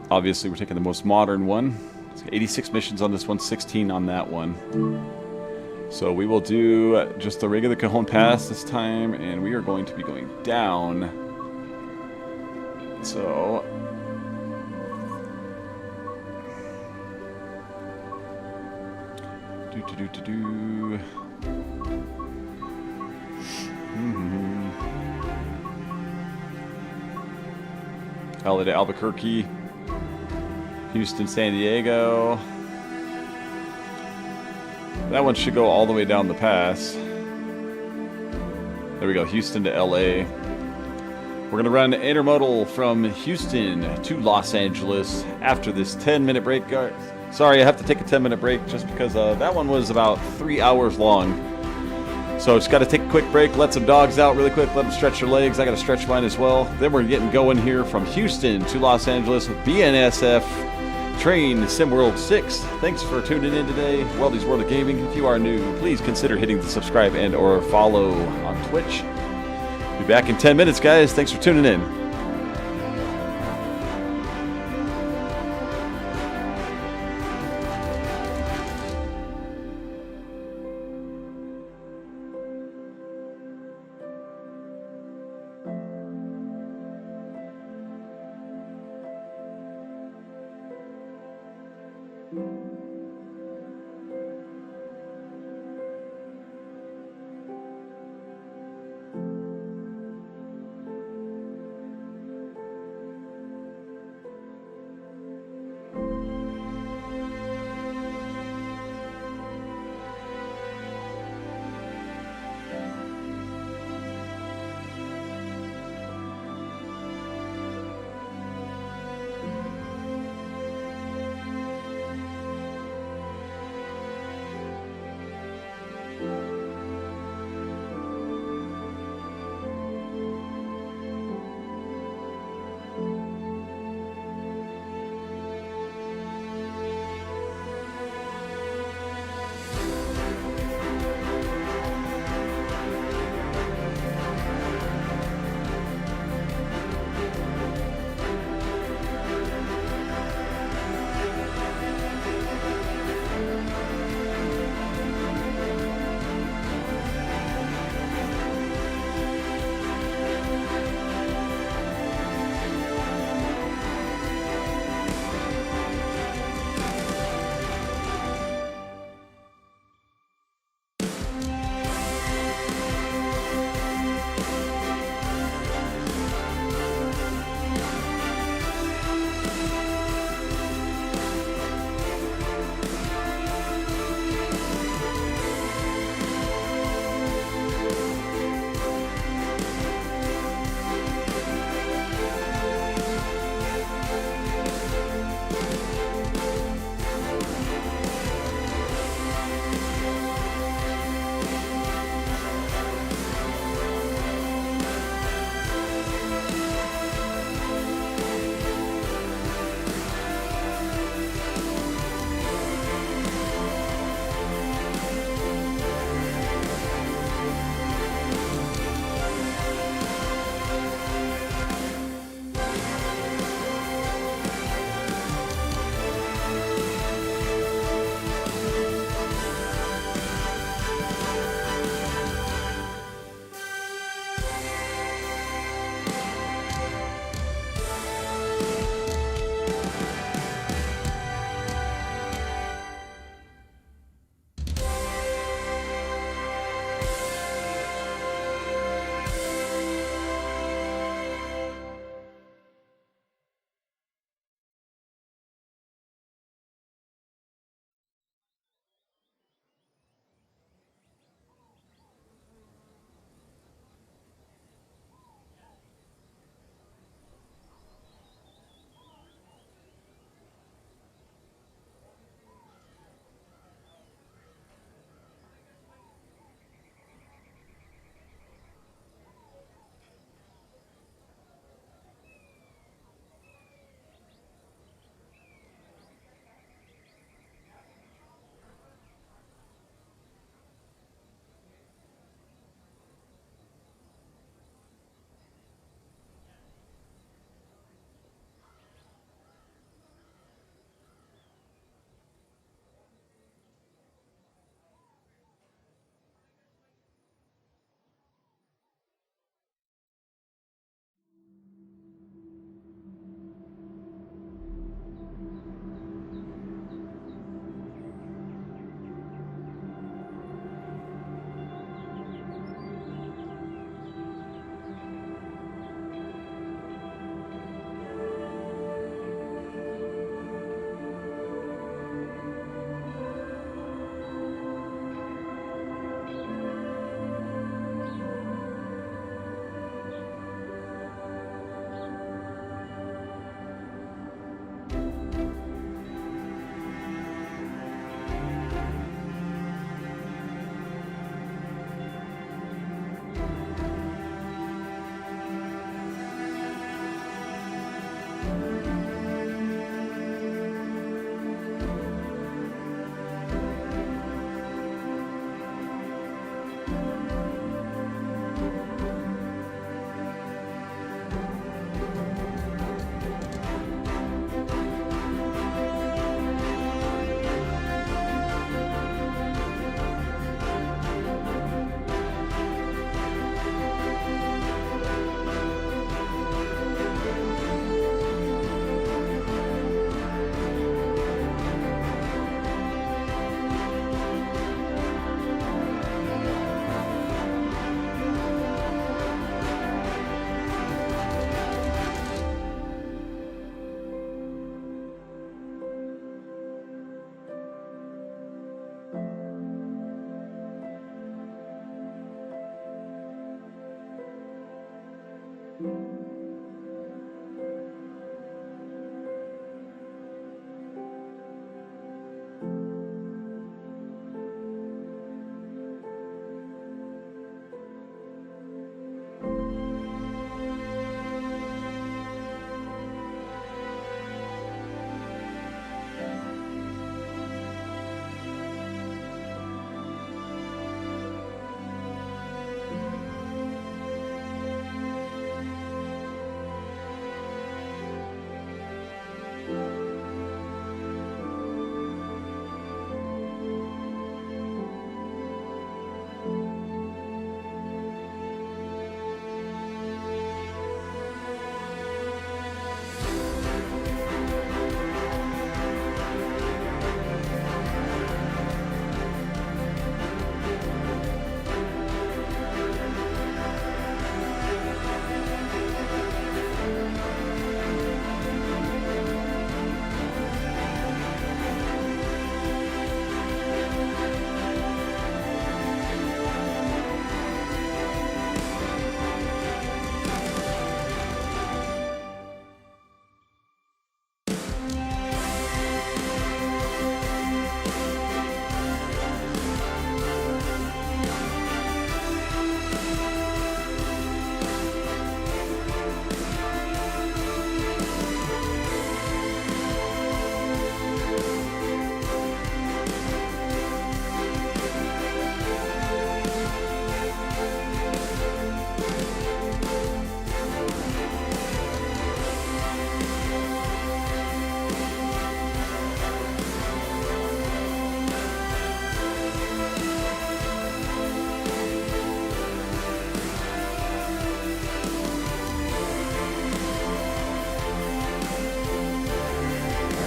Obviously, we're taking the most modern one. It's 86 missions on this one, 16 on that one. So we will do just the regular Cajon Pass this time, and we are going to be going down. So LA to Albuquerque, Houston, San Diego. That one should go all the way down the pass. There we go, Houston to LA. We're going to run intermodal from Houston to Los Angeles after this 10-minute break. Sorry, I have to take a 10-minute break just because that one was about 3 hours long. So just got to take a quick break, let some dogs out really quick, let them stretch their legs. I got to stretch mine as well. Then we're getting going here from Houston to Los Angeles with BNSF Train SimWorld 6. Thanks for tuning in today. Weldy's World of Gaming. If you are new, please consider hitting the subscribe and or follow on Twitch. Be back in 10 minutes, guys. Thanks for tuning in.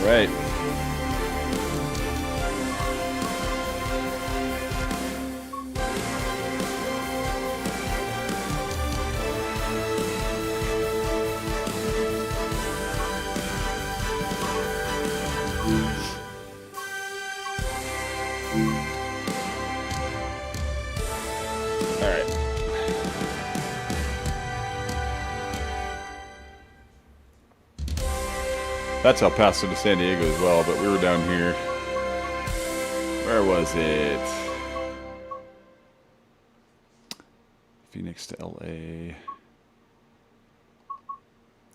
Right. All right. That's El Paso to San Diego as well, but we were down here. Where was it? Phoenix to LA.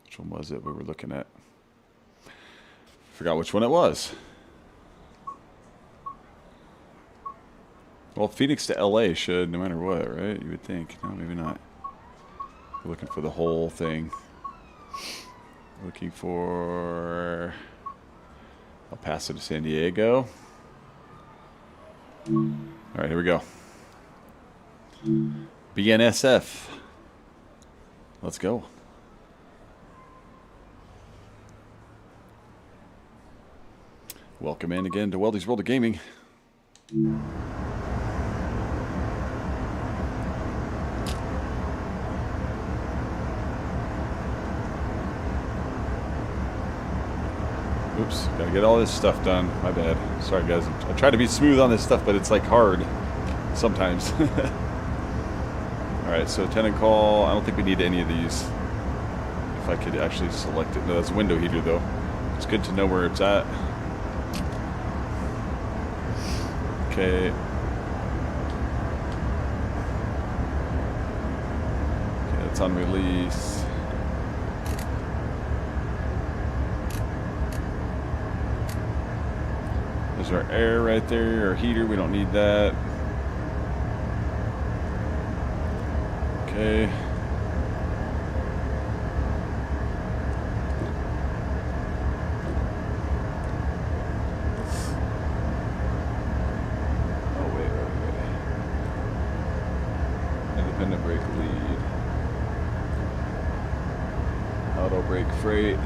Which one was it we were looking at? Forgot which one it was. Well, Phoenix to LA should, no matter what, right? You would think. No, maybe not. We're looking for the whole thing. Looking for El Paso to San Diego. All right, here we go. BNSF. Let's go. Welcome in again to Weldy's World of Gaming. Oops, gotta get all this stuff done. My bad. Sorry, guys. I try to be smooth on this stuff, but it's like hard sometimes. Alright, so tenant call. I don't think we need any of these. If I could actually select it. No, that's a window heater, though. It's good to know where it's at. Okay. Okay, it's on release. There's our air right there, our heater, we don't need that. Okay. Oh, wait. Independent brake lead. Auto brake freight.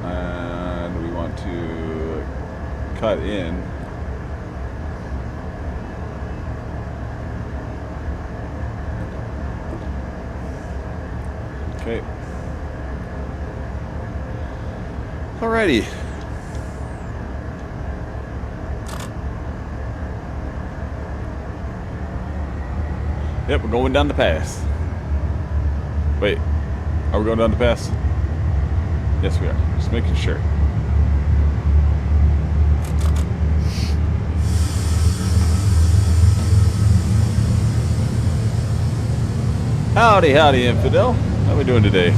And we want to cut in. Okay. Alrighty. Yep, we're going down the pass. Wait, are we going down the pass? Yes, we are. Just making sure. Howdy, howdy, infidel. How we doing today?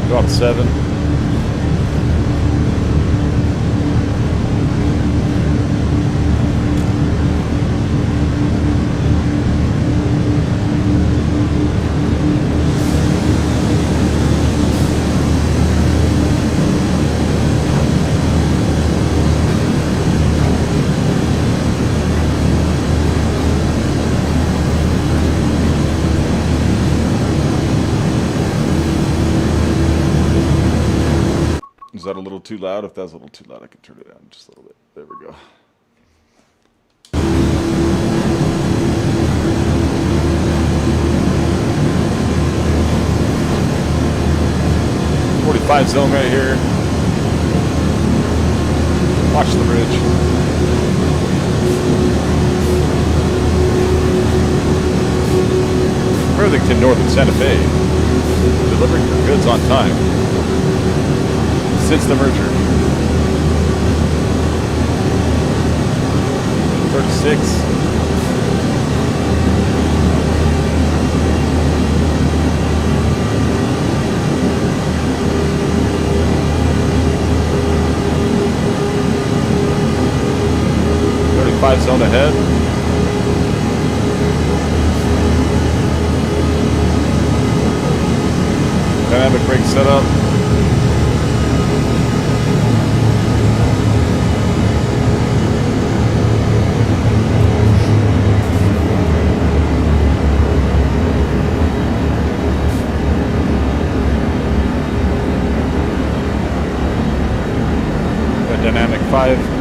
About 7. Is that a little too loud? If that's a little too loud, I can turn it down just a little bit. There we go. .45 zone right here. Watch the bridge. Worthington North and Santa Fe. Delivering your goods on time. Since the merger. 36. Zone ahead. Dynamic brake setup. Got dynamic 5.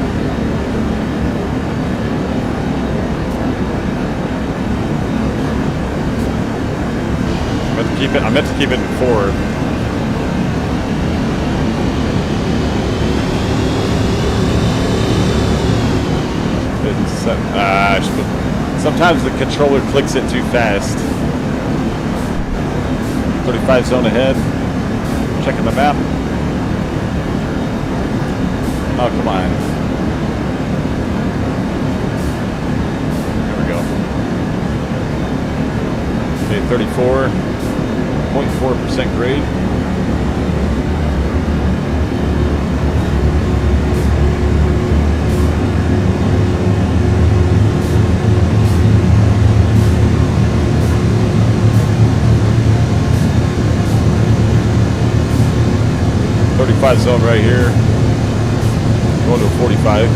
I meant to keep it in 4. Sometimes the controller clicks it too fast. 35 zone ahead. Checking the map. Oh, come on. There we go. Okay, 34. 0.4% grade. .35 zone right here. Going to a 45.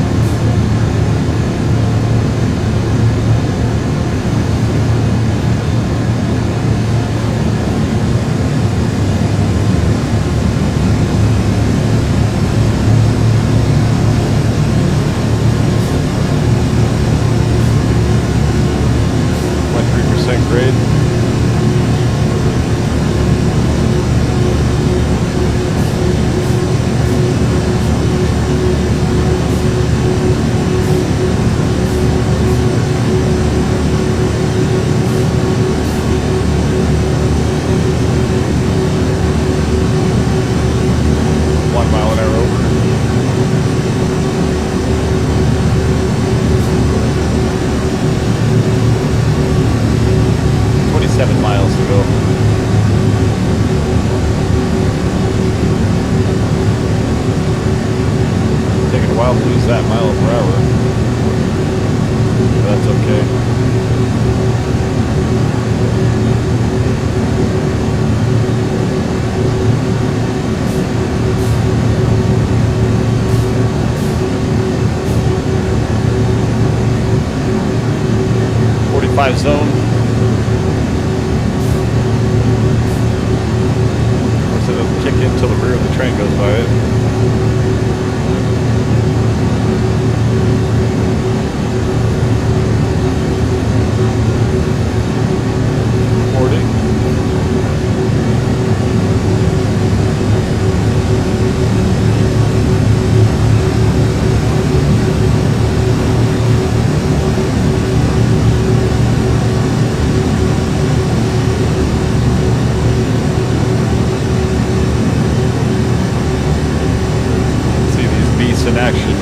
Grade. That mile per hour. That's okay. 45 zone. Of course, it doesn't kick in until the rear of the train goes by it. In action.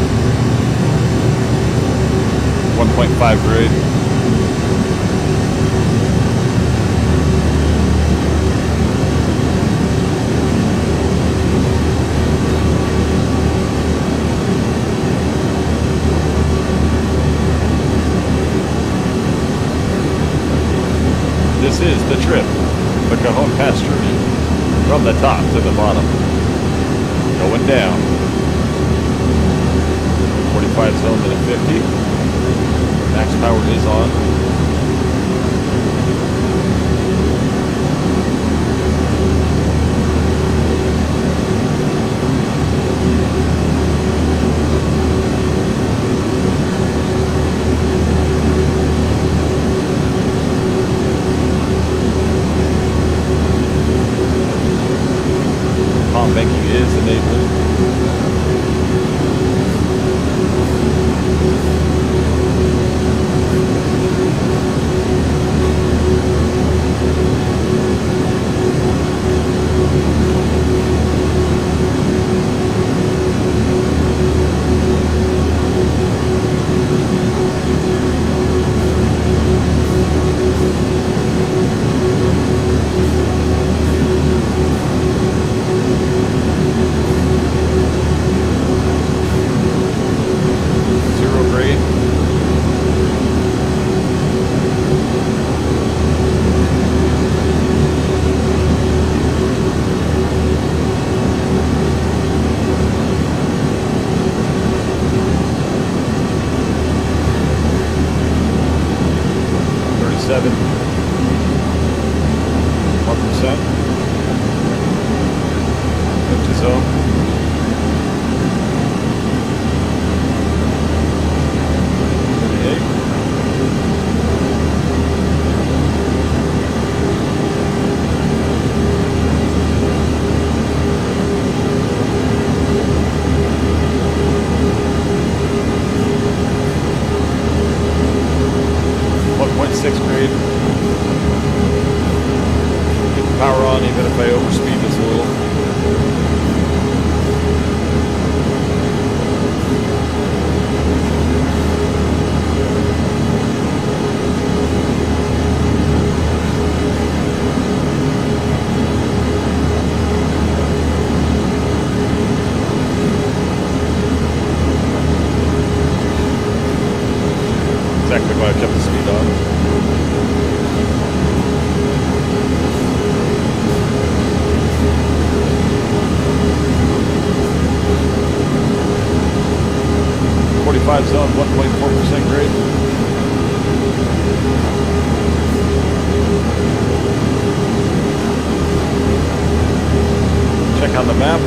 1.5 grade. This is the trip, the Cajon Pass journey, from the top to the bottom, going down. 45 zone to the 50. Max power is on. Palm banking is enabled. Power on even if I overspeed this a little. Exactly why I kept the speed on. Zone 1.4% grade. Check on the map.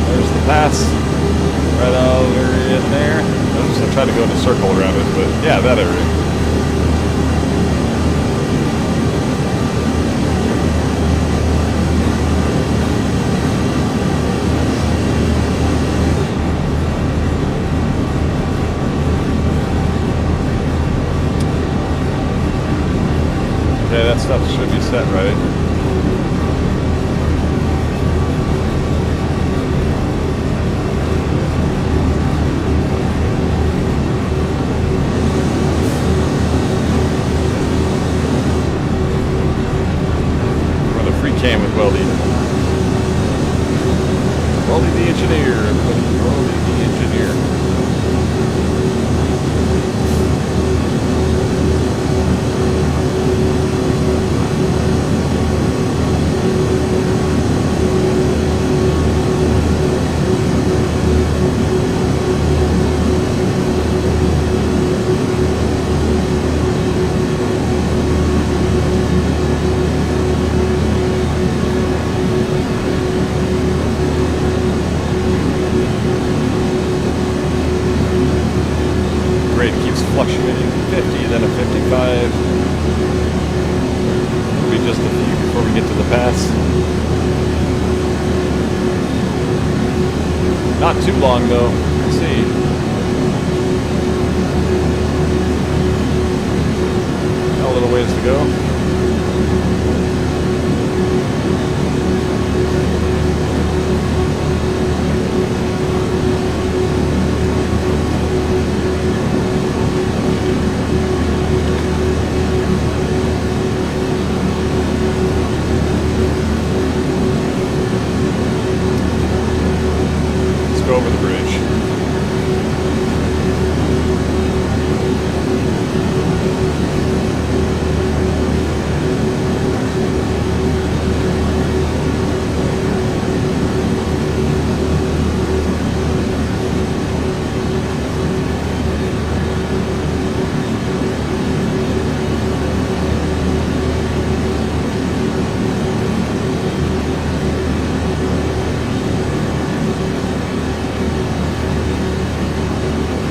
There's the pass. Right over in there. I tried to go in a circle around it, but yeah, that area. Okay, that stuff should be set right. Run a free cam with Weldy. Weldy the engineer. Weldy the engineer. fluctuating. 50, then a 55. It'll be just a few before we get to the pass. Not too long though. Let's see. Got a little ways to go. Over the bridge.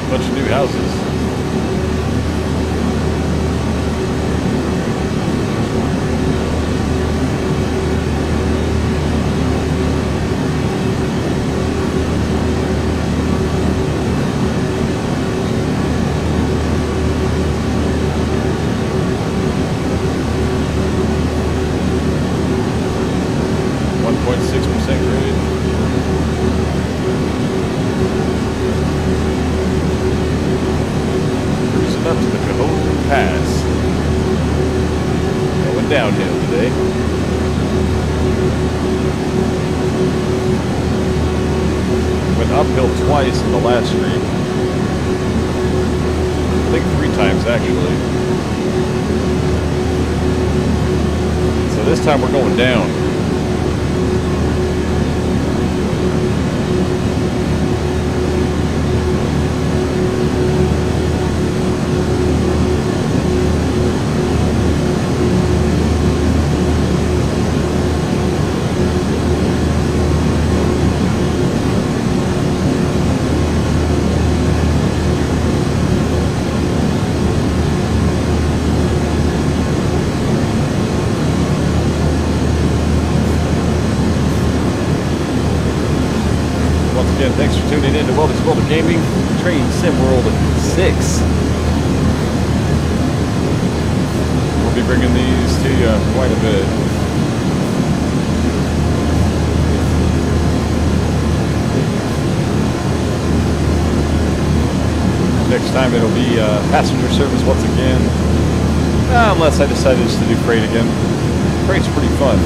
Bunch of new houses. Up to the Cajon Pass. Going downhill today. Went uphill twice in the last street. I think 3 times actually. So this time we're going down. Again, thanks for tuning in to Welders World of Gaming, Train Sim World 6. We'll be bringing these to you quite a bit. Next time it'll be passenger service once again. Unless I decided just to do freight again. Freight's pretty fun.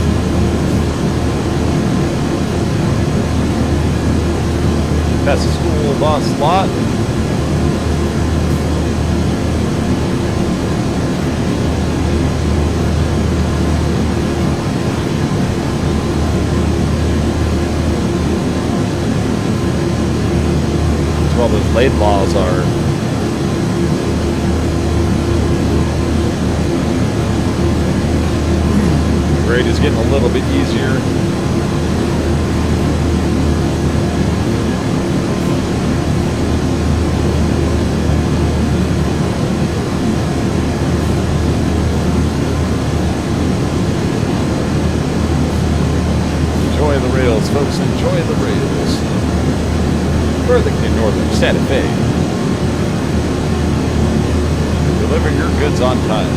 Past the school bus lot. That's where all those lane laws are. The grade is getting a little bit easier. Enjoy the rails, folks. Enjoy the rails. Burlington, Northern Santa Fe. Delivering your goods on time.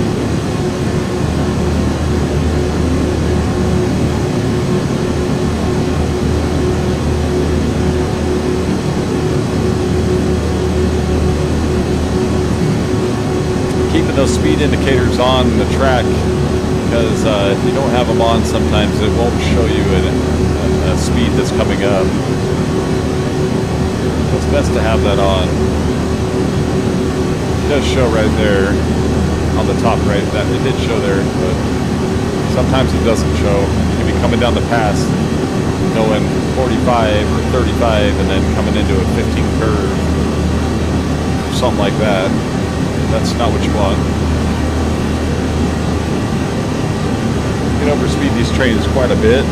Keeping those speed indicators on the track, because if you don't have them on, sometimes it won't show you a speed that's coming up. So it's best to have that on. It does show right there on the top right. That it did show there, but sometimes it doesn't show. You can be coming down the pass, going 45 or 35, and then coming into a 15 curve, something like that. That's not what you want. You can overspeed these trains quite a bit,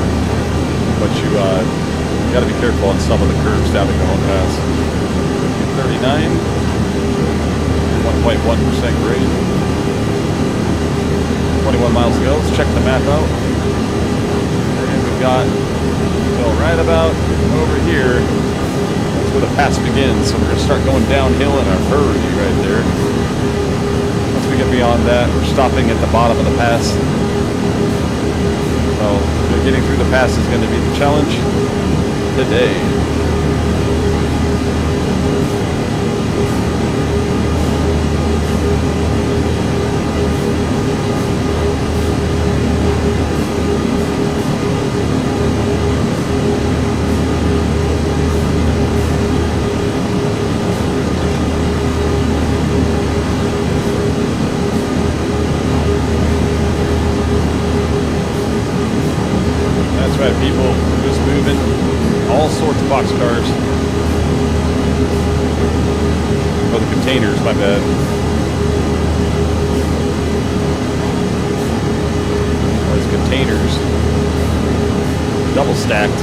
but you got to be careful on some of the curves down the Cajon Pass. 39, 1.6. grade. 21 miles to go. Let's check the map out. And we've got till right about over here. That's where the pass begins. So we're going to start going downhill in a hurry right there. Once we get beyond that, we're stopping at the bottom of the pass. So getting through the pass is going to be the challenge today. That's right, people. We're just moving all sorts of boxcars. Or the containers, my bad. Those containers. Double stacked.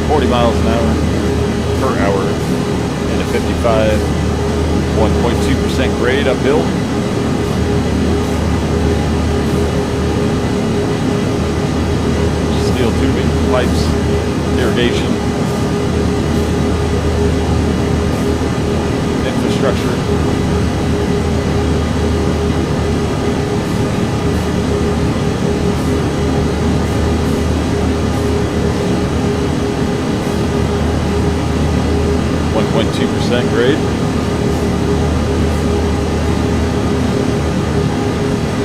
40 miles an hour per hour. And a 55. 1.2% grade uphill. Steel tubing, pipes, irrigation, infrastructure. .2% grade.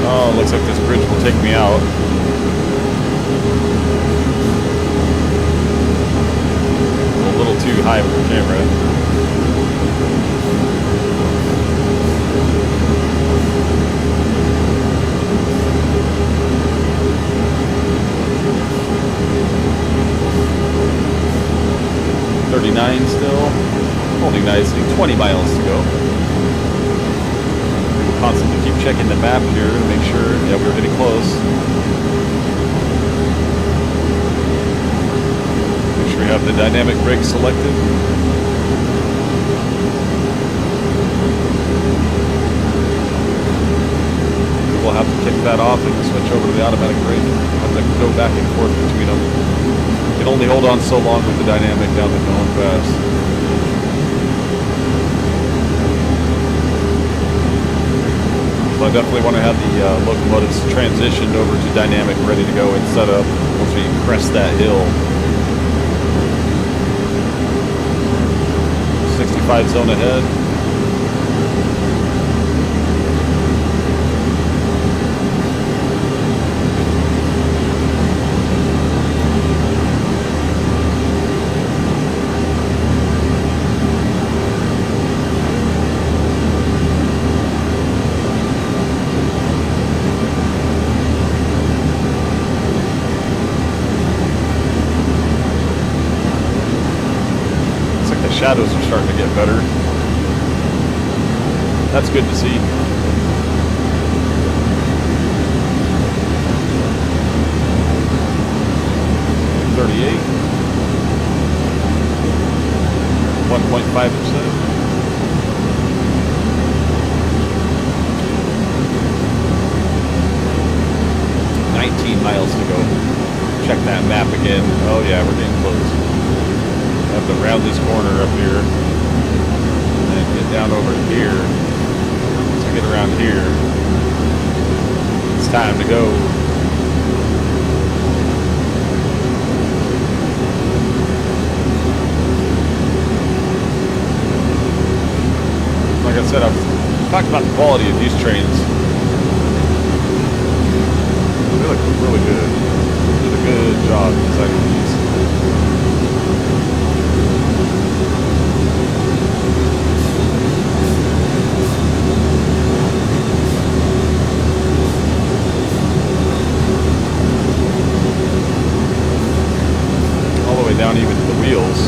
Oh, looks like this bridge will take me out. A little too high with the camera. .39 still, holding nicely. 20 miles to go. We'll constantly keep checking the map here to make sure. Yeah, we're getting close. We have the dynamic brake selected. We'll have to kick that off and switch over to the automatic brake. Have to go back and forth between them. You can only hold on so long with the dynamic down the going fast. So I definitely want to have the locomotives transitioned over to dynamic, ready to go and set up once we crest that hill. 65 zone ahead. Shadows are starting to get better. That's good to see. .38. 1.5%. Miles to go. Check that map again. Oh yeah, we're getting close. Have to round this corner up here and get down over here. Once we get around here, it's time to go. Like I said, I've talked about the quality of these trains. They look really good. Did a good job designing these. All the way down even to the wheels.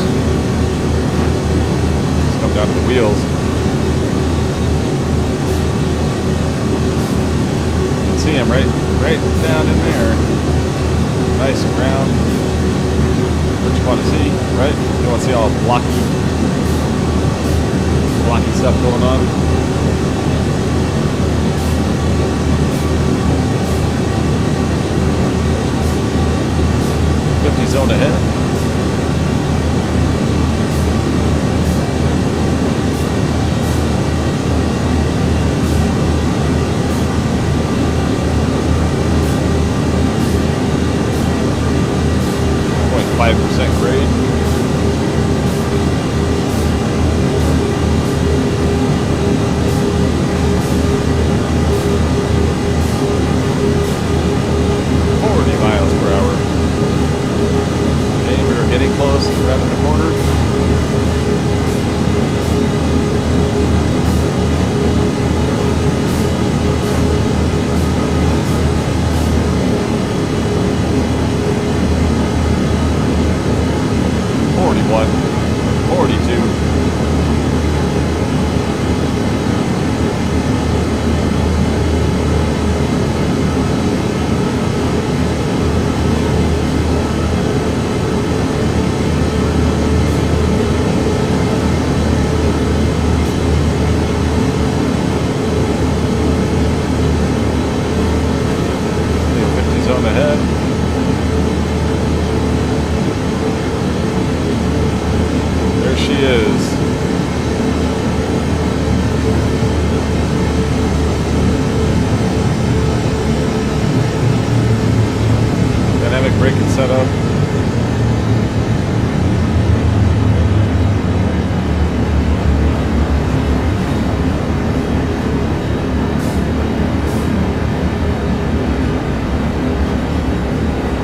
Let's come down to the wheels. You can see them right down in there. Nice and round. What you want to see, right? You want to see all blocky stuff going on. zone ahead. .5% grade. Close, around the corner. Braking setup.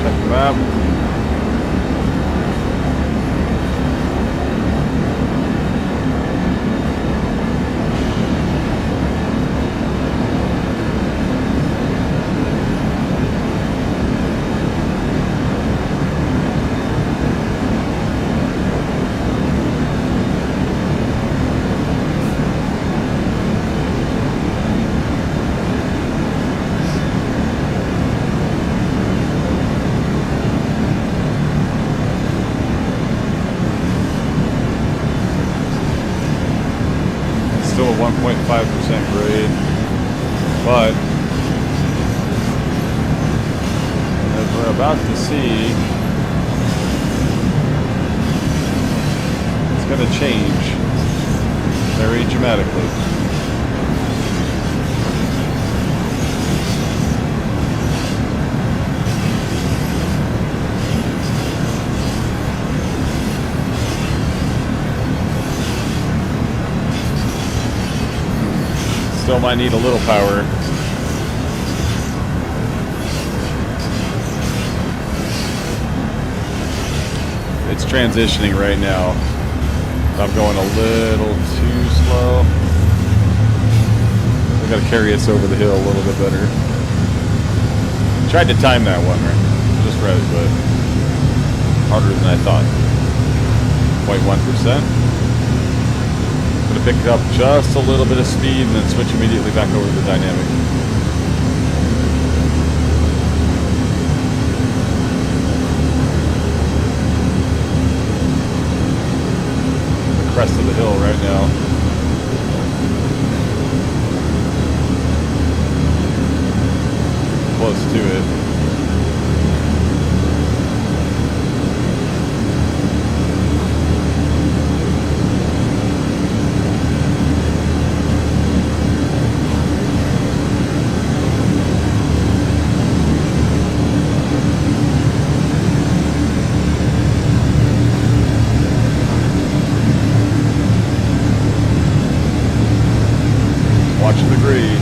Check the map. Still a 1.5% grade, but as we're about to see, it's going to change very dramatically. Still might need a little power. It's transitioning right now. I'm going a little too slow. I've got to carry us over the hill a little bit better. Tried to time that one right, just right, but harder than I thought. 0.1%. Going to pick up just a little bit of speed and then switch immediately back over to the dynamic. The crest of the hill right now. Close to it. Watching the green.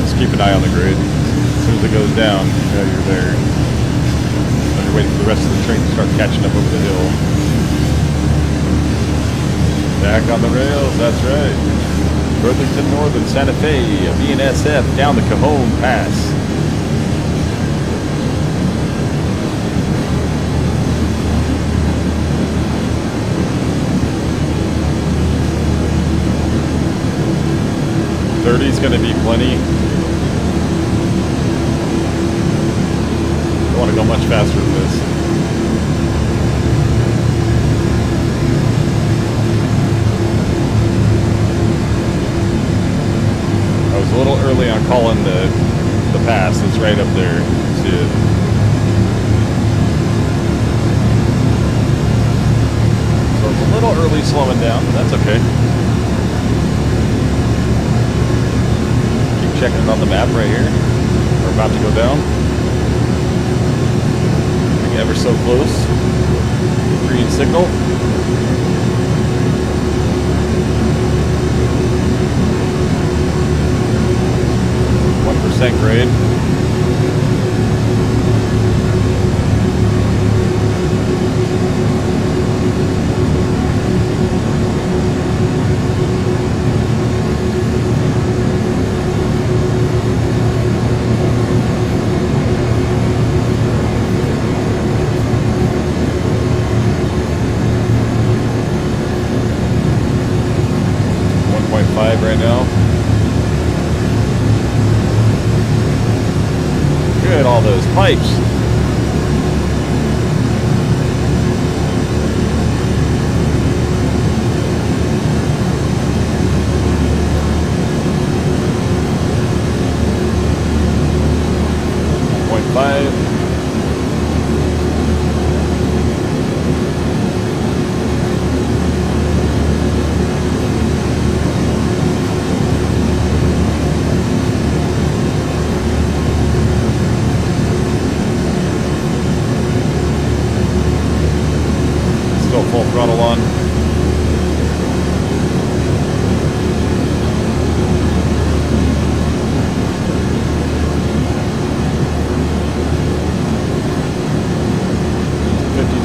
Just keep an eye on the grid. As soon as it goes down, you know you're there. While you're waiting for the rest of the train to start catching up over the hill. Back on the rails, that's right. Burlington Northern Santa Fe, BNSF down the Cajon Pass. Is going to be plenty. Don't want to go much faster than this. little early on calling the pass. It's right up there. See it? So it's a little early slowing down, but that's okay. Keep checking it on the map right here. We're about to go down. Getting ever so close. Green signal. 1% grade. Right now. Good, all those pipes. Full throttle on.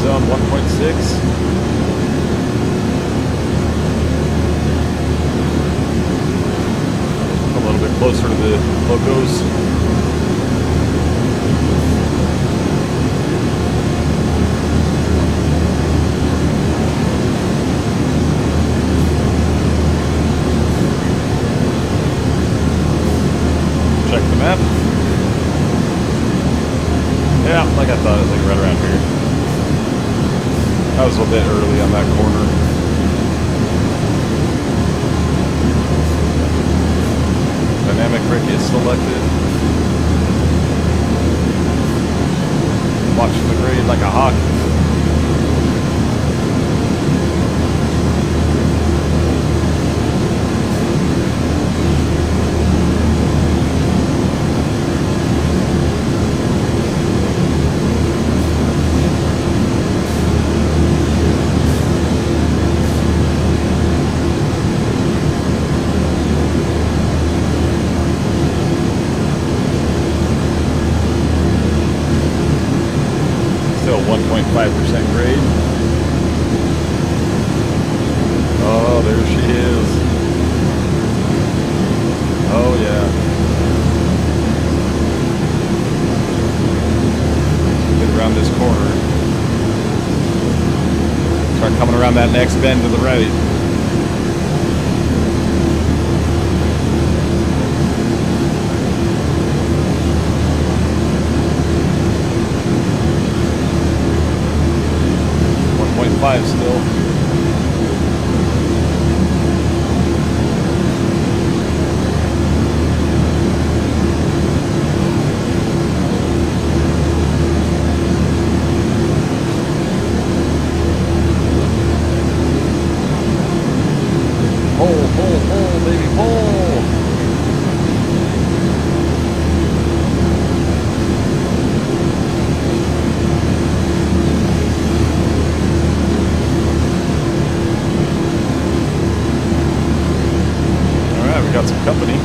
Zone 1.6. A little bit closer to the locos. Check the map. Yeah, like I thought, I think right around here. I was a bit early on that corner. Dynamic brake is selected. Watching the grade like a hawk. Still 1.5% grade. Oh, there she is. Oh, yeah. Get around this corner. Start coming around that next bend to the right. Still. Pull, baby, pull. Got some company.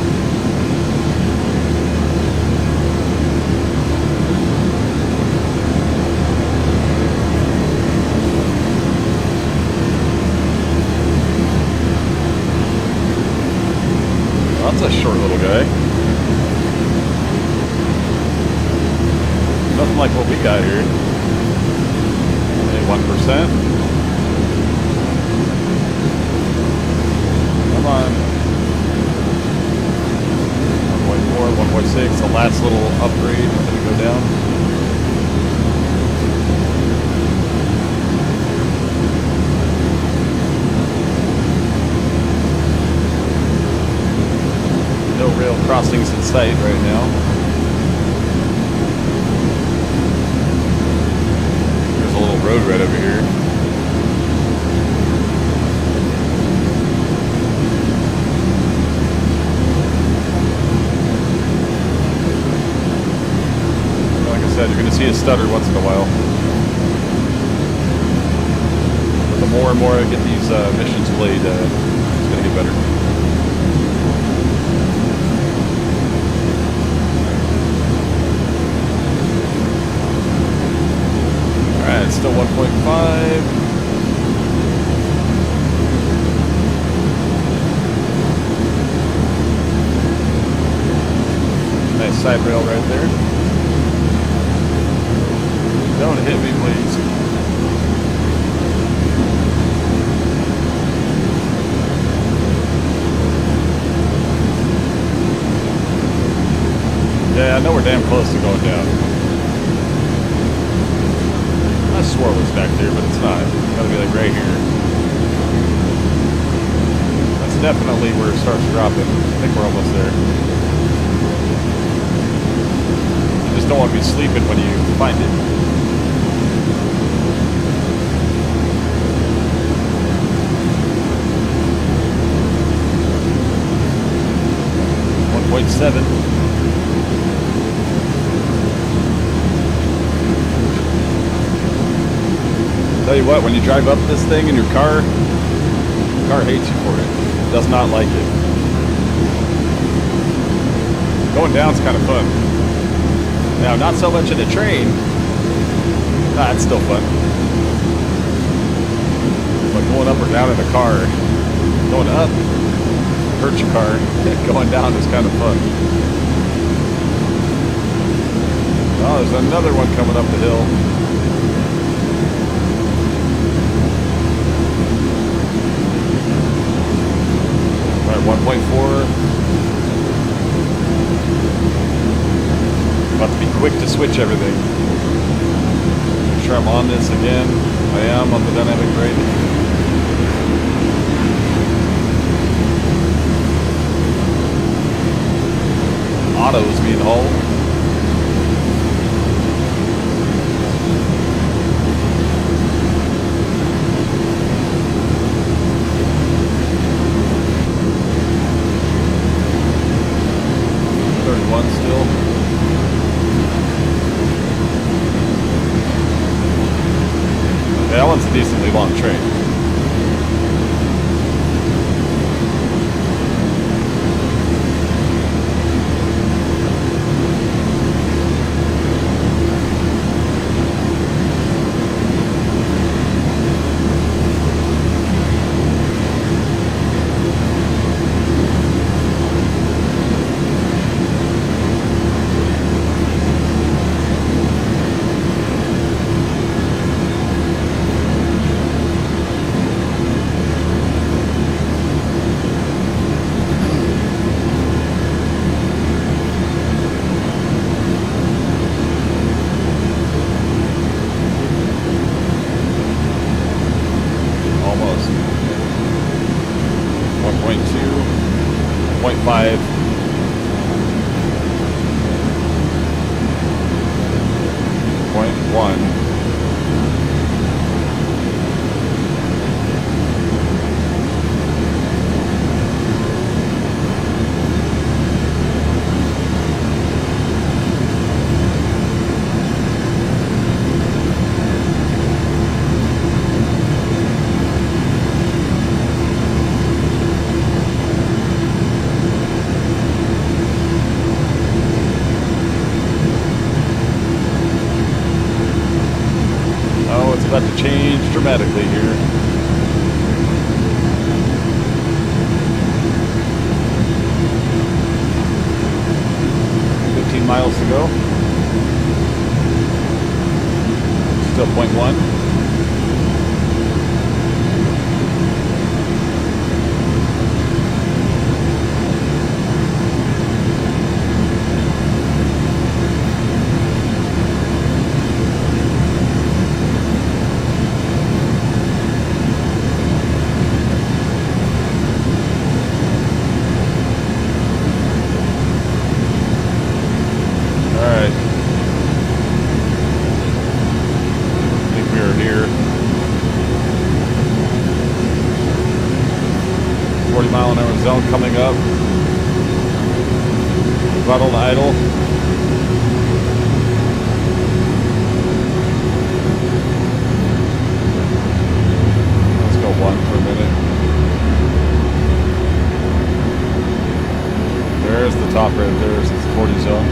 Well, that's a short little guy. Nothing like what we got here. Only 1%. Come on. 1.6, the last little upgrade before we go down. No rip. rail crossings in sight right now. There's a little road right over here. Like I said, you're going to see a stutter once in a while. But the more and more I get these missions played, it's going to get better. Alright, it's still 1.5. Nice side rail right there. Don't hit me, please. Yeah, I know we're damn close to going down. I swore it was back there, but it's not. It's gotta be like right here. That's definitely where it starts dropping. I think we're almost there. You just don't want to be sleeping when you find it. .7. Tell you what, when you drive up this thing in your car, the car hates you for it. It does not like it. Going down's kind of fun. Now, not so much in a train. Nah, it's still fun. But going up or down in a car, going up hurts your car. Going down is kind of fun. Oh, there's another one coming up the hill. All right, 1.4. About to be quick to switch everything. Make sure I'm on this again. I am on the dynamic braking. Autos being hauled. Still. That one's a decently long train. About to change dramatically here. Miles to go. Still 0.1. Throttle to idle. Let's go 1 for a minute. There's the top right there. It's the 40 zone.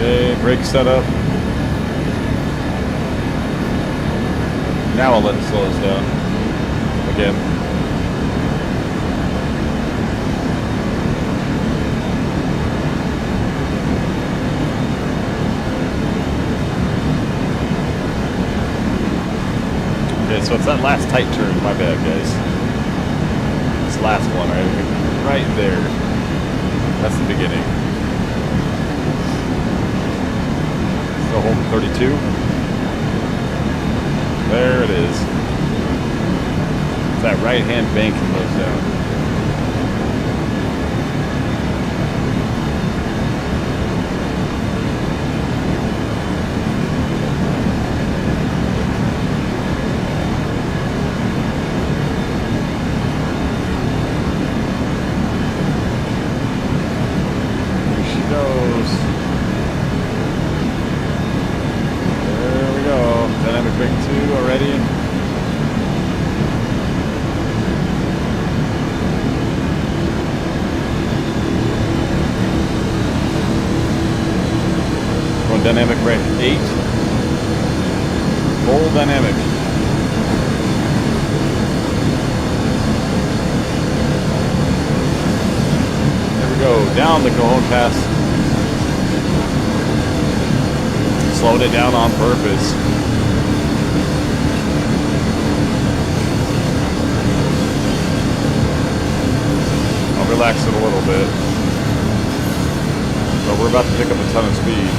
Okay, brake setup. Now I'll let it slow us down. Again. Okay, so it's that last tight turn. My bad, guys. This last one, right there. That's the beginning. So hold 32. There it is. It's that right-hand bank that goes down. Here she goes. There we go. Dynamic brake 2 already. Going dynamic brake 8. Full dynamic. There we go. Down the Cajon pass. Slowed it down on purpose. I'll relax it a little bit. But we're about to pick up a ton of speed.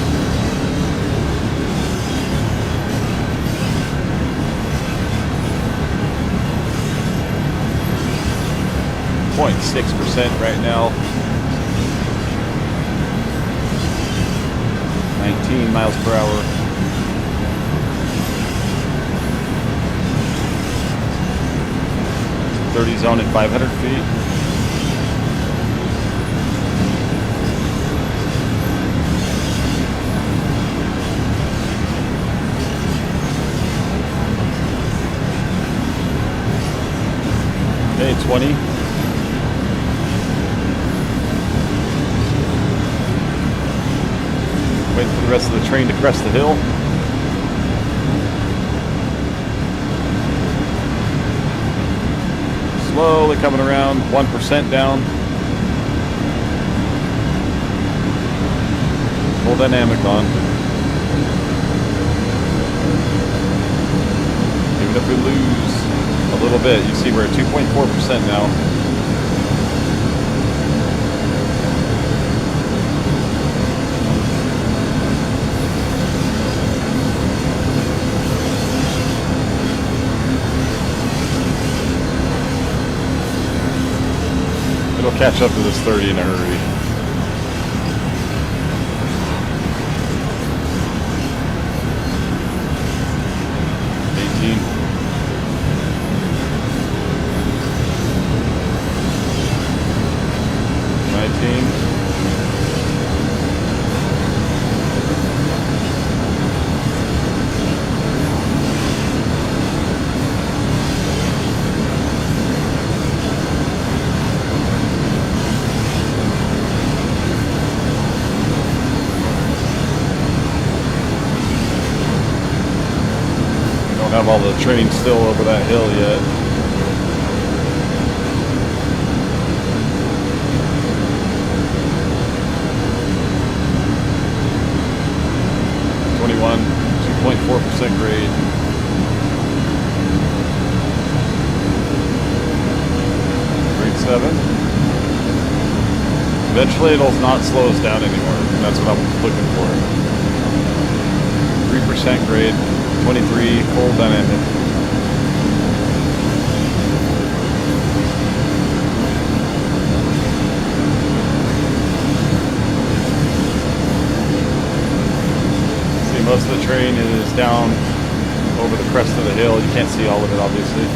.6% right now. 19 miles per hour. .30 zone at 500 feet. Okay, 20. Waiting for the rest of the train to crest the hill. Slowly coming around, 1% down. Full dynamic on. Even if we lose a little bit, you see we're at 2.4% now. It'll catch up to this 30 in a hurry. Have all the train still over that hill yet. .21, 2.4% grade. Grade 7. Eventually it'll not slow us down anymore. That's what I'm looking for. 3% grade. 23, full dynamic. Most of the terrain is down over the crest of the hill. You can't see all of it, obviously.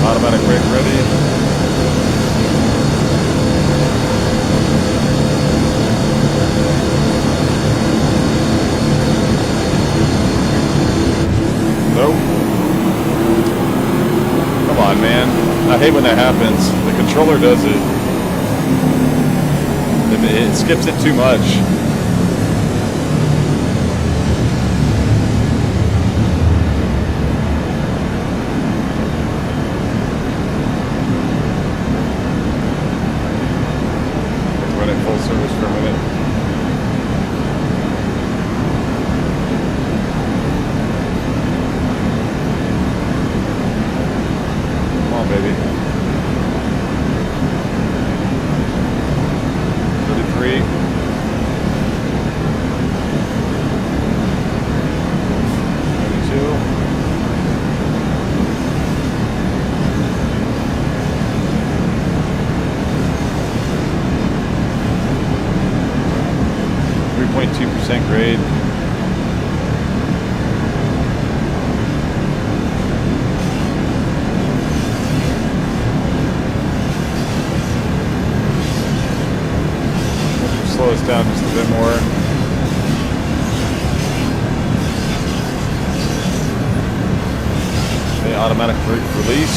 Automatic brake ready. Nope. Come on, man. I hate when that happens. The controller does it. It skips it too much. Full service for a minute. Come on, baby. 33. 32. 3.2% grade. Slow us down just a bit more. Okay, automatic release.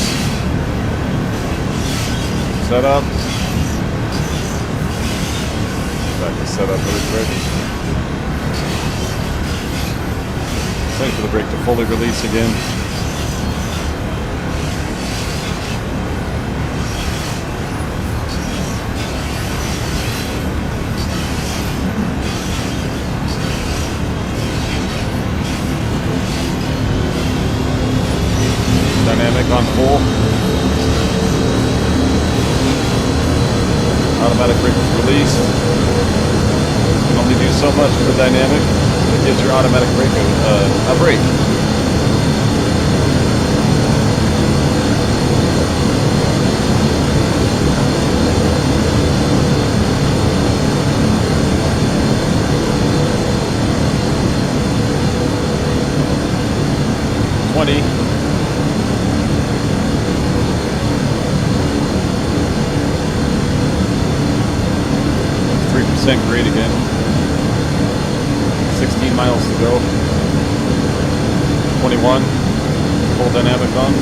Setup. Back to setup really quick. Wait for the brake to fully release again. Dynamic on full. Automatic brake is released. You can only do so much for the dynamic. It gives your automatic brake a brake. $20. 3% grade again. 16 miles to go. 21. Full dynamic on.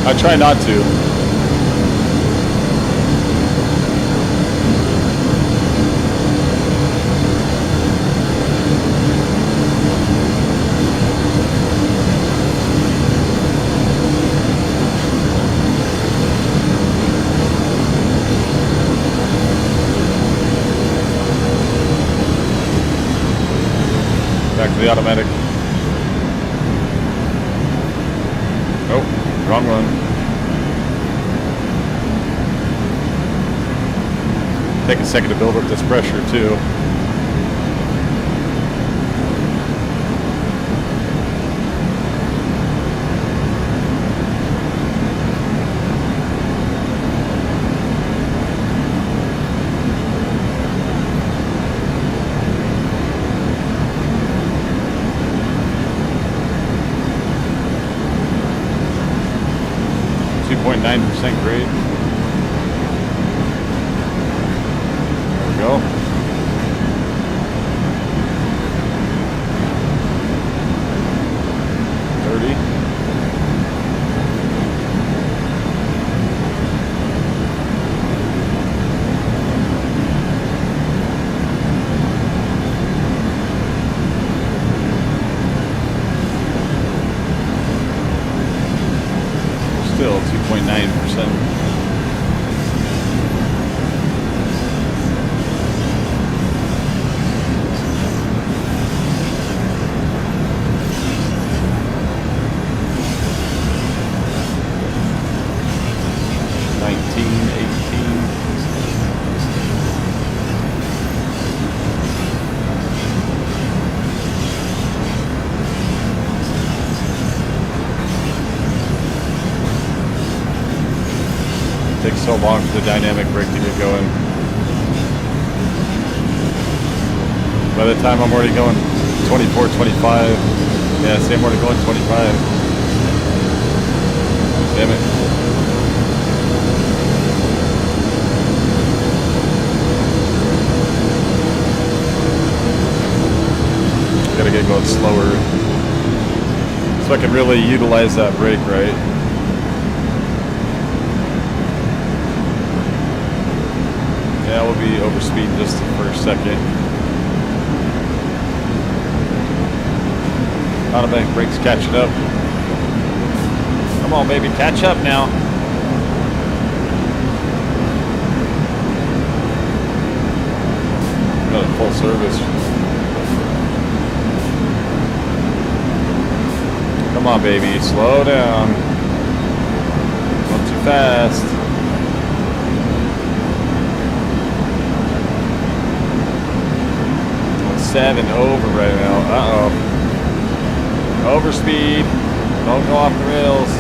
I try not to. Back to the automatic. Oh, wrong one. Take a second to build up this pressure too. .9% grade. There we go. 19, 18. Takes so long for the dynamic brake to get going. By the time I'm already going 24, 25. Yeah, see, I'm already going 25. Damn it. Gotta get going slower so I can really utilize that brake right. Yeah, we'll be overspeeding just for a second. Automatic brakes catching up. Come on, baby, catch up now. Got a full service. Come on, baby, slow down. Not too fast. Seven over right now. Uh-oh. Overspeed. Don't go off the rails.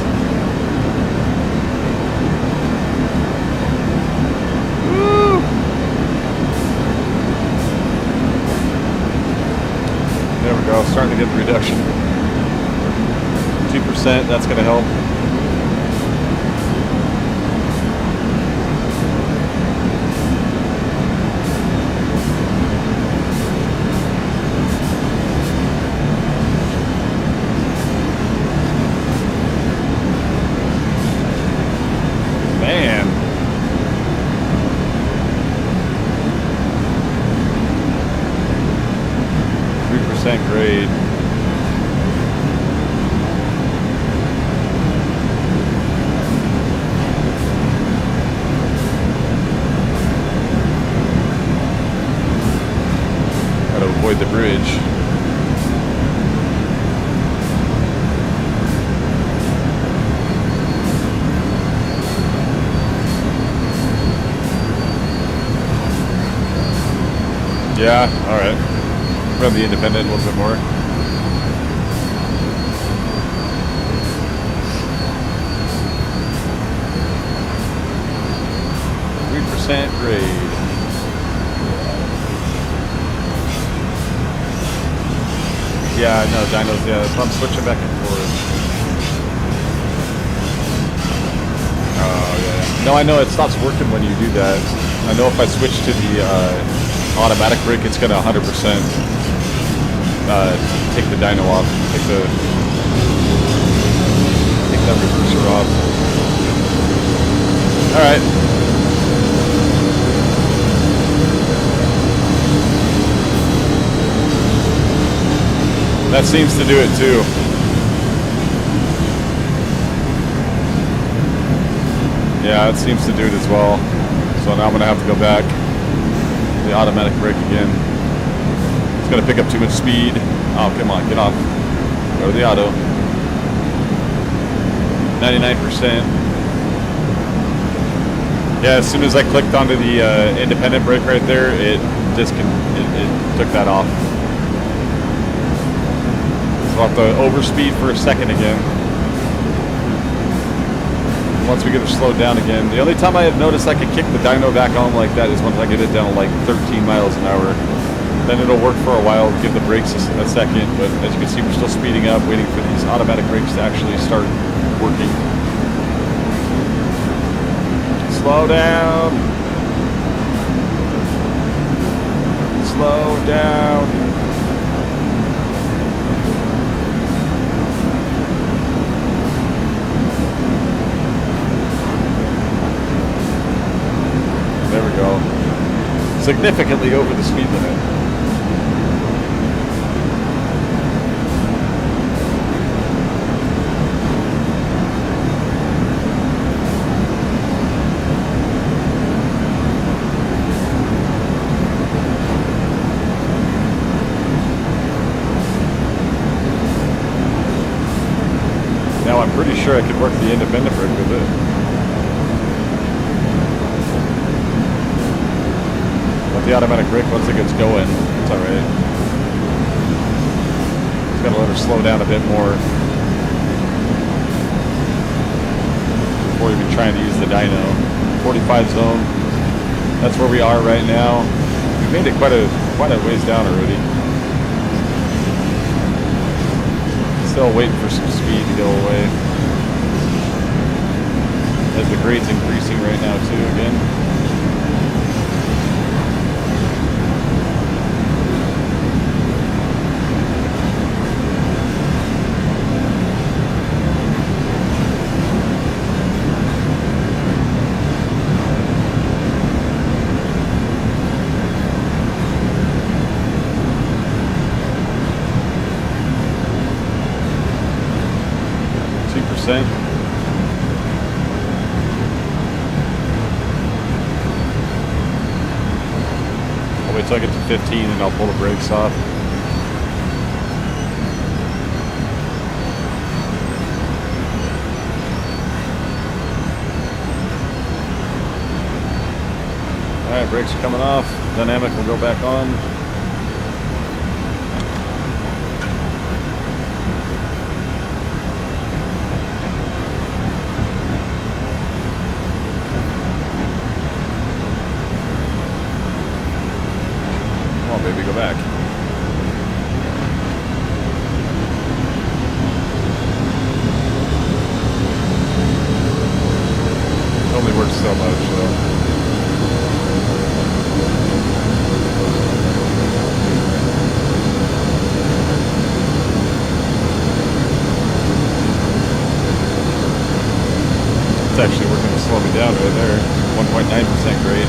Woo! There we go. Starting to get the reduction. 2%. That's going to help. Man. Grade. Gotta avoid the bridge. Yeah, all right. Run the independent a little bit more. Grade. Yeah, no, dynos, yeah, so I'm switching back and forth. Oh, yeah. No, I know it stops working when you do that. I know if I switch to the automatic brake, it's going to 100% take the dyno off, take that reverser off. All right. That seems to do it too. Yeah, it seems to do it as well. So now I'm gonna have to go back to the automatic brake again. It's gonna pick up too much speed. Oh, come on, get off. Go to the auto. 99%. Yeah, as soon as I clicked onto the independent brake right there, it took that off. So I'll have to overspeed for a second again. Once we get it slowed down again. The only time I have noticed I can kick the dyno back on like that is once I get it down to like 13 miles an hour. Then it'll work for a while, give the brakes a second, but as you can see, we're still speeding up, waiting for these automatic brakes to actually start working. Slow down. Slow down. There we go. Significantly over the speed limit. Now I'm pretty sure I could work the independent brake with it. the automatic brake once it gets going. It's alright. Just gotta let her slow down a bit more before even trying to use the dyno. 45 zone. That's where we are right now. We made it quite a ways down already. Still waiting for some speed to go away. As the grade's increasing right now too again. I'll wait till I get to 15 and I'll pull the brakes off. Alright, brakes are coming off. Dynamic will go back on. Baby, go back. It only works so much, though. It's actually working to slow me down right there. 1.9% grade.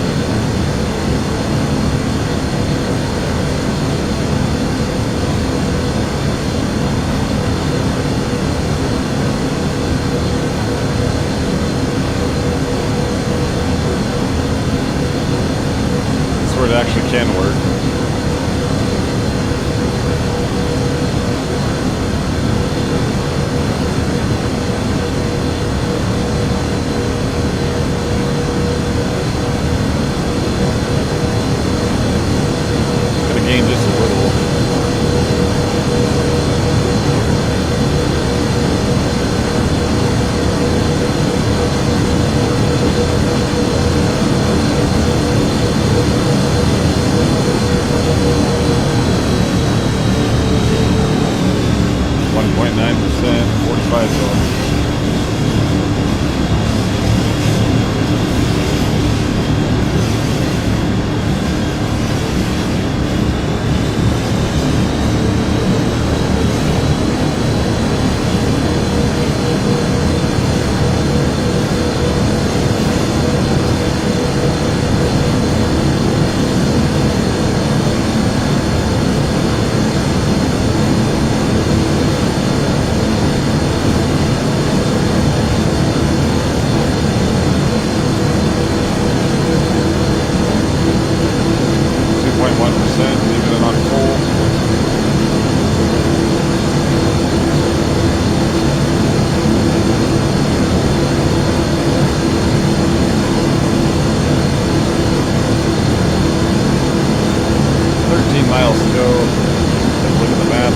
It actually can work. Gonna gain just a little. Miles to go. Look at the map.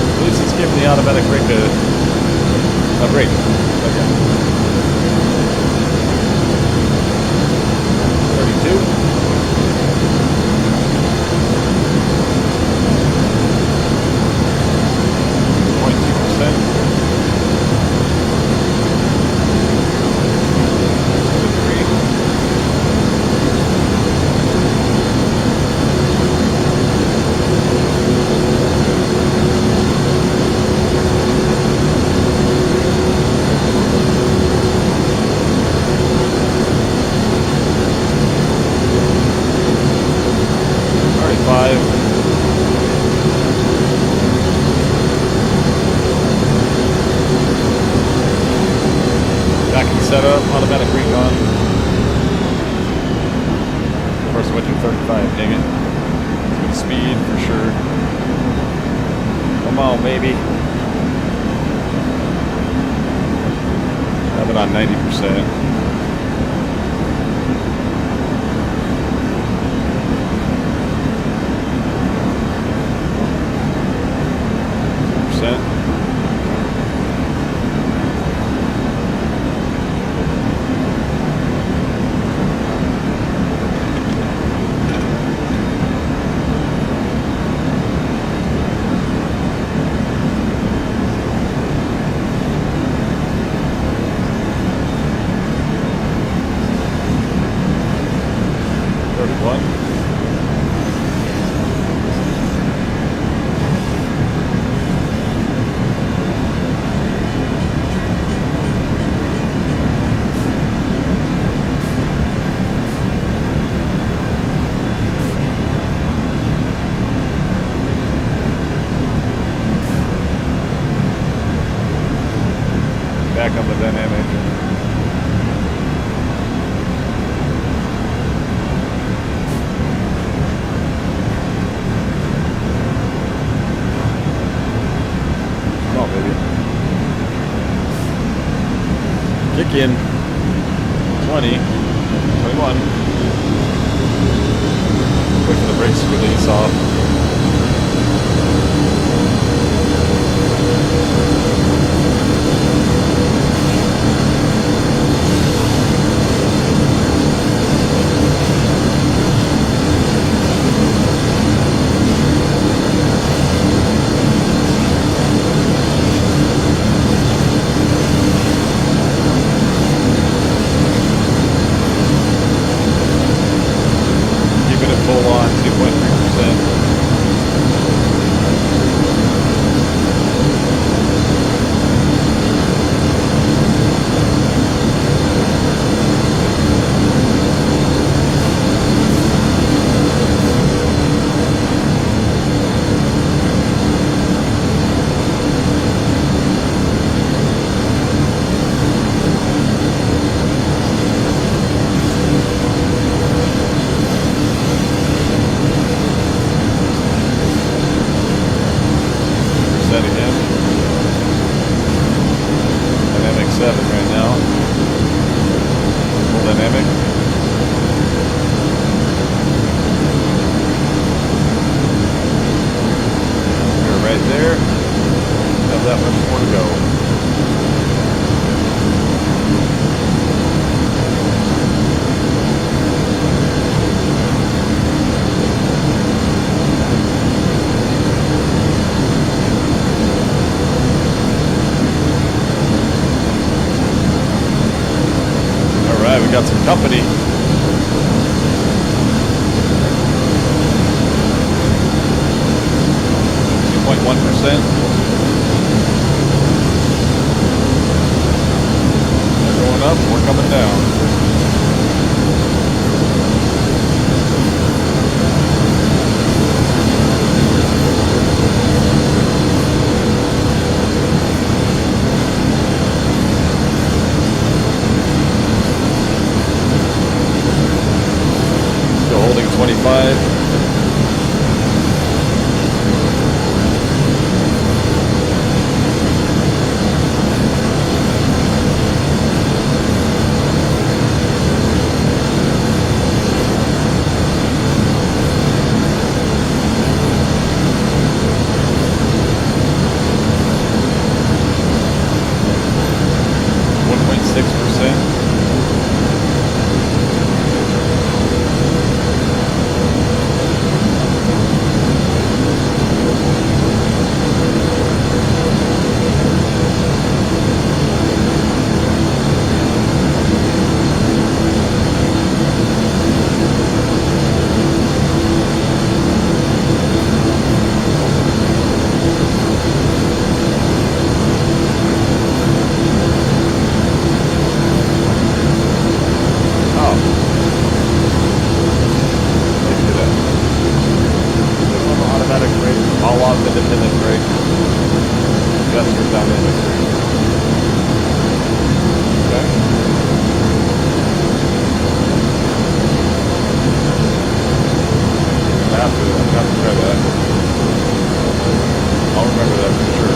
At least it's giving the automatic brake a brake. Okay. 32. Setup, automatic brake on. Of course, I went to 35, dang it. It's gonna speed for sure. Come on, baby. Have it on 90%. Back on the dynamic. Come on, baby. Kick in. 20. 21. Wait for the brakes to release off. Full on 2.3%. Dynamic 7 right now. Full dynamic. We're right there. Have that much more to go. We got some company. 2.1%. They're going up, we're coming down. Holding 25. Independent brake. Adjusters down in this brake. Okay. I have to have to try that. I'll remember that for sure.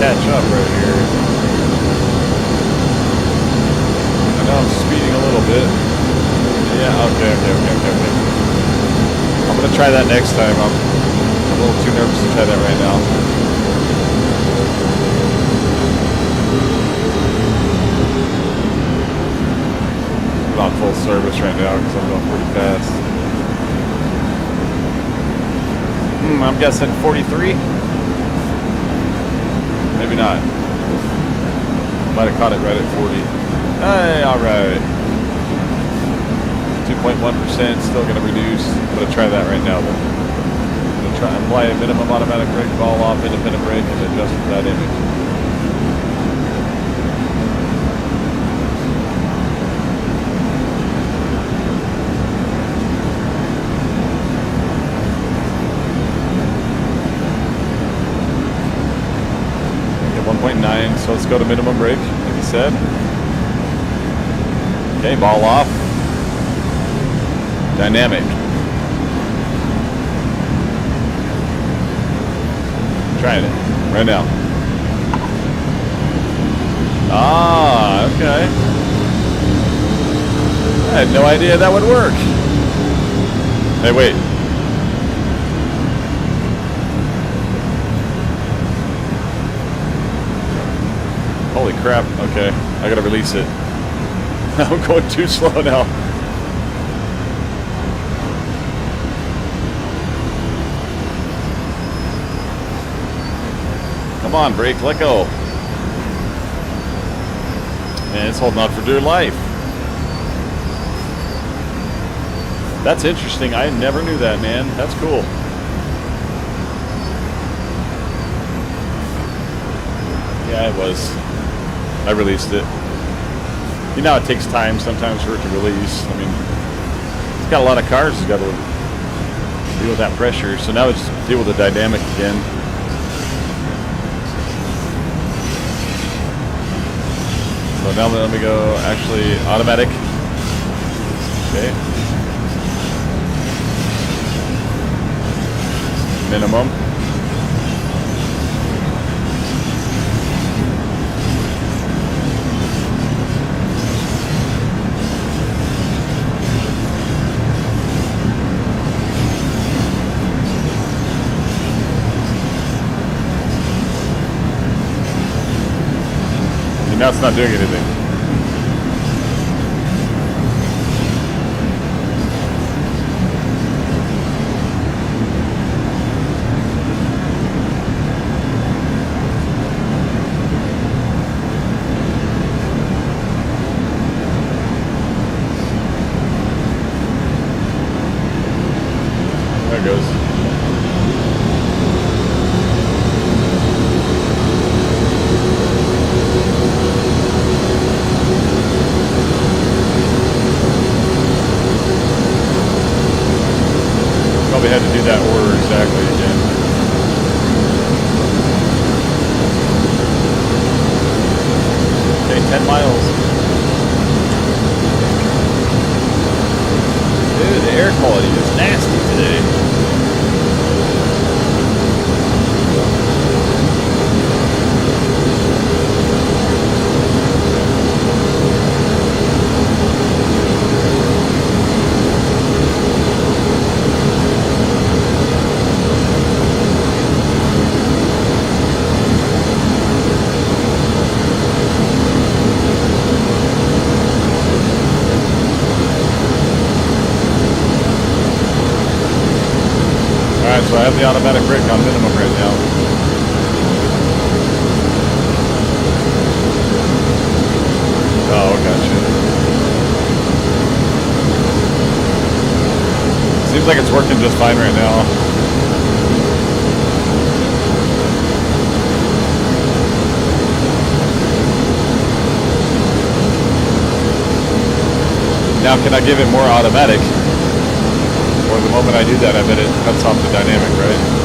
Catch up right here. I know I'm speeding a little bit. Yeah, okay. I'm gonna try that next time. I'm a little too nervous to try that right now. I'm on full service right now because I'm going pretty fast. I'm guessing 43. Maybe not. Might have caught it right at 40. Hey, all right. 2.1%, still going to reduce. I'm going to try that right now. I'm going to try and apply a minimum automatic brake, ball off, independent brake, and adjust for that image. So let's go to minimum brake, like you said. Okay, ball off. Dynamic. Trying it right now. Ah, okay. I had no idea that would work. Hey, wait. Holy crap, okay, I gotta release it. I'm going too slow now. Come on, brake, let go. Man, it's holding on for dear life. That's interesting, I never knew that, man. That's cool. Yeah, it was. I released it. You know, it takes time sometimes for it to release. I mean, it's got a lot of cars that's got to deal with that pressure. So now it's deal with the dynamic again. So now let me go actually automatic. Okay. Minimum. Now it's not doing anything. There it goes. Probably had to do that order exactly again. Okay, 10 miles. Dude, the air quality is nasty today. So I have the automatic brake on minimum right now. Seems like it's working just fine right now. Now, can I give it more automatic? Or the moment I do that, I bet it cuts off the dynamic, right?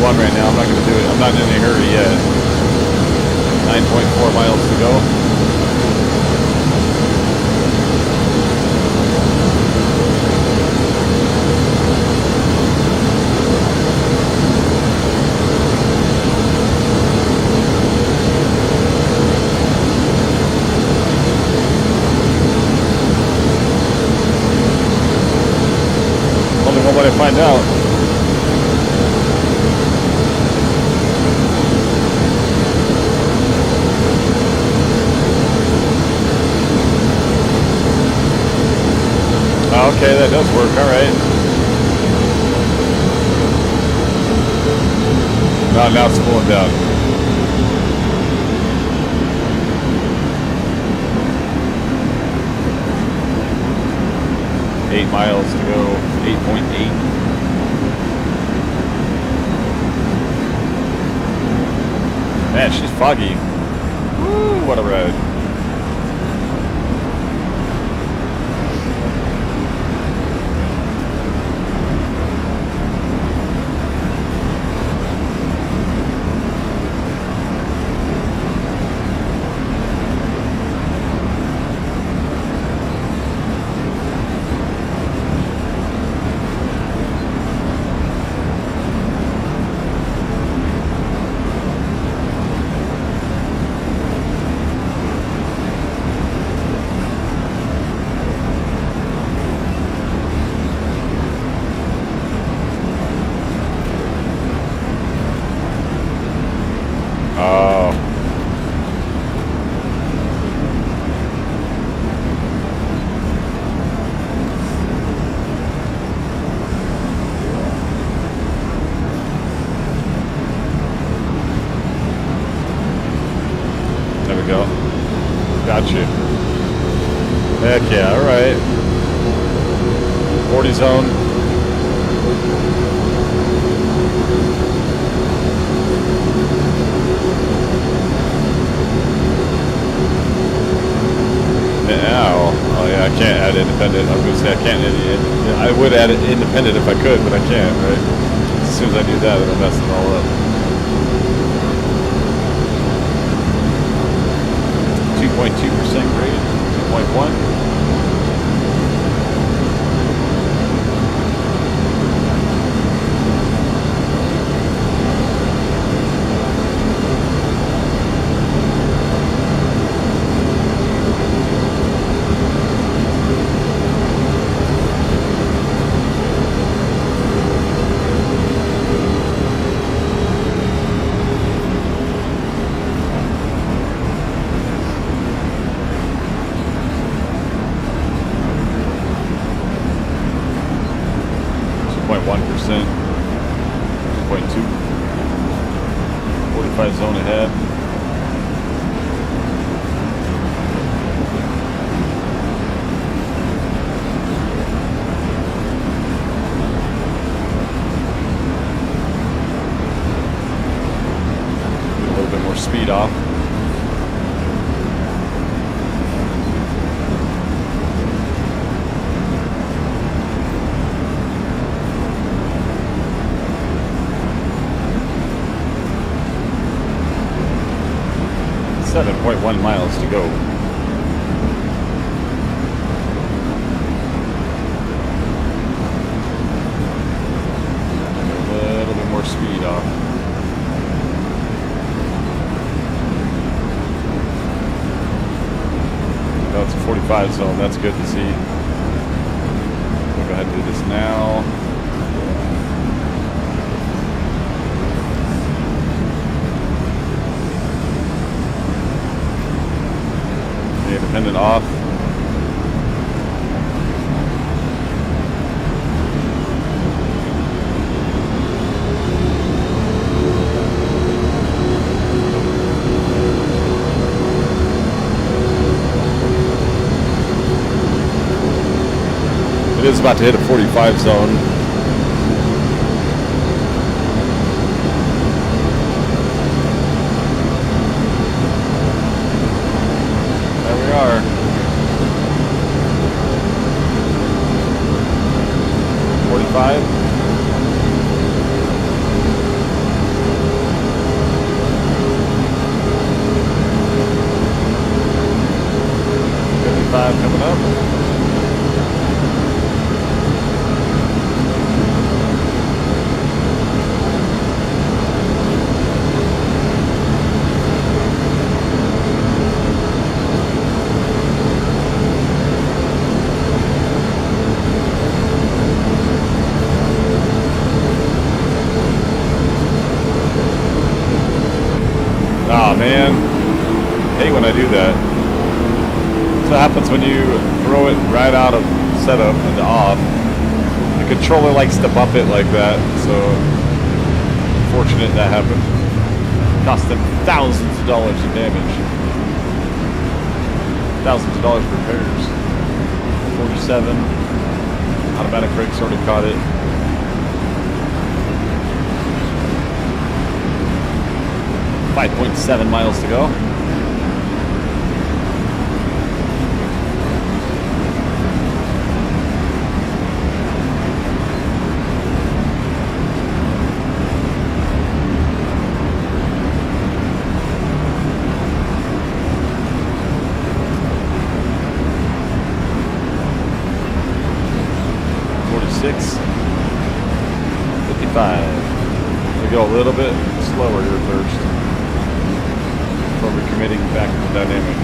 Right now, I'm not going to do it. I'm not in any hurry yet. 9.4 miles to go. Only one way to find out. Okay, that does work. All right. Now it's pulling down. Eight miles to go. 8.8. Man, she's foggy. Woo, what a ride. Gotcha. Heck yeah, alright. 40 zone. Now, oh yeah, I can't add independent. I was going to say I can't add it. I would add it independent if I could, but I can't, right? As soon as I do that, it'll mess it all up. 2.2% grade, 2.1. Zone ahead. A little bit more speed off. .1 miles to go. A little bit more speed off. Oh, it's a 45 zone. That's good to see. We'll go ahead and do this now. Independent off. It's about to hit a 45 zone. There we are. 45. Coming up. Oh man, I hate when I do that. That's what happens when you throw it right out of setup into off. The controller likes to bump it like that, so fortunate that happened. Cost them thousands of dollars in damage. Thousands of dollars for repairs. 47. Automatic brake sort of caught it. .7 miles to go. We go a little bit slower here first before we're committing back to the dynamic.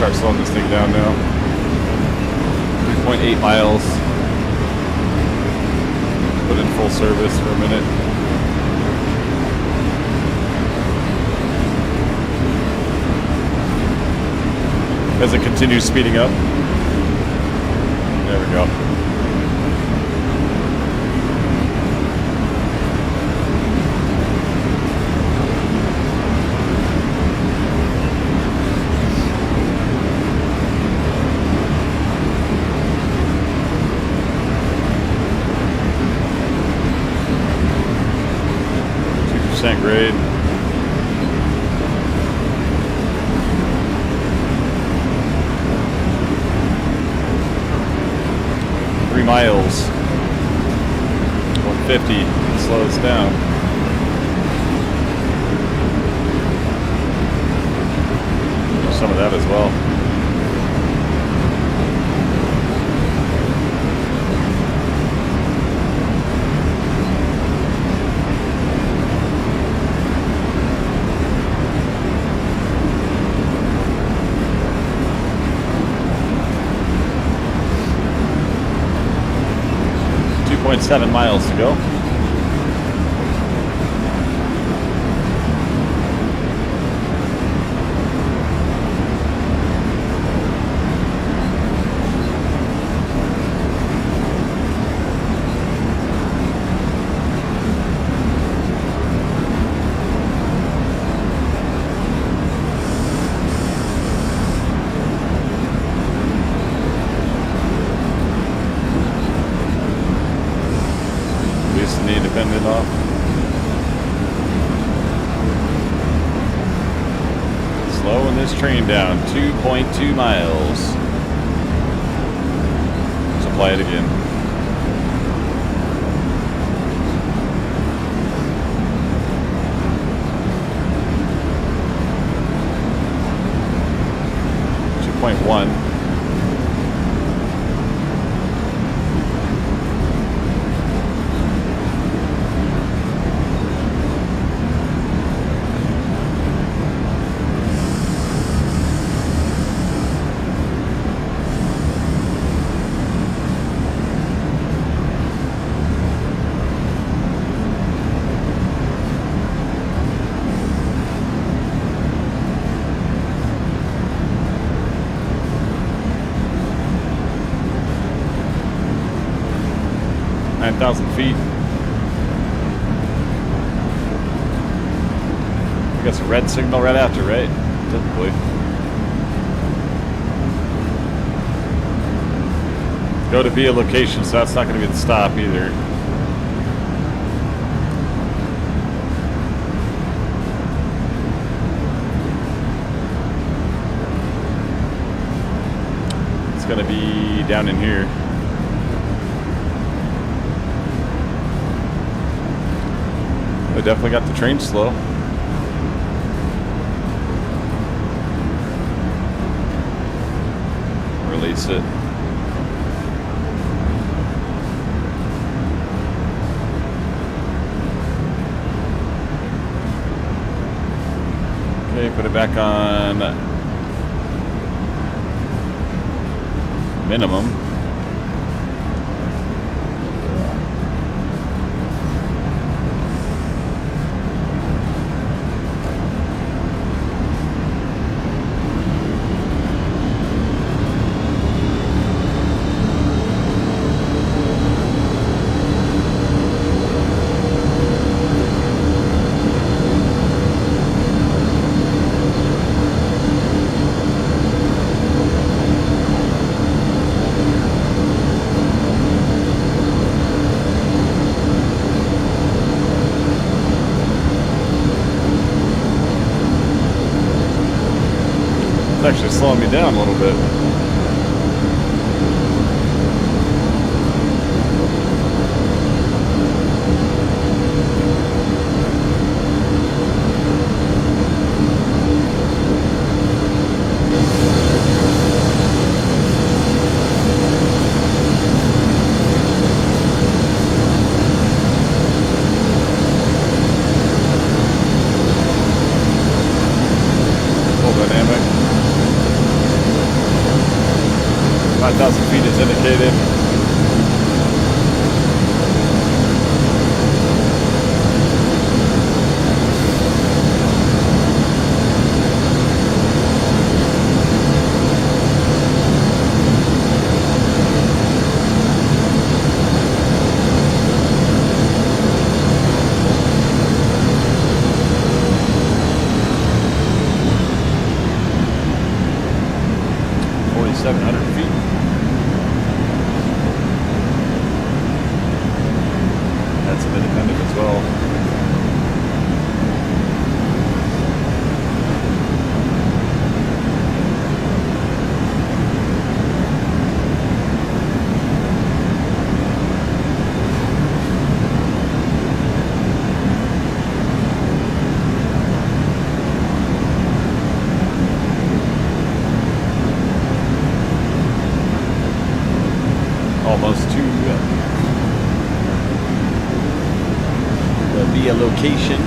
Start slowing this thing down now. 3.8 miles. Put in full service for a minute. As it continues speeding up. There we go. Grade. Three miles. 150. Slows down. Some of that as well. 2.7 miles to go. Independent off. Slowing this train down, 2.2 miles. Let's apply it again. .1. Feet. I guess a red signal right after, right? Typically. Go to via location, so that's not going to be the stop either. It's going to be down in here. I definitely got the train slow. Release it. Okay, put it back on minimum. It's actually slowing me down a little bit. Full dynamic. 5,000 feet is indicated. Almost to the via location.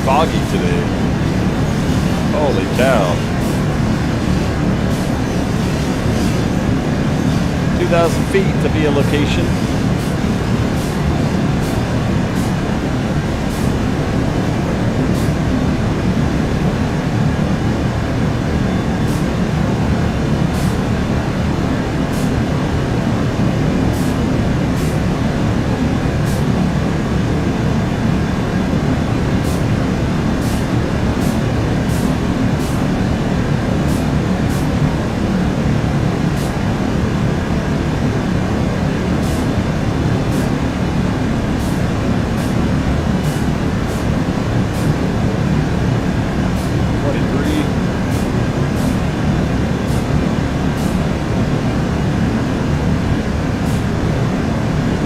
foggy today. Holy cow. 2,000 feet to be a location.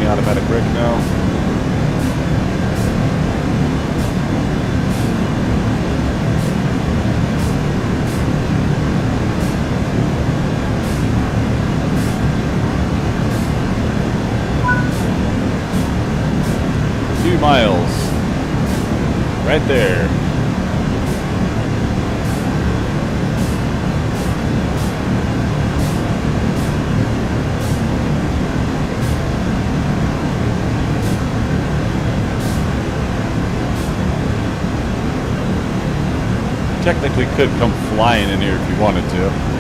Automatic brake now. Two miles. Right there. Technically could come flying in here if you wanted to.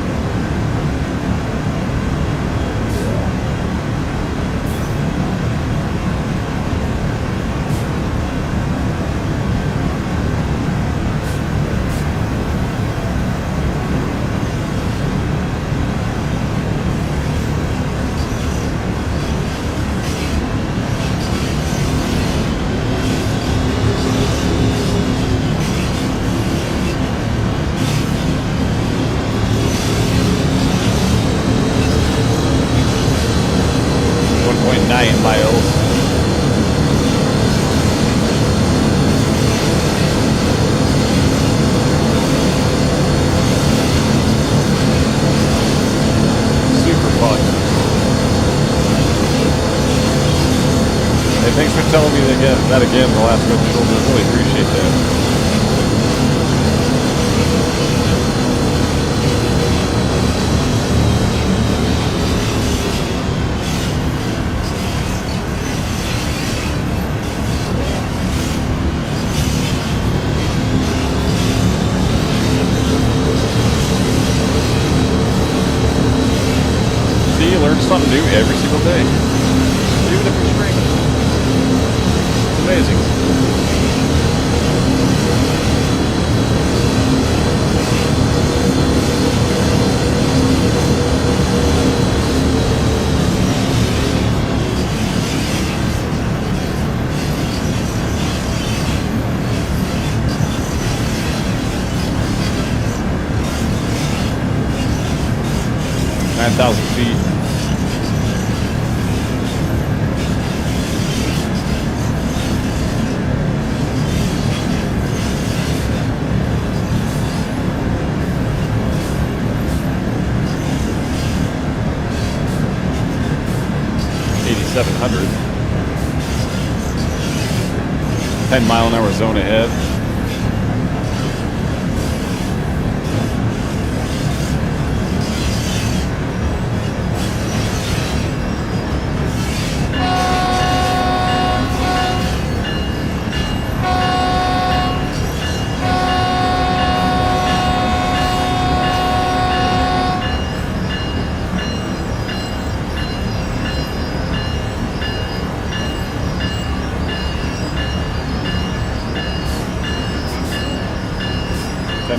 Thanks for telling me that again the last windshield. I really appreciate that. See, you learn something new every single day. Even if you're screaming. Amazing. feet. .700. 10-mile-an-hour zone ahead.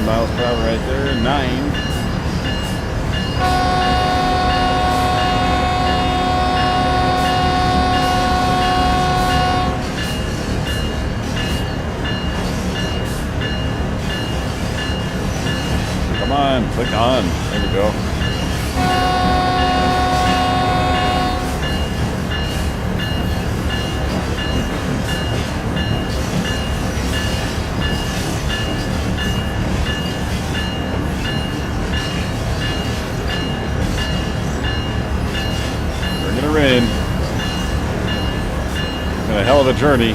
Miles per hour right there, 9. Come on, click on. There we go. In. Been a hell of a journey.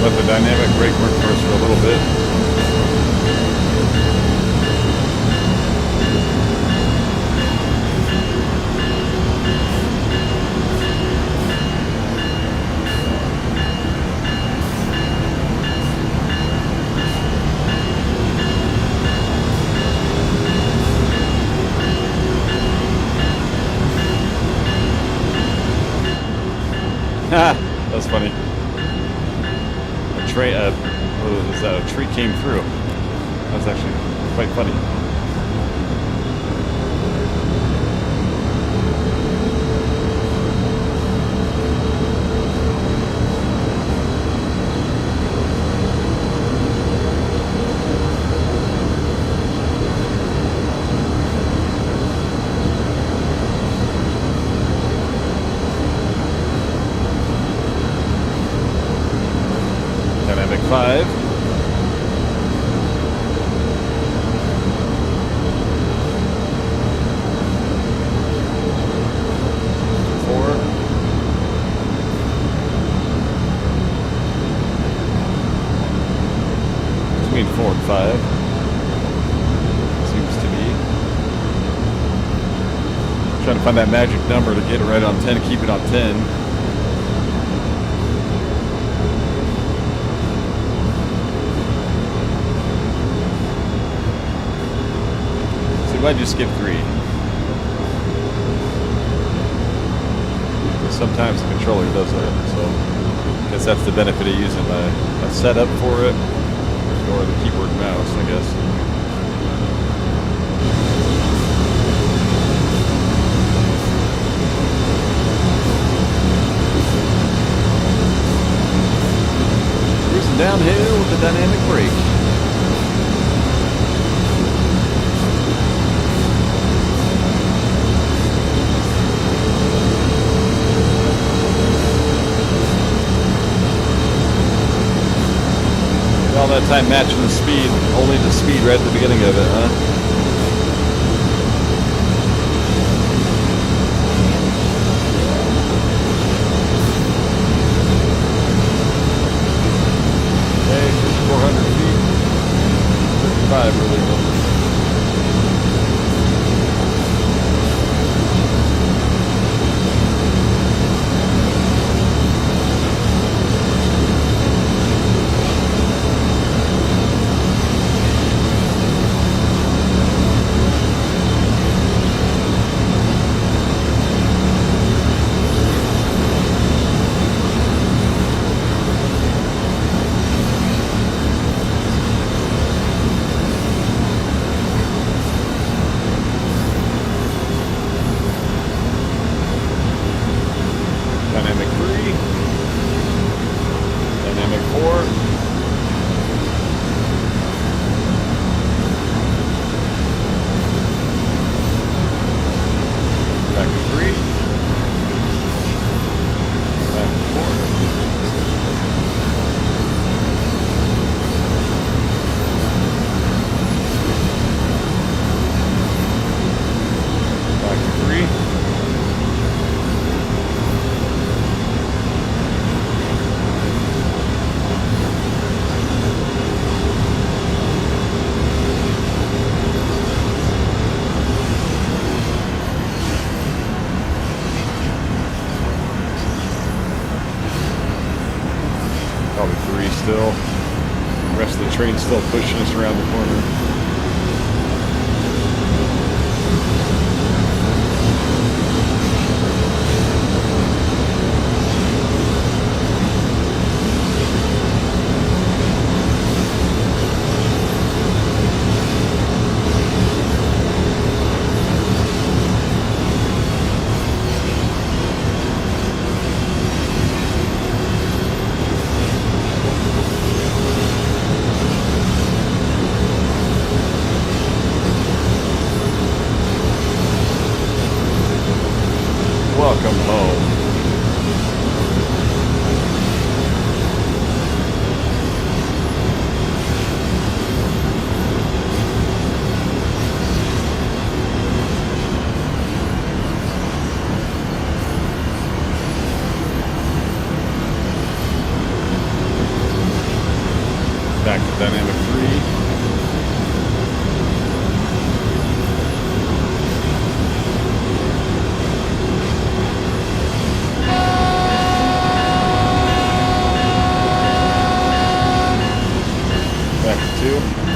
Let the dynamic brake work for us for a little bit. That's funny. A tree came through. That's actually quite funny. Dynamic 5. Between 4 and 5 seems to be. Trying to find that magic number to get it right on 10, keep it on 10. So why'd you skip 3? Sometimes the controller does that, so I guess that's the benefit of using a setup for it. Or the keyboard mouse, I guess. Cruising downhill with the dynamic brake. All that time matching the speed, only the speed right at the beginning of it, huh? Okay, 5,400 feet, 55 really good. Dynamic 3, Dynamic 4, back to 3, back to 4, back to 3. Probably 3 still. The rest of the train's still pushing us around the corner. welcome home. Back to dynamic 3. Back to 2.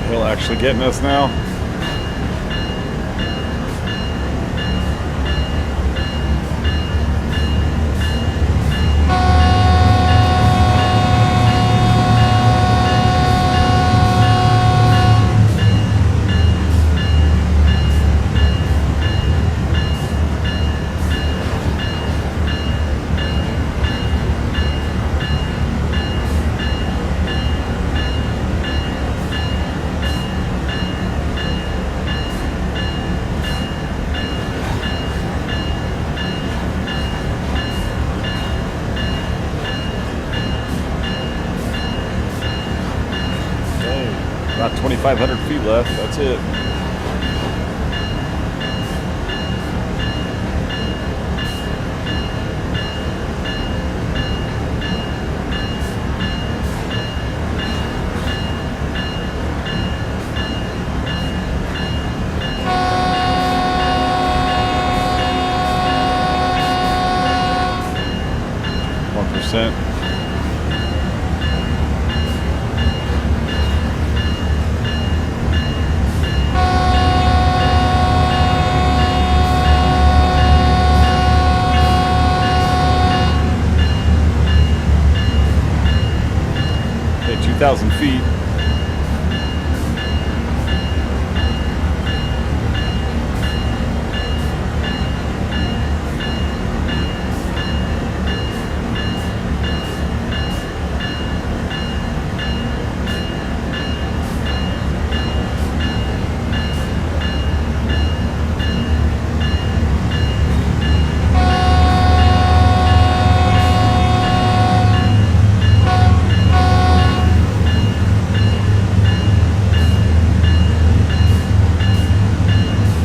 Hill actually getting us now. About 2,500 feet left. That's it. %. Okay, 2,000 feet.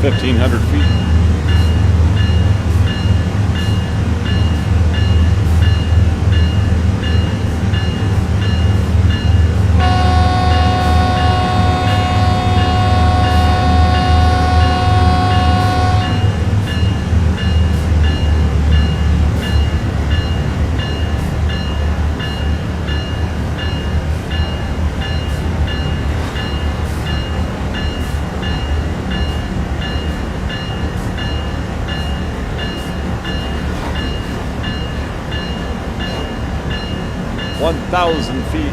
$1,500 feet. $1,000 feet.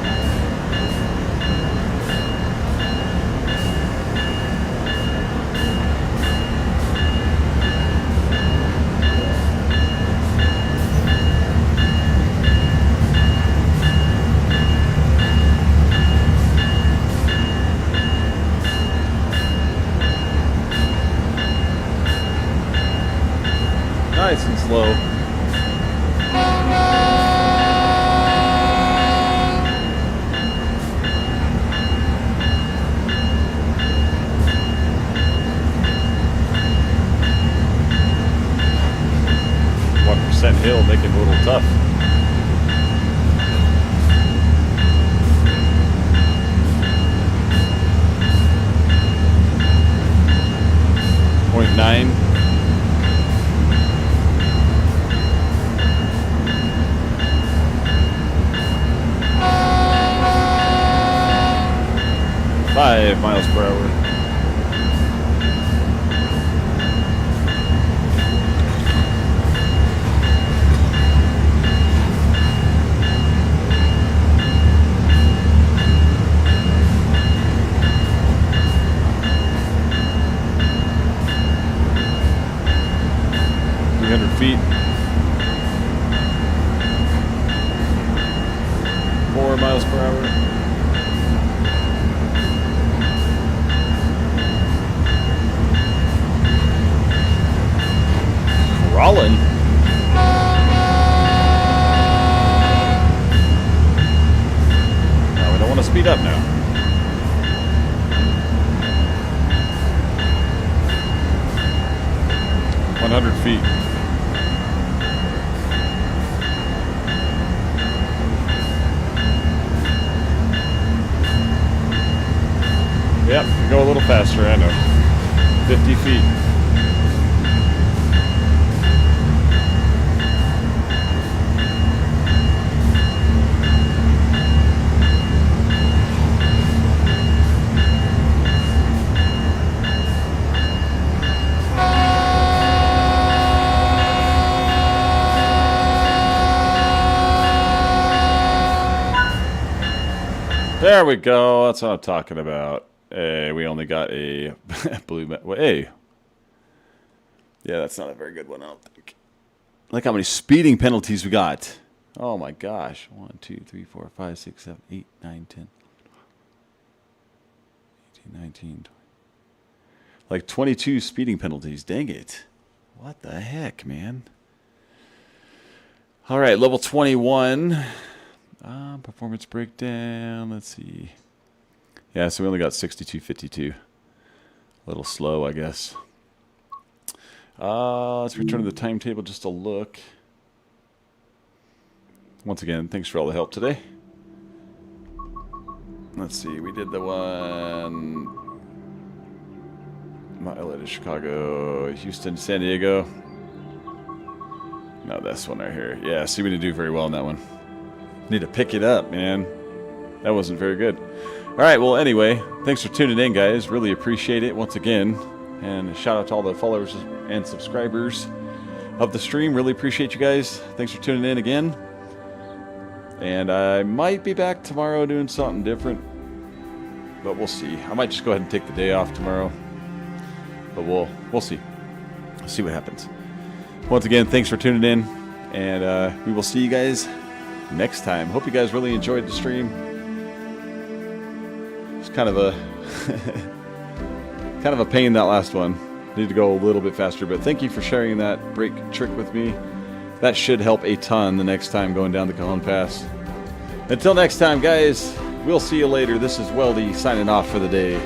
Nice and slow. hill, making it a little tough. .9. .5 miles per hour. Feet. 4 miles per hour. Crawling. No, we don't want to speed up now. .100 feet. Yep, go a little faster, I know. 50 feet. There we go. That's what I'm talking about. Hey, we only got a blue. Hey. Yeah, that's not a very good one, I don't think. Look how many speeding penalties we got. Oh my gosh. 1, 2, 3, 4, 5, 6, 7, 8, 9, 10, 18, 19, 20. Like 22 speeding penalties. Dang it. What the heck, man? All right, level 21. Performance breakdown. Let's see. Yeah, so we only got 62.52. A little slow, I guess. Let's return to the timetable just to look. Once again, thanks for all the help today. Let's see, we did the one... Not LA to Chicago, Houston, San Diego. No, this one right here. Yeah, see, we didn't do very well on that one. Need to pick it up, man. That wasn't very good. All right, well, anyway, thanks for tuning in, guys. Really appreciate it once again. And a shout out to all the followers and subscribers of the stream. Really appreciate you guys. Thanks for tuning in again. And I might be back tomorrow doing something different. But we'll see. I might just go ahead and take the day off tomorrow. But we'll see. See what happens. Once again, thanks for tuning in. And we will see you guys next time. Hope you guys really enjoyed the stream. It's kind of a kind of a pain, that last one. Need to go a little bit faster, but thank you for sharing that brake trick with me. That should help a ton the next time going down the Cajon Pass. Until next time, guys, we'll see you later. This is Weldy signing off for the day.